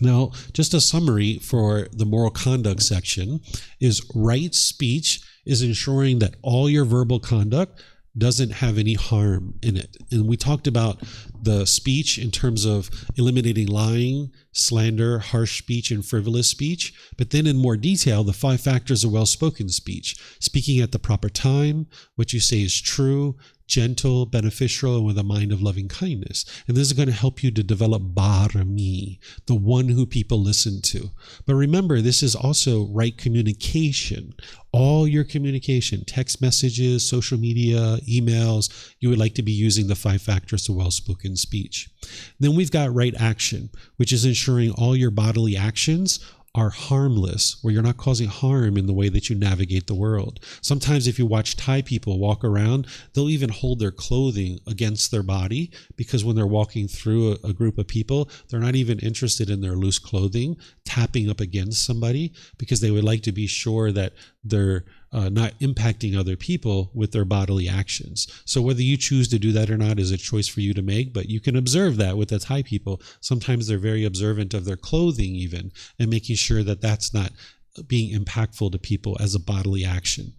Now, just a summary for the moral conduct section is right speech is ensuring that all your verbal conduct doesn't have any harm in it. And we talked about the speech in terms of eliminating lying, slander, harsh speech, and frivolous speech. But then in more detail, the 5 factors of well-spoken speech: speaking at the proper time, what you say is true, gentle, beneficial, and with a mind of loving kindness. And this is going to help you to develop barami, the one who people listen to. But remember, this is also right communication. All your communication, text messages, social media, emails, you would like to be using the 5 factors of well-spoken speech. Then we've got right action, which is ensuring all your bodily actions are harmless, where you're not causing harm in the way that you navigate the world. Sometimes if you watch Thai people walk around, they'll even hold their clothing against their body, because when they're walking through a group of people, they're not even interested in their loose clothing tapping up against somebody, because they would like to be sure that they're not impacting other people with their bodily actions. So whether you choose to do that or not is a choice for you to make, but you can observe that with the Thai people. Sometimes they're very observant of their clothing even, and making sure that that's not being impactful to people as a bodily action.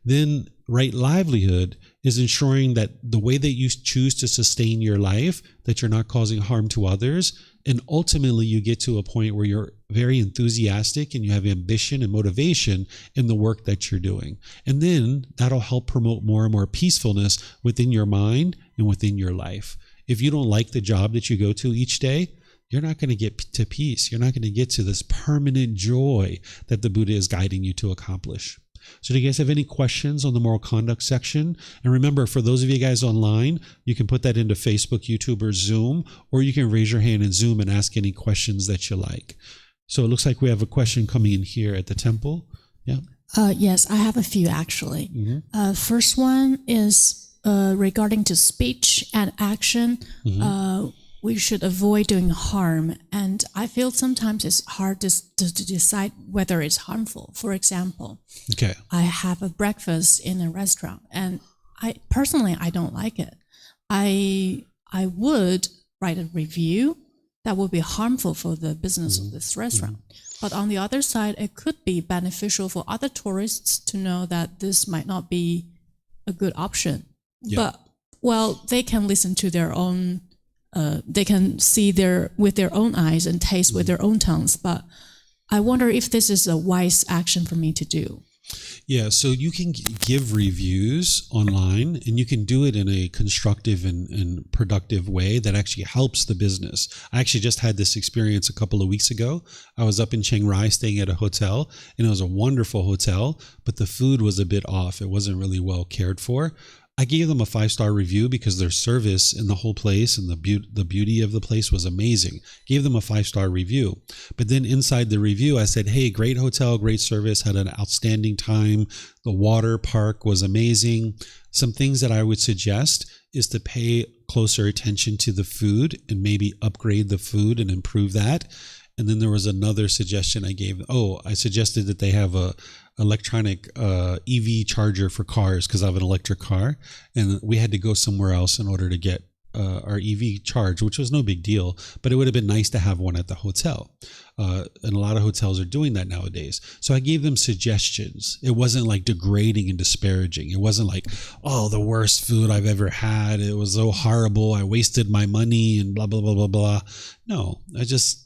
Then right livelihood is ensuring that the way that you choose to sustain your life, that you're not causing harm to others, and ultimately you get to a point where you're very enthusiastic and you have ambition and motivation in the work that you're doing. And then that'll help promote more and more peacefulness within your mind and within your life. If you don't like the job that you go to each day, you're not going to get to peace. You're not going to get to this permanent joy that the Buddha is guiding you to accomplish. So do you guys have any questions on the moral conduct section? And remember, for those of you guys online, you can put that into Facebook, YouTube, or Zoom, or you can raise your hand in Zoom and ask any questions that you like. So it looks like we have a question coming in here at the temple. Yeah. Yes, I have a few actually. Mm-hmm. First one is regarding to speech and action. Mm-hmm. We should avoid doing harm. And I feel sometimes it's hard to decide whether it's harmful. For example, I have a breakfast in a restaurant, and I don't like it. I would write a review that would be harmful for the business of this restaurant. But on the other side, it could be beneficial for other tourists to know that this might not be a good option. Yeah. But, they can listen to their own they can see with their own eyes and taste with their own tongues. But I wonder if this is a wise action for me to do. Yeah, so you can give reviews online, and you can do it in a constructive and productive way that actually helps the business. I actually just had this experience a couple of weeks ago. I was up in Chiang Rai staying at a hotel, and it was a wonderful hotel, but the food was a bit off. It wasn't really well cared for. I gave them a 5-star review because their service in the whole place and the beauty of the place was amazing. Gave them a 5-star review. But then inside the review, I said, hey, great hotel, great service, had an outstanding time. The water park was amazing. Some things that I would suggest is to pay closer attention to the food and maybe upgrade the food and improve that. And then there was another suggestion I gave. I suggested that they have a electronic EV charger for cars because I have an electric car, and we had to go somewhere else in order to get our EV charged, which was no big deal, but it would have been nice to have one at the hotel. And a lot of hotels are doing that nowadays. So I gave them suggestions. It wasn't like degrading and disparaging. It wasn't like, oh, the worst food I've ever had. It was so horrible. I wasted my money and blah, blah, blah, blah, blah. No, I just,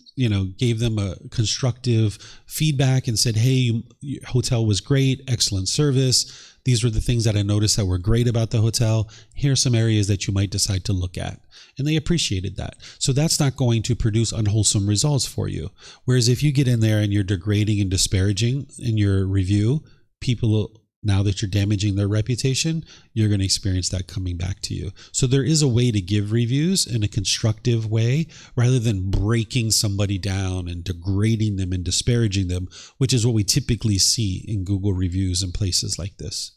gave them a constructive feedback and said, hey, your hotel was great. Excellent service. These were the things that I noticed that were great about the hotel. Here are some areas that you might decide to look at. And they appreciated that. So that's not going to produce unwholesome results for you. Whereas if you get in there and you're degrading and disparaging in your review, people, now that you're damaging their reputation, you're going to experience that coming back to you. So there is a way to give reviews in a constructive way rather than breaking somebody down and degrading them and disparaging them, which is what we typically see in Google reviews and places like this.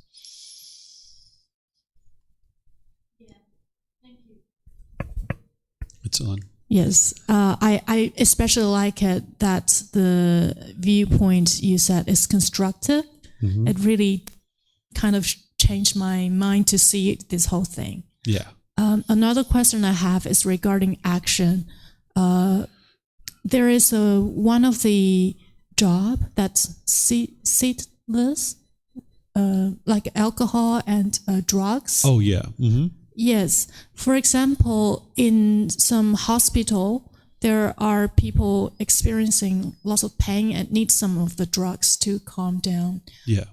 It's on. Yes, I especially like it that the viewpoint you said is constructive. Mm-hmm. It really kind of changed my mind to see this whole thing. Yeah. Another question I have is regarding action. There is one of the job that's seatless, like alcohol and drugs. Oh yeah. Mm-hmm. Yes. For example, in some hospital, there are people experiencing lots of pain and need some of the drugs to calm down. Yeah.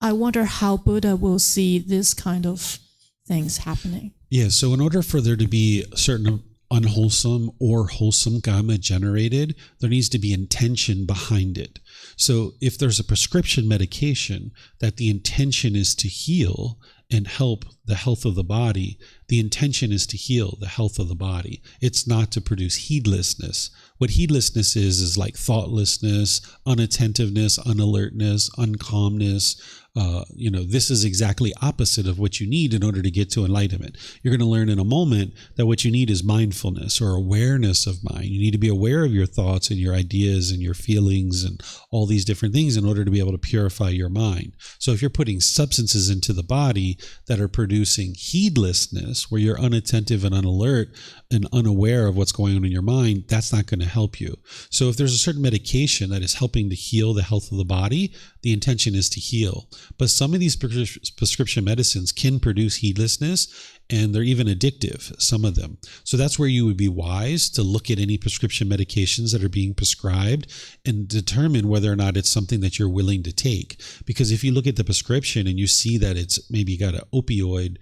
I wonder how Buddha will see this kind of things happening. Yeah. So in order for there to be certain unwholesome or wholesome karma generated, there needs to be intention behind it. So if there's a prescription medication that the intention is to heal and help the health of the body, the intention is to heal the health of the body. It's not to produce heedlessness. What heedlessness is like thoughtlessness, unattentiveness, unalertness, uncalmness. This is exactly opposite of what you need in order to get to enlightenment. You're going to learn in a moment that what you need is mindfulness or awareness of mind. You need to be aware of your thoughts and your ideas and your feelings and all these different things in order to be able to purify your mind. So if you're putting substances into the body that are producing heedlessness, where you're unattentive and unalert and unaware of what's going on in your mind, that's not going to help you. So if there's a certain medication that is helping to heal the health of the body, the intention is to heal. But some of these prescription medicines can produce heedlessness, and they're even addictive, some of them. So that's where you would be wise to look at any prescription medications that are being prescribed and determine whether or not it's something that you're willing to take. Because if you look at the prescription and you see that it's maybe got an opioid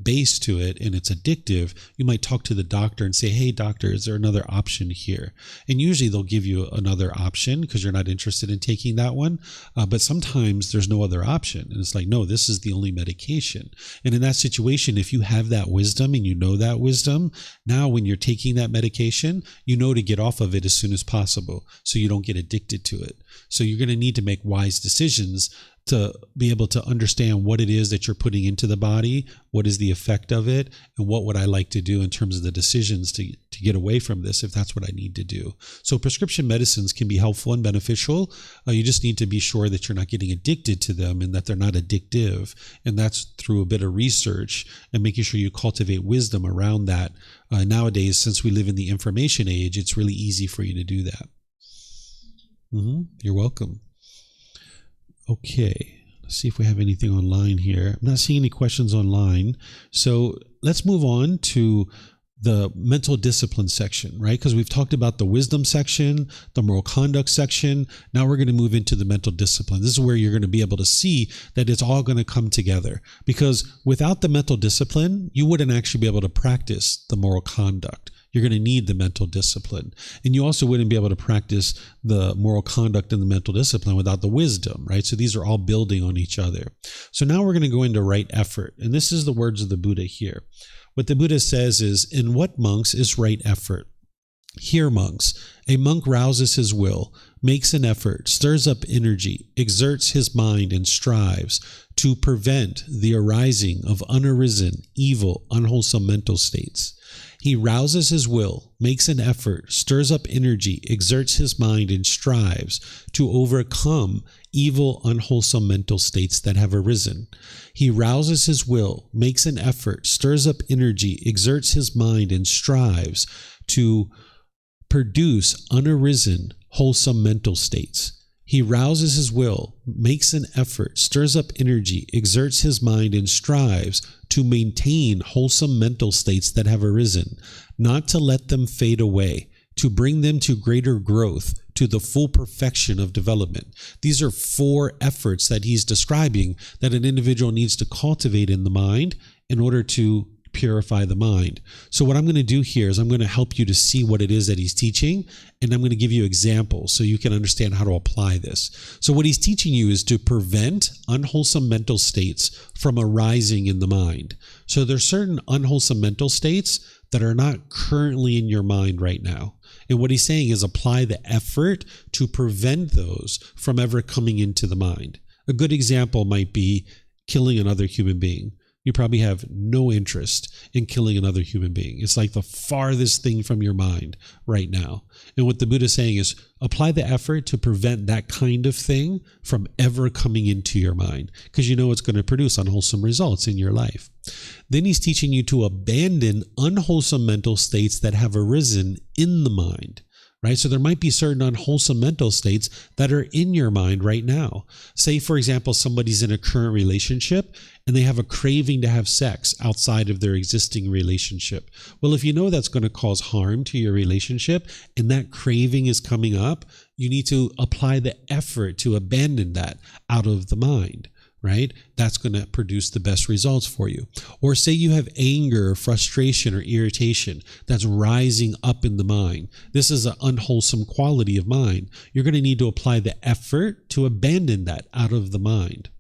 base to it and it's addictive, you might talk to the doctor and say, hey, doctor, is there another option here? And usually they'll give you another option because you're not interested in taking that one. But sometimes there's no other option. And it's like, no, this is the only medication. And in that situation, if you have that wisdom and you know that wisdom, now when you're taking that medication, you know to get off of it as soon as possible so you don't get addicted to it. So you're going to need to make wise decisions to be able to understand what it is that you're putting into the body, what is the effect of it, and what would I like to do in terms of the decisions to get away from this if that's what I need to do. So prescription medicines can be helpful and beneficial. You just need to be sure that you're not getting addicted to them and that they're not addictive. And that's through a bit of research and making sure you cultivate wisdom around that. Nowadays, since we live in the information age, it's really easy for you to do that. You're welcome. Okay, let's see if we have anything online here. I'm not seeing any questions online. So let's move on to the mental discipline section, right? Because we've talked about the wisdom section, the moral conduct section. Now we're going to move into the mental discipline. This is where you're going to be able to see that it's all going to come together. Because without the mental discipline, you wouldn't actually be able to practice the moral conduct. You're going to need the mental discipline. And you also wouldn't be able to practice the moral conduct and the mental discipline without the wisdom, right? So these are all building on each other. So now we're going to go into right effort. And this is the words of the Buddha here. What the Buddha says is, in what, monks, is right effort? Here, monks, a monk rouses his will, makes an effort, stirs up energy, exerts his mind, and strives to prevent the arising of unarisen, evil, unwholesome mental states. He rouses his will, makes an effort, stirs up energy, exerts his mind, and strives to overcome evil, unwholesome mental states that have arisen. He rouses his will, makes an effort, stirs up energy, exerts his mind, and strives to produce unarisen, wholesome mental states. He rouses his will, makes an effort, stirs up energy, exerts his mind, and strives to maintain wholesome mental states that have arisen, not to let them fade away, to bring them to greater growth, to the full perfection of development. These are 4 efforts that he's describing that an individual needs to cultivate in the mind in order to purify the mind. So what I'm going to do here is I'm going to help you to see what it is that he's teaching, and I'm going to give you examples so you can understand how to apply this. So what he's teaching you is to prevent unwholesome mental states from arising in the mind. So there's certain unwholesome mental states that are not currently in your mind right now. And what he's saying is apply the effort to prevent those from ever coming into the mind. A good example might be killing another human being. You probably have no interest in killing another human being. It's like the farthest thing from your mind right now. And what the Buddha is saying is apply the effort to prevent that kind of thing from ever coming into your mind, because you know it's going to produce unwholesome results in your life. Then he's teaching you to abandon unwholesome mental states that have arisen in the mind. Right? So there might be certain unwholesome mental states that are in your mind right now. Say, for example, somebody's in a current relationship and they have a craving to have sex outside of their existing relationship. Well, if you know that's going to cause harm to your relationship and that craving is coming up, you need to apply the effort to abandon that out of the mind. Right? That's going to produce the best results for you. Or say you have anger, or frustration, or irritation that's rising up in the mind. This is an unwholesome quality of mind. You're going to need to apply the effort to abandon that out of the mind.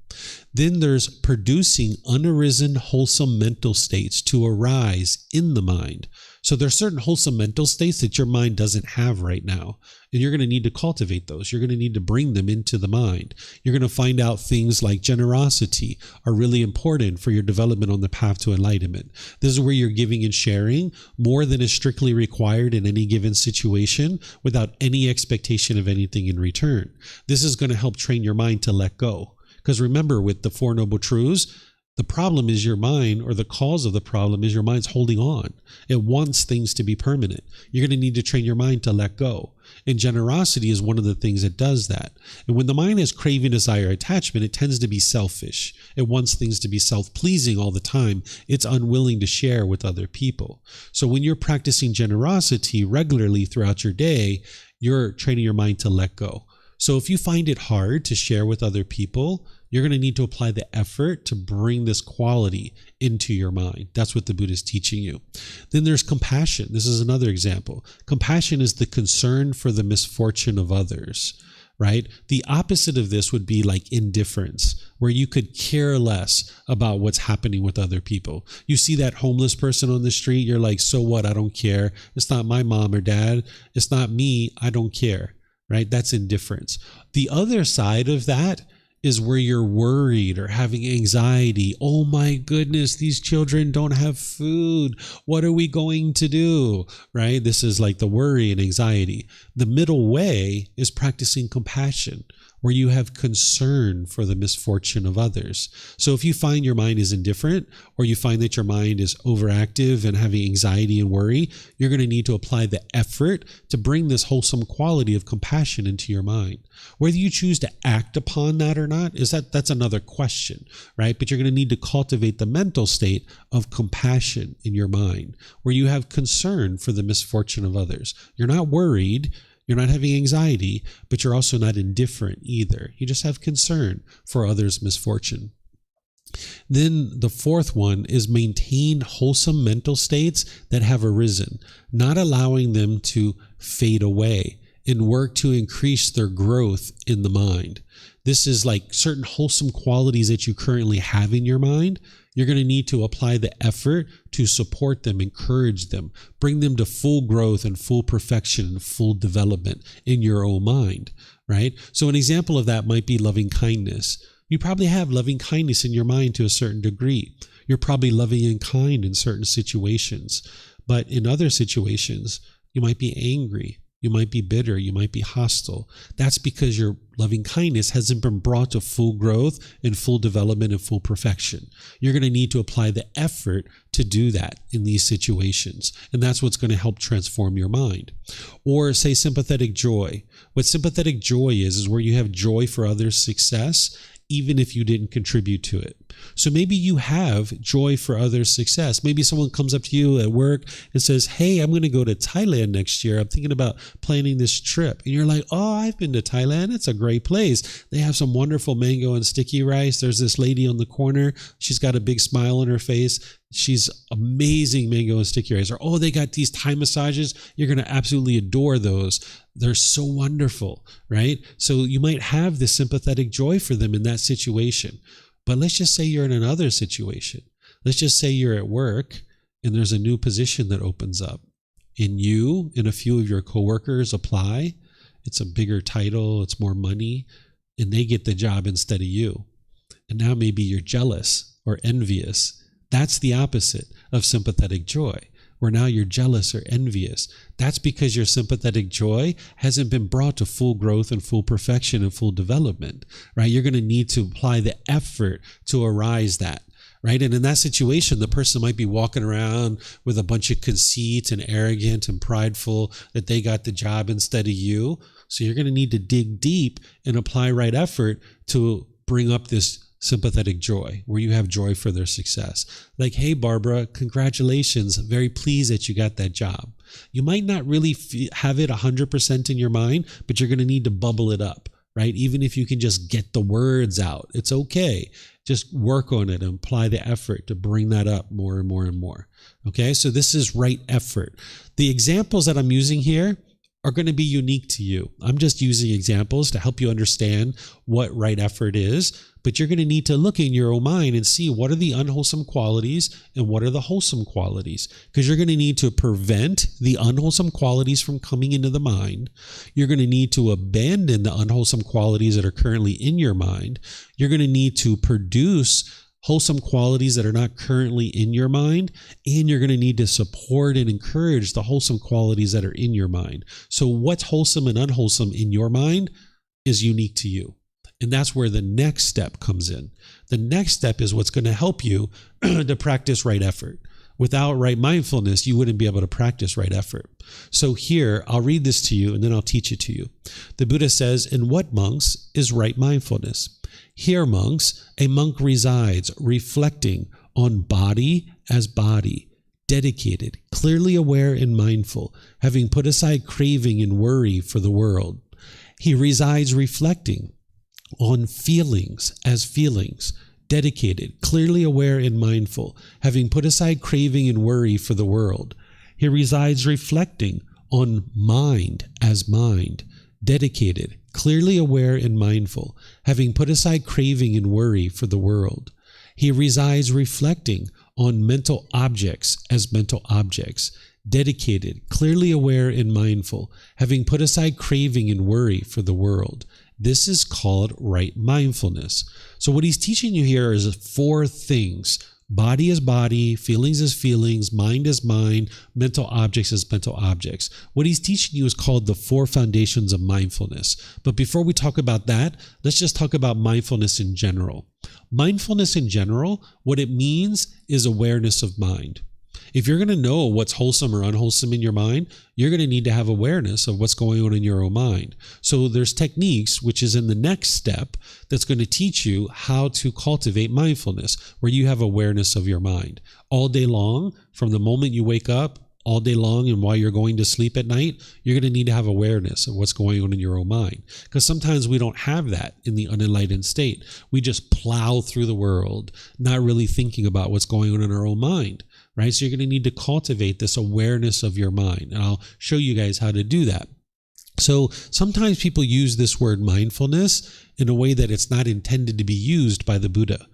Then there's producing unarisen wholesome mental states to arise in the mind. So there's certain wholesome mental states that your mind doesn't have right now. And you're going to need to cultivate those. You're going to need to bring them into the mind. You're going to find out things like generosity are really important for your development on the path to enlightenment. This is where you're giving and sharing more than is strictly required in any given situation without any expectation of anything in return. This is going to help train your mind to let go. Because remember, with the Four Noble Truths, the problem is your mind, or the cause of the problem is your mind's holding on. It wants things to be permanent. You're going to need to train your mind to let go. And generosity is one of the things that does that. And when the mind has craving, desire, attachment, it tends to be selfish. It wants things to be self-pleasing all the time. It's unwilling to share with other people. So when you're practicing generosity regularly throughout your day, you're training your mind to let go. So if you find it hard to share with other people, you're going to need to apply the effort to bring this quality into your mind. That's what the Buddha is teaching you. Then there's compassion. This is another example. Compassion is the concern for the misfortune of others, right? The opposite of this would be like indifference, where you could care less about what's happening with other people. You see that homeless person on the street, you're like, so what? I don't care. It's not my mom or dad. It's not me. I don't care. Right? That's indifference. The other side of that is where you're worried or having anxiety. Oh my goodness, these children don't have food. What are we going to do? Right? This is like the worry and anxiety. The middle way is practicing compassion, where you have concern for the misfortune of others. So if you find your mind is indifferent, or you find that your mind is overactive and having anxiety and worry, you're going to need to apply the effort to bring this wholesome quality of compassion into your mind. Whether you choose to act upon that or not, that's another question, right? But you're going to need to cultivate the mental state of compassion in your mind, where you have concern for the misfortune of others. You're not worried. You're not having anxiety, but you're also not indifferent either. You just have concern for others' misfortune. Then the fourth one is maintain wholesome mental states that have arisen, not allowing them to fade away, and work to increase their growth in the mind. This is like certain wholesome qualities that you currently have in your mind. You're going to need to apply the effort to support them, encourage them, bring them to full growth and full perfection and full development in your own mind, right? So an example of that might be loving kindness. You probably have loving kindness in your mind to a certain degree. You're probably loving and kind in certain situations. But in other situations, you might be angry. You might be bitter. You might be hostile. That's because your loving kindness hasn't been brought to full growth and full development and full perfection. You're going to need to apply the effort to do that in these situations. And that's what's going to help transform your mind. Or say sympathetic joy. What sympathetic joy is where you have joy for others' success, even if you didn't contribute to it. So maybe you have joy for others' success. Maybe someone comes up to you at work and says, hey, I'm going to go to Thailand next year. I'm thinking about planning this trip. And you're like, oh, I've been to Thailand. It's a great place. They have some wonderful mango and sticky rice. There's this lady on the corner. She's got a big smile on her face. She's amazing mango and sticky rice. Or, oh, they got these Thai massages. You're going to absolutely adore those. They're so wonderful, right? So you might have this sympathetic joy for them in that situation. But let's just say you're in another situation. Let's just say you're at work and there's a new position that opens up. And you and a few of your coworkers apply. It's a bigger title. It's more money. And they get the job instead of you. And now maybe you're jealous or envious. That's the opposite of sympathetic joy, where now you're jealous or envious. That's because your sympathetic joy hasn't been brought to full growth and full perfection and full development, right? You're going to need to apply the effort to arise that, right? And in that situation, the person might be walking around with a bunch of conceit and arrogant and prideful that they got the job instead of you. So you're going to need to dig deep and apply right effort to bring up this sympathetic joy, where you have joy for their success. Like, hey, Barbara, congratulations. Very pleased that you got that job. You might not really have it 100% in your mind, but you're going to need to bubble it up, right? Even if you can just get the words out, it's okay. Just work on it and apply the effort to bring that up more and more and more. Okay, so this is right effort. The examples that I'm using here are going to be unique to you. I'm just using examples to help you understand what right effort is, but you're going to need to look in your own mind and see what are the unwholesome qualities and what are the wholesome qualities, because you're going to need to prevent the unwholesome qualities from coming into the mind. You're going to need to abandon the unwholesome qualities that are currently in your mind. You're going to need to produce wholesome qualities that are not currently in your mind, and you're going to need to support and encourage the wholesome qualities that are in your mind. So what's wholesome and unwholesome in your mind is unique to you. And that's where the next step comes in. The next step is what's going to help you to practice right effort. Without right mindfulness, you wouldn't be able to practice right effort. So here, I'll read this to you and then I'll teach it to you. The Buddha says, in what, monks, is right mindfulness? Here, monks, a monk resides, reflecting on body as body, dedicated, clearly aware and mindful, having put aside craving and worry for the world. He resides reflecting on feelings as feelings, dedicated, clearly aware and mindful, having put aside craving and worry for the world. He resides reflecting on mind as mind, dedicated, clearly aware and mindful, having put aside craving and worry for the world. He resides reflecting on mental objects as mental objects, dedicated, clearly aware and mindful, having put aside craving and worry for the world. This is called right mindfulness. So what he's teaching you here is 4 things. Body is body, feelings is feelings, mind is mind, mental objects is mental objects. What he's teaching you is called the 4 foundations of mindfulness. But before we talk about that, let's just talk about mindfulness in general. Mindfulness in general, what it means is awareness of mind. If you're going to know what's wholesome or unwholesome in your mind, you're going to need to have awareness of what's going on in your own mind. So there's techniques, which is in the next step, that's going to teach you how to cultivate mindfulness, where you have awareness of your mind. All day long, from the moment you wake up, all day long, and while you're going to sleep at night, you're going to need to have awareness of what's going on in your own mind. Because sometimes we don't have that in the unenlightened state. We just plow through the world, not really thinking about what's going on in our own mind. Right? So you're going to need to cultivate this awareness of your mind. And I'll show you guys how to do that. So sometimes people use this word mindfulness in a way that it's not intended to be used by the Buddha.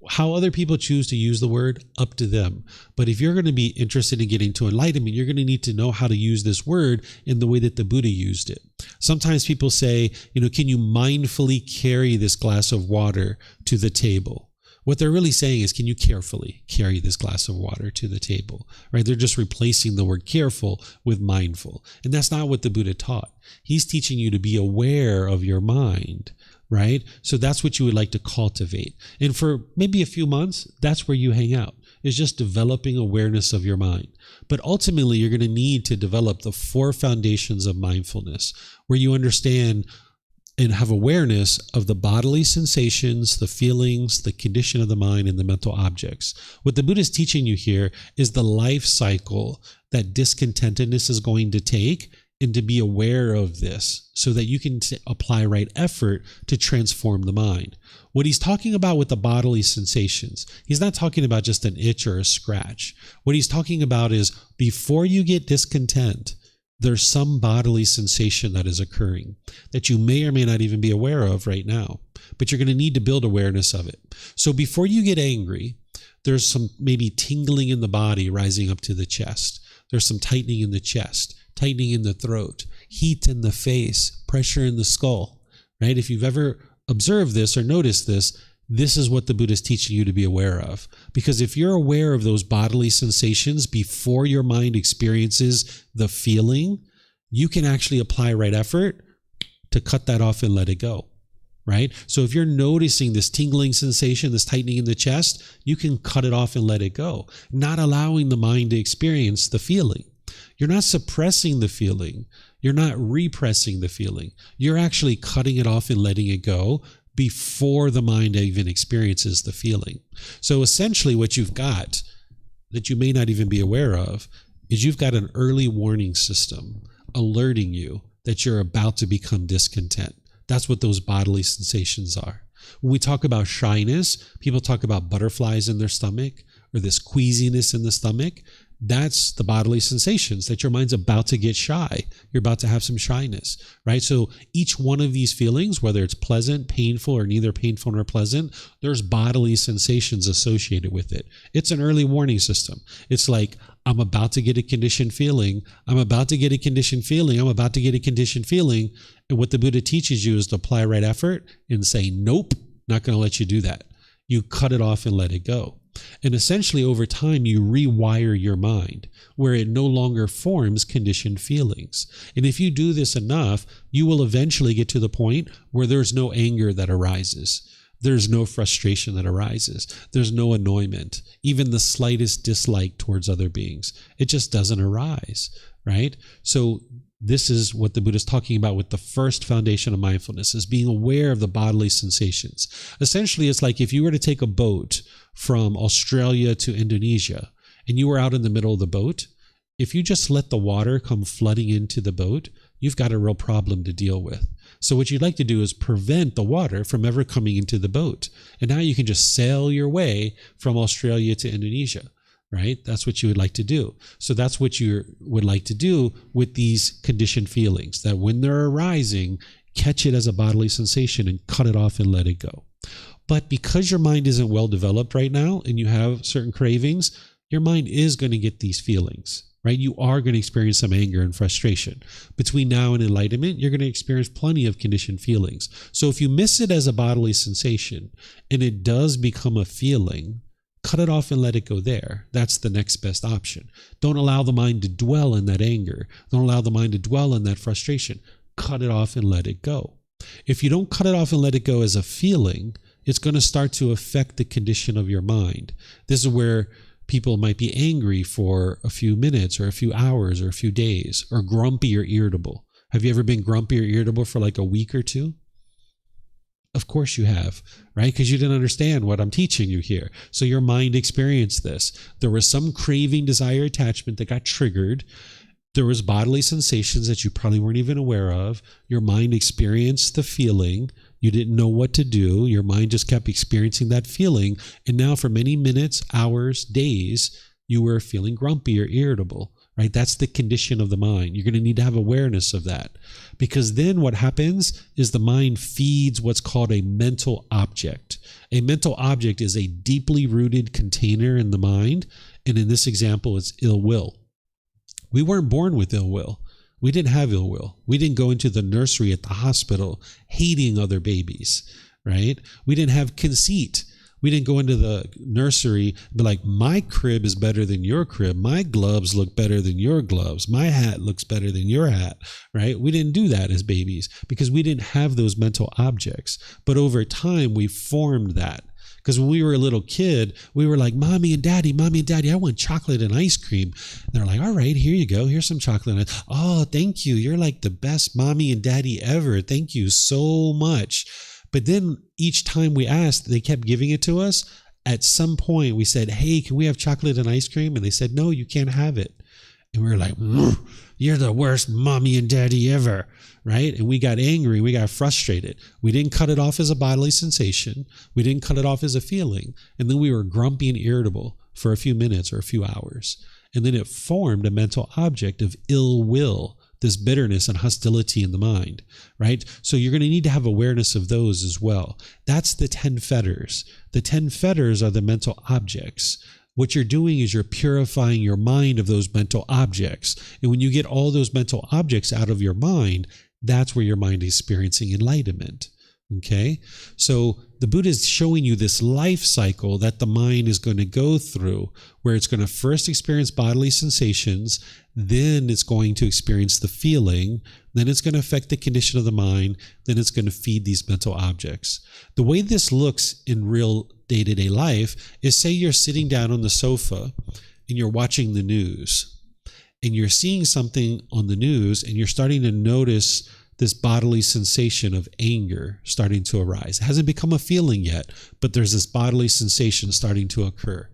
How other people choose to use the word, up to them. But if you're going to be interested in getting to enlightenment, you're going to need to know how to use this word in the way that the Buddha used it. Sometimes people say, can you mindfully carry this glass of water to the table? What they're really saying is, can you carefully carry this glass of water to the table, right? They're just replacing the word careful with mindful. And that's not what the Buddha taught. He's teaching you to be aware of your mind, right? So that's what you would like to cultivate. And for maybe a few months, that's where you hang out, is just developing awareness of your mind. But ultimately, you're going to need to develop the 4 foundations of mindfulness, where you understand and have awareness of the bodily sensations, the feelings, the condition of the mind, and the mental objects. What the Buddha is teaching you here is the life cycle that discontentedness is going to take, and to be aware of this so that you can apply right effort to transform the mind. What he's talking about with the bodily sensations, he's not talking about just an itch or a scratch. What he's talking about is, before you get discontent, there's some bodily sensation that is occurring that you may or may not even be aware of right now, but you're going to need to build awareness of it. So before you get angry, there's some maybe tingling in the body rising up to the chest. There's some tightening in the chest, tightening in the throat, heat in the face, pressure in the skull, right? If you've ever observed this or noticed this, this is what the Buddha is teaching you to be aware of. Because if you're aware of those bodily sensations before your mind experiences the feeling, you can actually apply right effort to cut that off and let it go, right? So if you're noticing this tingling sensation, this tightening in the chest, you can cut it off and let it go, not allowing the mind to experience the feeling. You're not suppressing the feeling. You're not repressing the feeling. You're actually cutting it off and letting it go before the mind even experiences the feeling. So essentially what you've got that you may not even be aware of is you've got an early warning system alerting you that you're about to become discontent. That's what those bodily sensations are. When we talk about shyness, people talk about butterflies in their stomach or this queasiness in the stomach. That's the bodily sensations that your mind's about to get shy. You're about to have some shyness, right? So each one of these feelings, whether it's pleasant, painful, or neither painful nor pleasant, there's bodily sensations associated with it. It's an early warning system. It's like, I'm about to get a conditioned feeling. I'm about to get a conditioned feeling. I'm about to get a conditioned feeling. And what the Buddha teaches you is to apply right effort and say, nope, not going to let you do that. You cut it off and let it go. And essentially over time, you rewire your mind where it no longer forms conditioned feelings. And if you do this enough, you will eventually get to the point where there's no anger that arises. There's no frustration that arises. There's no annoyment, even the slightest dislike towards other beings. It just doesn't arise, right? So this is what the Buddha is talking about with the first foundation of mindfulness, is being aware of the bodily sensations. Essentially, it's like if you were to take a boat from Australia to Indonesia and you were out in the middle of the boat, if you just let the water come flooding into the boat, you've got a real problem to deal with. So what you'd like to do is prevent the water from ever coming into the boat. And now you can just sail your way from Australia to Indonesia. Right? That's what you would like to do. So that's what you would like to do with these conditioned feelings, that when they're arising, catch it as a bodily sensation and cut it off and let it go. But because your mind isn't well developed right now and you have certain cravings, your mind is going to get these feelings, right? You are going to experience some anger and frustration. Between now and enlightenment, you're going to experience plenty of conditioned feelings. So if you miss it as a bodily sensation and it does become a feeling, cut it off and let it go there. That's the next best option. Don't allow the mind to dwell in that anger. Don't allow the mind to dwell in that frustration. Cut it off and let it go. If you don't cut it off and let it go as a feeling, it's going to start to affect the condition of your mind. This is where people might be angry for a few minutes or a few hours or a few days, or grumpy or irritable. Have you ever been grumpy or irritable for like a week or two? Of course you have, right? Because you didn't understand what I'm teaching you here. So your mind experienced this. There was some craving, desire, attachment that got triggered. There was bodily sensations that you probably weren't even aware of. Your mind experienced the feeling. You didn't know what to do. Your mind just kept experiencing that feeling. And now for many minutes, hours, days, you were feeling grumpy or irritable, right? That's the condition of the mind. You're going to need to have awareness of that, because then what happens is the mind feeds what's called a mental object. A mental object is a deeply rooted container in the mind. And in this example, it's ill will. We weren't born with ill will. We didn't have ill will. We didn't go into the nursery at the hospital hating other babies, right? We didn't have conceit. We didn't go into the nursery and be like, my crib is better than your crib. My gloves look better than your gloves. My hat looks better than your hat, right? We didn't do that as babies because we didn't have those mental objects. But over time, we formed that. Because when we were a little kid, we were like, Mommy and Daddy, I want chocolate and ice cream. And they're like, all right, here you go. Here's some chocolate. And oh, thank you. You're like the best Mommy and Daddy ever. Thank you so much. But then each time we asked, they kept giving it to us. At some point, we said, hey, can we have chocolate and ice cream? And they said, no, you can't have it. And we were like, you're the worst Mommy and Daddy ever, right? And we got angry. We got frustrated. We didn't cut it off as a bodily sensation. We didn't cut it off as a feeling. And then we were grumpy and irritable for a few minutes or a few hours. And then it formed a mental object of ill will, this bitterness and hostility in the mind, right? So you're going to need to have awareness of those as well. That's the 10 fetters. The 10 fetters are the mental objects. What you're doing is you're purifying your mind of those mental objects. And when you get all those mental objects out of your mind, that's where your mind is experiencing enlightenment. Okay? So the Buddha is showing you this life cycle that the mind is going to go through, where it's going to first experience bodily sensations, then it's going to experience the feeling, then it's going to affect the condition of the mind, then it's going to feed these mental objects. The way this looks in real day-to-day life is, say you're sitting down on the sofa and you're watching the news and you're seeing something on the news and you're starting to notice this bodily sensation of anger starting to arise. It hasn't become a feeling yet, but there's this bodily sensation starting to occur.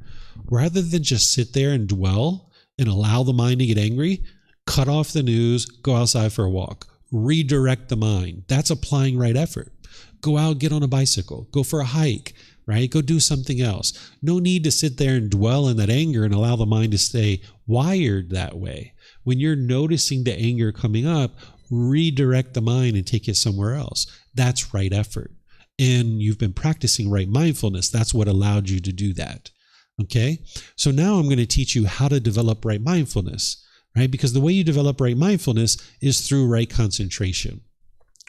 Rather than just sit there and dwell and allow the mind to get angry, cut off the news, go outside for a walk, redirect the mind. That's applying right effort. Go out, get on a bicycle, go for a hike, right? Go do something else. No need to sit there and dwell in that anger and allow the mind to stay wired that way. When you're noticing the anger coming up, redirect the mind and take it somewhere else. That's right effort. And you've been practicing right mindfulness. That's what allowed you to do that. Okay? So now I'm going to teach you how to develop right mindfulness, right? Because the way you develop right mindfulness is through right concentration.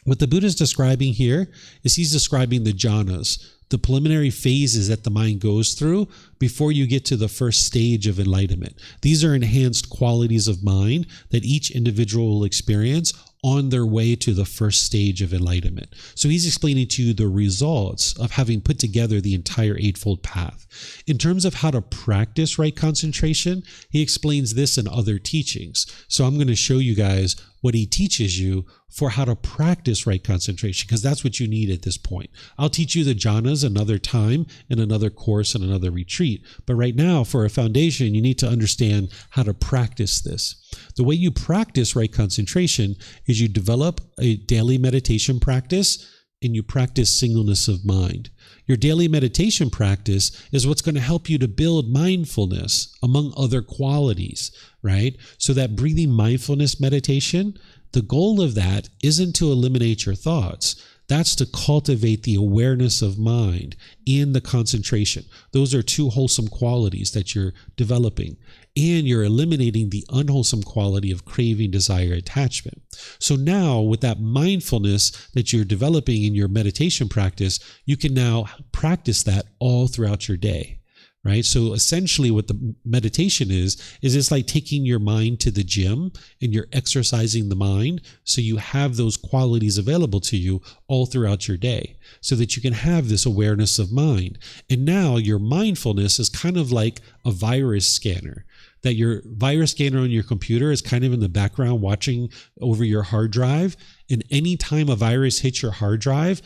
What the Buddha is describing here is he's describing the jhanas, the preliminary phases that the mind goes through before you get to the first stage of enlightenment. These are enhanced qualities of mind that each individual will experience on their way to the first stage of enlightenment. So he's explaining to you the results of having put together the entire Eightfold Path. In terms of how to practice right concentration, he explains this in other teachings. So I'm going to show you guys what he teaches you for how to practice right concentration, because that's what you need at this point. I'll teach you the jhanas another time in another course and another retreat. But right now, for a foundation, you need to understand how to practice this. The way you practice right concentration is you develop a daily meditation practice and you practice singleness of mind. Your daily meditation practice is what's going to help you to build mindfulness among other qualities, right? So that breathing mindfulness meditation, the goal of that isn't to eliminate your thoughts. That's to cultivate the awareness of mind and the concentration. Those are two wholesome qualities that you're developing. And you're eliminating the unwholesome quality of craving, desire, attachment. So now with that mindfulness that you're developing in your meditation practice, you can now practice that all throughout your day. Right? So essentially what the meditation is it's like taking your mind to the gym and you're exercising the mind so you have those qualities available to you all throughout your day so that you can have this awareness of mind. And now your mindfulness is kind of like a virus scanner. That your virus scanner on your computer is kind of in the background watching over your hard drive. And anytime a virus hits your hard drive,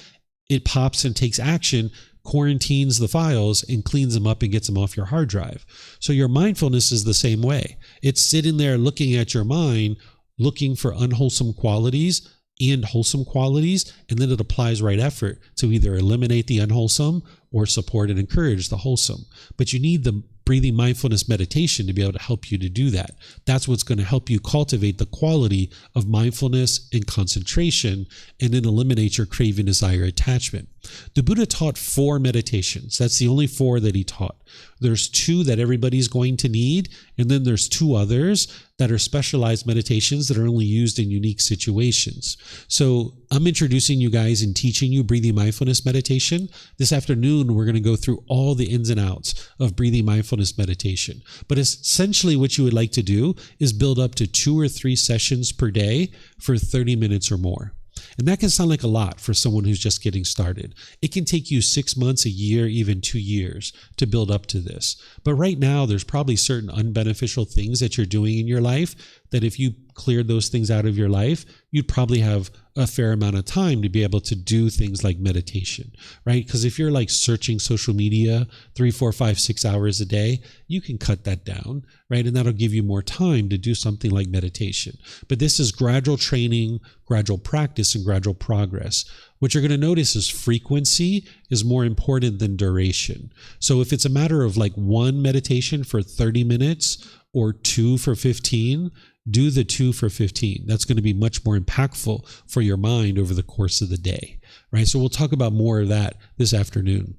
it pops and takes action, quarantines the files and cleans them up and gets them off your hard drive. So your mindfulness is the same way. It's sitting there looking at your mind, looking for unwholesome qualities and wholesome qualities, and then it applies right effort to either eliminate the unwholesome or support and encourage the wholesome. But you need the breathing mindfulness meditation to be able to help you to do that. That's what's going to help you cultivate the quality of mindfulness and concentration and then eliminate your craving, desire, attachment. The Buddha taught 4 meditations. That's the only 4 that he taught. There's 2 that everybody's going to need, and then there's 2 others that are specialized meditations that are only used in unique situations. So I'm introducing you guys and teaching you breathing mindfulness meditation. This afternoon, we're going to go through all the ins and outs of breathing mindfulness meditation. But essentially what you would like to do is build up to 2 or 3 sessions per day for 30 minutes or more. And that can sound like a lot for someone who's just getting started. It can take you 6 months, a year, even 2 years to build up to this. But right now, there's probably certain unbeneficial things that you're doing in your life that if you cleared those things out of your life, you'd probably have a fair amount of time to be able to do things like meditation, right? Because if you're like searching social media 3, 4, 5, 6 hours a day, you can cut that down, right? And that'll give you more time to do something like meditation. But this is gradual training, gradual practice, and gradual progress. What you're going to notice is frequency is more important than duration. So if it's a matter of like 1 meditation for 30 minutes or 2 for 15, do the 2 for 15. That's going to be much more impactful for your mind over the course of the day, right? So we'll talk about more of that this afternoon.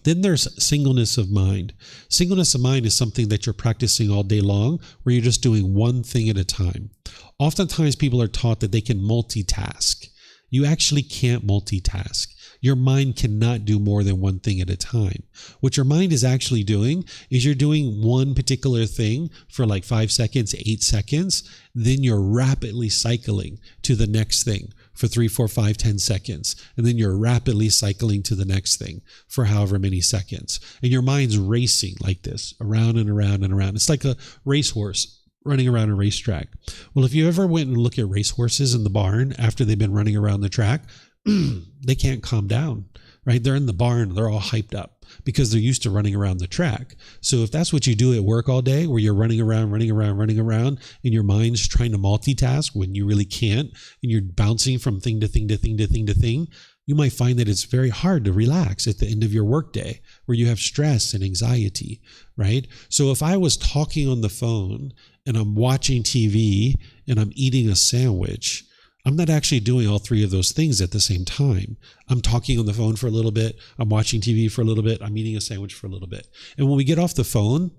Then there's singleness of mind. Singleness of mind is something that you're practicing all day long, where you're just doing one thing at a time. Oftentimes people are taught that they can multitask. You actually can't multitask. Your mind cannot do more than one thing at a time. What your mind is actually doing is you're doing one particular thing for like 5 seconds, 8 seconds, then you're rapidly cycling to the next thing for 3, 4, 5, 10 seconds. And then you're rapidly cycling to the next thing for however many seconds. And your mind's racing like this, around and around and around. It's like a racehorse running around a racetrack. Well, if you ever went and look at racehorses in the barn after they've been running around the track, they can't calm down, right? They're in the barn, they're all hyped up because they're used to running around the track. So if that's what you do at work all day, where you're running around, and your mind's trying to multitask when you really can't, and you're bouncing from thing to thing to thing to thing to thing, you might find that it's very hard to relax at the end of your workday, where you have stress and anxiety, right? So if I was talking on the phone and I'm watching TV and I'm eating a sandwich, I'm not actually doing all 3 of those things at the same time. I'm talking on the phone for a little bit. I'm watching TV for a little bit. I'm eating a sandwich for a little bit. And when we get off the phone,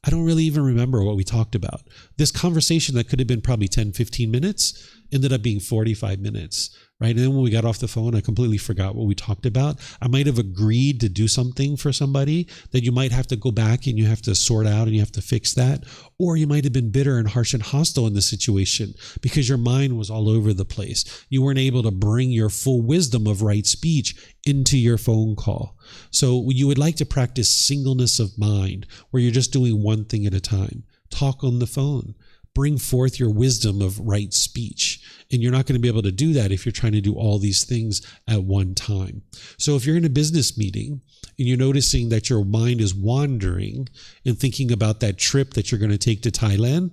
I don't really even remember what we talked about. This conversation that could have been probably 10, 15 minutes ended up being 45 minutes, right? And then when we got off the phone, I completely forgot what we talked about. I might have agreed to do something for somebody that you might have to go back and you have to sort out and you have to fix that. Or you might have been bitter and harsh and hostile in the situation because your mind was all over the place. You weren't able to bring your full wisdom of right speech into your phone call. So you would like to practice singleness of mind, where you're just doing one thing at a time. Talk on the phone. Bring forth your wisdom of right speech. And you're not going to be able to do that if you're trying to do all these things at one time. So if you're in a business meeting and you're noticing that your mind is wandering and thinking about that trip that you're going to take to Thailand,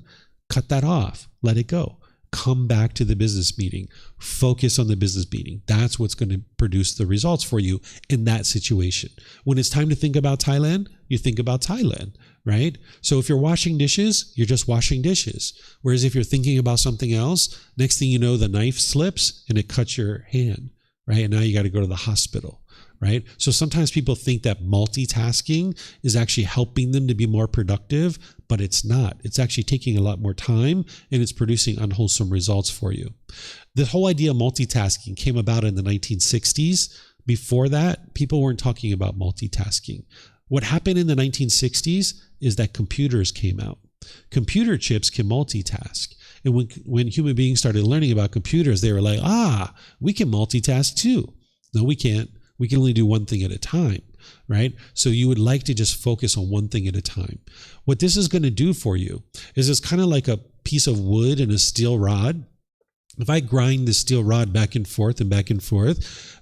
cut that off. Let it go. Come back to the business meeting. Focus on the business meeting. That's what's going to produce the results for you in that situation. When it's time to think about Thailand, you think about Thailand, right? So if you're washing dishes, you're just washing dishes. Whereas if you're thinking about something else, next thing you know, the knife slips and it cuts your hand, right? And now you got to go to the hospital, right? So sometimes people think that multitasking is actually helping them to be more productive, but it's not. It's actually taking a lot more time and it's producing unwholesome results for you. The whole idea of multitasking came about in the 1960s. Before that, people weren't talking about multitasking. What happened in the 1960s is that computers came out. Computer chips can multitask. And when human beings started learning about computers, they were like, we can multitask too. No, we can't. We can only do one thing at a time, right? So you would like to just focus on one thing at a time. What this is going to do for you is it's kind of like a piece of wood and a steel rod. If I grind the steel rod back and forth,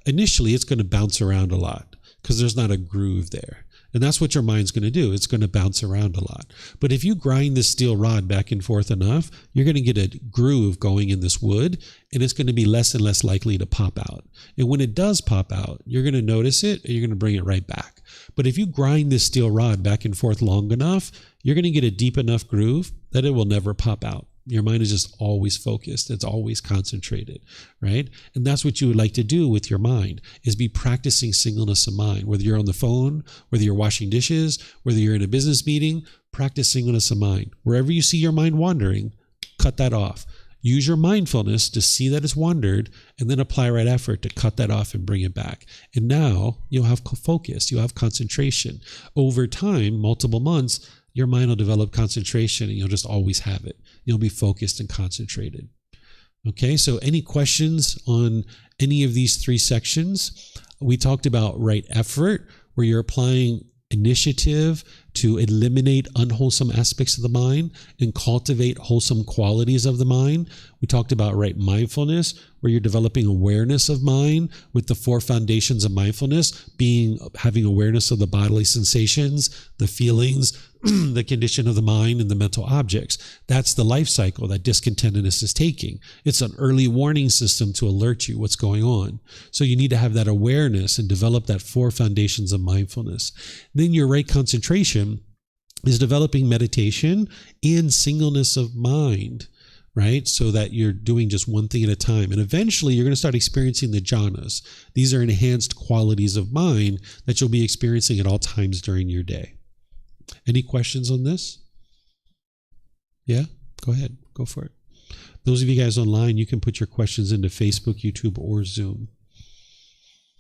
initially it's going to bounce around a lot because there's not a groove there. And that's what your mind's going to do. It's going to bounce around a lot. But if you grind this steel rod back and forth enough, you're going to get a groove going in this wood, and it's going to be less and less likely to pop out. And when it does pop out, you're going to notice it, and you're going to bring it right back. But if you grind this steel rod back and forth long enough, you're going to get a deep enough groove that it will never pop out. Your mind is just always focused. It's always concentrated, right? And that's what you would like to do with your mind, is be practicing singleness of mind. Whether you're on the phone, whether you're washing dishes, whether you're in a business meeting, practice singleness of mind. Wherever you see your mind wandering, cut that off. Use your mindfulness to see that it's wandered, and then apply right effort to cut that off and bring it back. And now you'll have focus, you'll have concentration. Over time, multiple months, your mind will develop concentration and you'll just always have it. You'll be focused and concentrated. Okay, so any questions on any of these three sections? We talked about right effort, where you're applying initiative to eliminate unwholesome aspects of the mind and cultivate wholesome qualities of the mind. We talked about right mindfulness, where you're developing awareness of mind with the four foundations of mindfulness, being having awareness of the bodily sensations, the feelings, the condition of the mind, and the mental objects. That's the life cycle that discontentedness is taking. It's an early warning system to alert you what's going on. So you need to have that awareness and develop that four foundations of mindfulness. Then your right concentration is developing meditation and singleness of mind, right? So that you're doing just one thing at a time. And eventually you're going to start experiencing the jhanas. These are enhanced qualities of mind that you'll be experiencing at all times during your day. Any questions on this? Yeah, go ahead. Go for it. Those of you guys online, you can put your questions into Facebook, YouTube, or Zoom.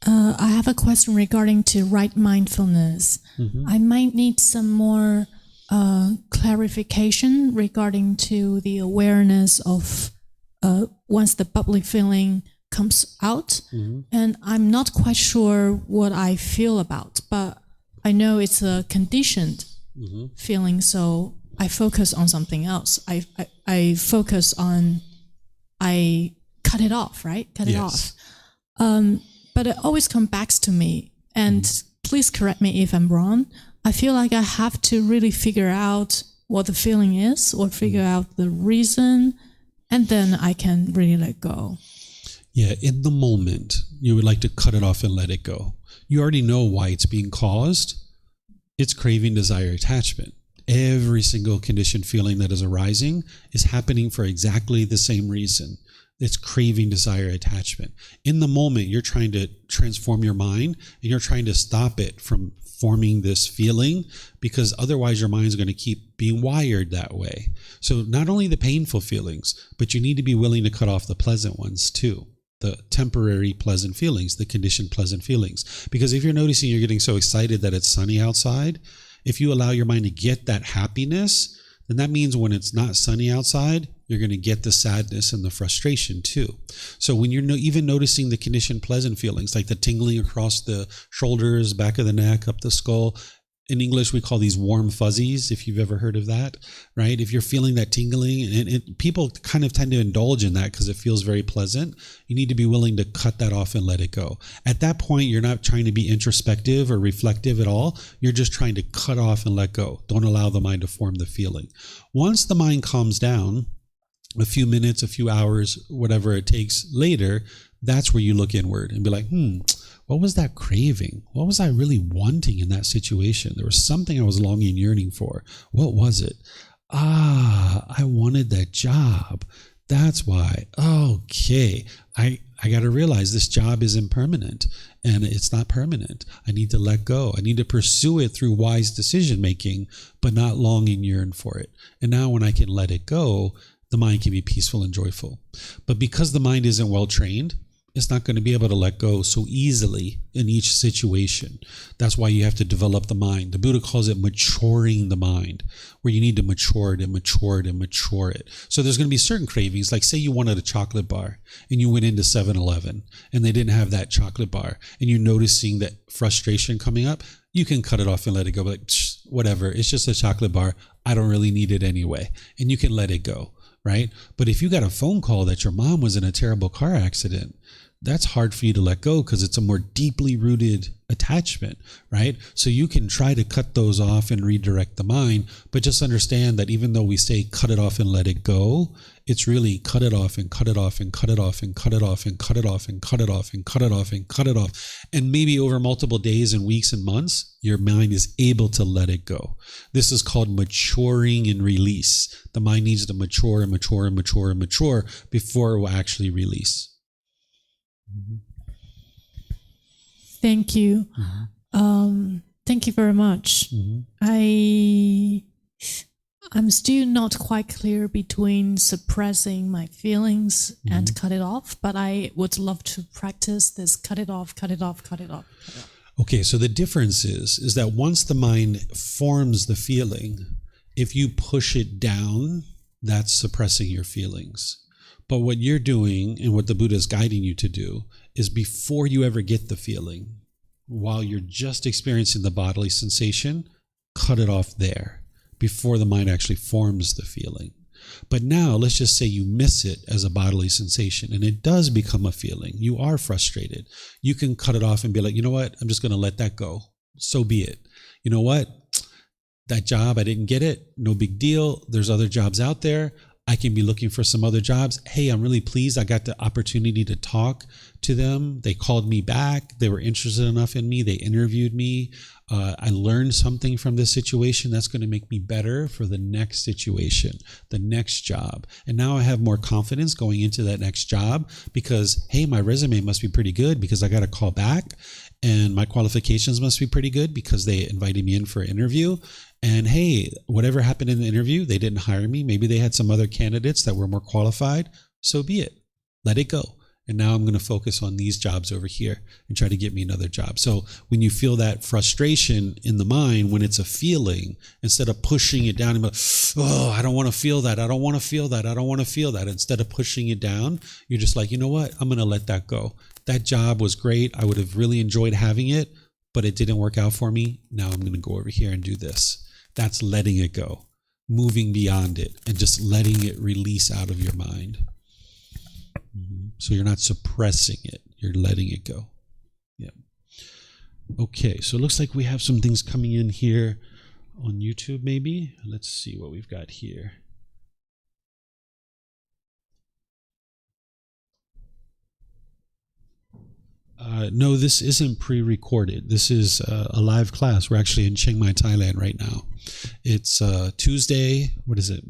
I have a question regarding to right mindfulness. I might need some more clarification regarding to the awareness of once the bubbly feeling comes out. And I'm not quite sure what I feel about, but I know it's a conditioned feeling, so I focus on something else. I focus on, I cut it off, right? Cut it off. But it always comes back to me. And please correct me if I'm wrong. I feel like I have to really figure out what the feeling is, or figure out the reason, and then I can really let go. Yeah, in the moment, you would like to cut it off and let it go. You already know why it's being caused. It's craving, desire, attachment. Every single conditioned feeling that is arising is happening for exactly the same reason. It's craving, desire, attachment. In the moment, you're trying to transform your mind, and you're trying to stop it from forming this feeling, because otherwise your mind's going to keep being wired that way. So not only the painful feelings, but you need to be willing to cut off the pleasant ones too. The temporary pleasant feelings, the conditioned pleasant feelings. Because if you're noticing you're getting so excited that it's sunny outside, if you allow your mind to get that happiness, then that means when it's not sunny outside, you're going to get the sadness and the frustration too. So when you're even noticing the conditioned pleasant feelings, like the tingling across the shoulders, back of the neck, up the skull, in English, we call these warm fuzzies, if you've ever heard of that, right? If you're feeling that tingling, and people kind of tend to indulge in that because it feels very pleasant, you need to be willing to cut that off and let it go. At that point, you're not trying to be introspective or reflective at all. You're just trying to cut off and let go. Don't allow the mind to form the feeling. Once the mind calms down, a few minutes, a few hours, whatever it takes later, that's where you look inward and be like, what was that craving? What was I really wanting in that situation? There was something I was longing, yearning for. What was it? I wanted that job. That's why. Okay. I got to realize this job is impermanent, and it's not permanent. I need to let go. I need to pursue it through wise decision making, but not longing, yearn for it. And now when I can let it go, the mind can be peaceful and joyful. But because the mind isn't well trained, it's not going to be able to let go so easily in each situation. That's why you have to develop the mind. The Buddha calls it maturing the mind, where you need to mature it and mature it and mature it. So there's going to be certain cravings, like say you wanted a chocolate bar and you went into 7-Eleven and they didn't have that chocolate bar, and you're noticing that frustration coming up. You can cut it off and let it go. Like, whatever, it's just a chocolate bar. I don't really need it anyway. And you can let it go, right? But if you got a phone call that your mom was in a terrible car accident, that's hard for you to let go because it's a more deeply rooted attachment, right? So you can try to cut those off and redirect the mind, but just understand that even though we say cut it off and let it go, it's really cut it off and cut it off and cut it off and cut it off and cut it off and cut it off and cut it off and cut it off. And maybe over multiple days and weeks and months, your mind is able to let it go. This is called maturing and release. The mind needs to mature and mature and mature and mature before it will actually release. Thank you. Thank you very much. I'm still not quite clear between suppressing my feelings and cut it off, but I would love to practice this cut it off, cut it off, cut it off, cut it off. Okay, so the difference is that once the mind forms the feeling, if you push it down, that's suppressing your feelings. But what you're doing and what the Buddha is guiding you to do is before you ever get the feeling, while you're just experiencing the bodily sensation, cut it off there before the mind actually forms the feeling. But now let's just say you miss it as a bodily sensation and it does become a feeling. You are frustrated. You can cut it off and be like, you know what? I'm just going to let that go. So be it. You know what? That job, I didn't get it. No big deal. There's other jobs out there. I can be looking for some other jobs. Hey, I'm really pleased I got the opportunity to talk to them. They called me back. They were interested enough in me. They interviewed me. I learned something from this situation that's going to make me better for the next situation, the next job. And now I have more confidence going into that next job because, hey, my resume must be pretty good because I got a call back. And my qualifications must be pretty good because they invited me in for an interview. And hey, whatever happened in the interview, they didn't hire me. Maybe they had some other candidates that were more qualified. So be it. Let it go. And now I'm going to focus on these jobs over here and try to get me another job. So when you feel that frustration in the mind, when it's a feeling, instead of pushing it down and be like, oh, I don't want to feel that. I don't want to feel that. I don't want to feel that. Instead of pushing it down, you're just like, you know what? I'm going to let that go. That job was great. I would have really enjoyed having it, but it didn't work out for me. Now I'm going to go over here and do this. That's letting it go, moving beyond it and just letting it release out of your mind. So you're not suppressing it. You're letting it go. Yeah. Okay. So it looks like we have some things coming in here on YouTube maybe. Let's see what we've got here. No, this isn't pre-recorded. This is a live class. We're actually in Chiang Mai, Thailand right now. It's Tuesday, what is it?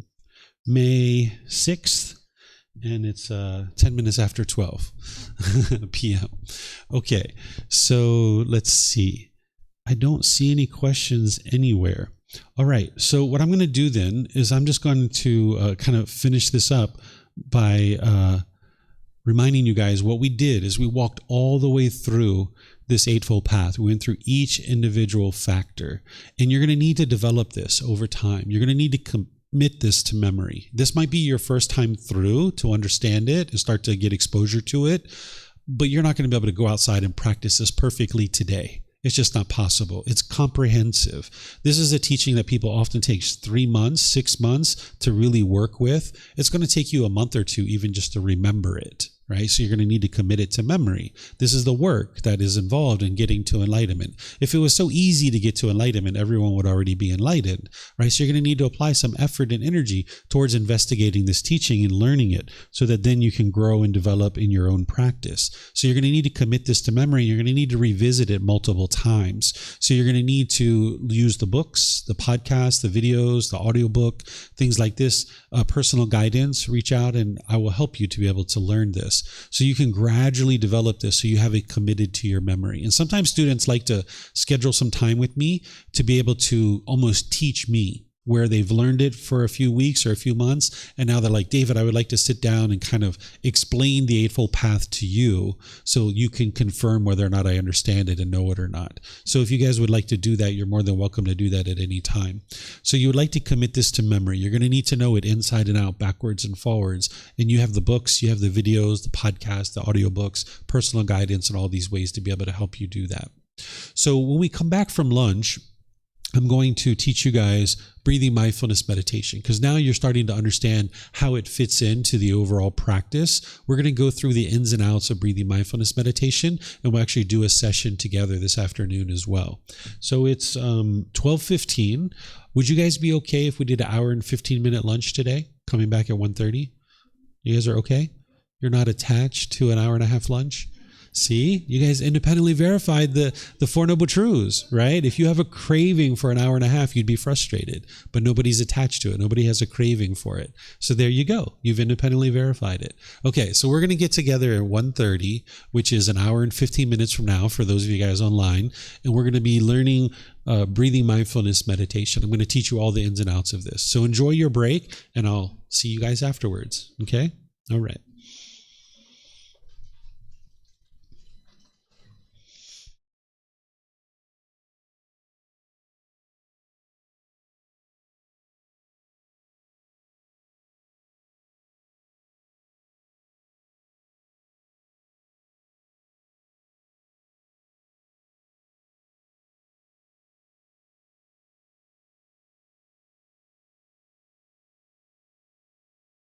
May 6th. And it's 10 minutes after 12 p.m. Okay, so let's see. I don't see any questions anywhere. All right, so what I'm going to do then is I'm just going to kind of finish this up by reminding you guys what we did is we walked all the way through this Eightfold Path. We went through each individual factor. And you're going to need to develop this over time. You're going to need to commit this to memory. This might be your first time through to understand it and start to get exposure to it, but you're not going to be able to go outside and practice this perfectly today. It's just not possible. It's comprehensive. This is a teaching that people often takes 3 months, 6 months to really work with. It's going to take you a month or two even just to remember it, right? So you're going to need to commit it to memory. This is the work that is involved in getting to enlightenment. If it was so easy to get to enlightenment, everyone would already be enlightened, right? So you're going to need to apply some effort and energy towards investigating this teaching and learning it so that then you can grow and develop in your own practice. So you're going to need to commit this to memory. You're going to need to revisit it multiple times. So you're going to need to use the books, the podcasts, the videos, the audiobook, things like this, personal guidance. Reach out and I will help you to be able to learn this. So you can gradually develop this so you have it committed to your memory. And sometimes students like to schedule some time with me to be able to almost teach me where they've learned it for a few weeks or a few months. And now they're like, David, I would like to sit down and kind of explain the Eightfold Path to you so you can confirm whether or not I understand it and know it or not. So if you guys would like to do that, you're more than welcome to do that at any time. So you would like to commit this to memory. You're going to need to know it inside and out, backwards and forwards. And you have the books, you have the videos, the podcasts, the audiobooks, personal guidance, and all these ways to be able to help you do that. So when we come back from lunch, I'm going to teach you guys breathing mindfulness meditation, because now you're starting to understand how it fits into the overall practice. We're going to go through the ins and outs of breathing mindfulness meditation, and we'll actually do a session together this afternoon as well. So it's 12:15. Would you guys be okay if we did an hour and 15-minute lunch today, coming back at 1:30? You guys are okay? You're not attached to an hour and a half lunch? See, you guys independently verified the Four Noble Truths, right? If you have a craving for an hour and a half, you'd be frustrated, but nobody's attached to it. Nobody has a craving for it. So there you go. You've independently verified it. Okay, so we're going to get together at 1:30, which is an hour and 15 minutes from now for those of you guys online, and we're going to be learning breathing mindfulness meditation. I'm going to teach you all the ins and outs of this. So enjoy your break, and I'll see you guys afterwards, okay? All right.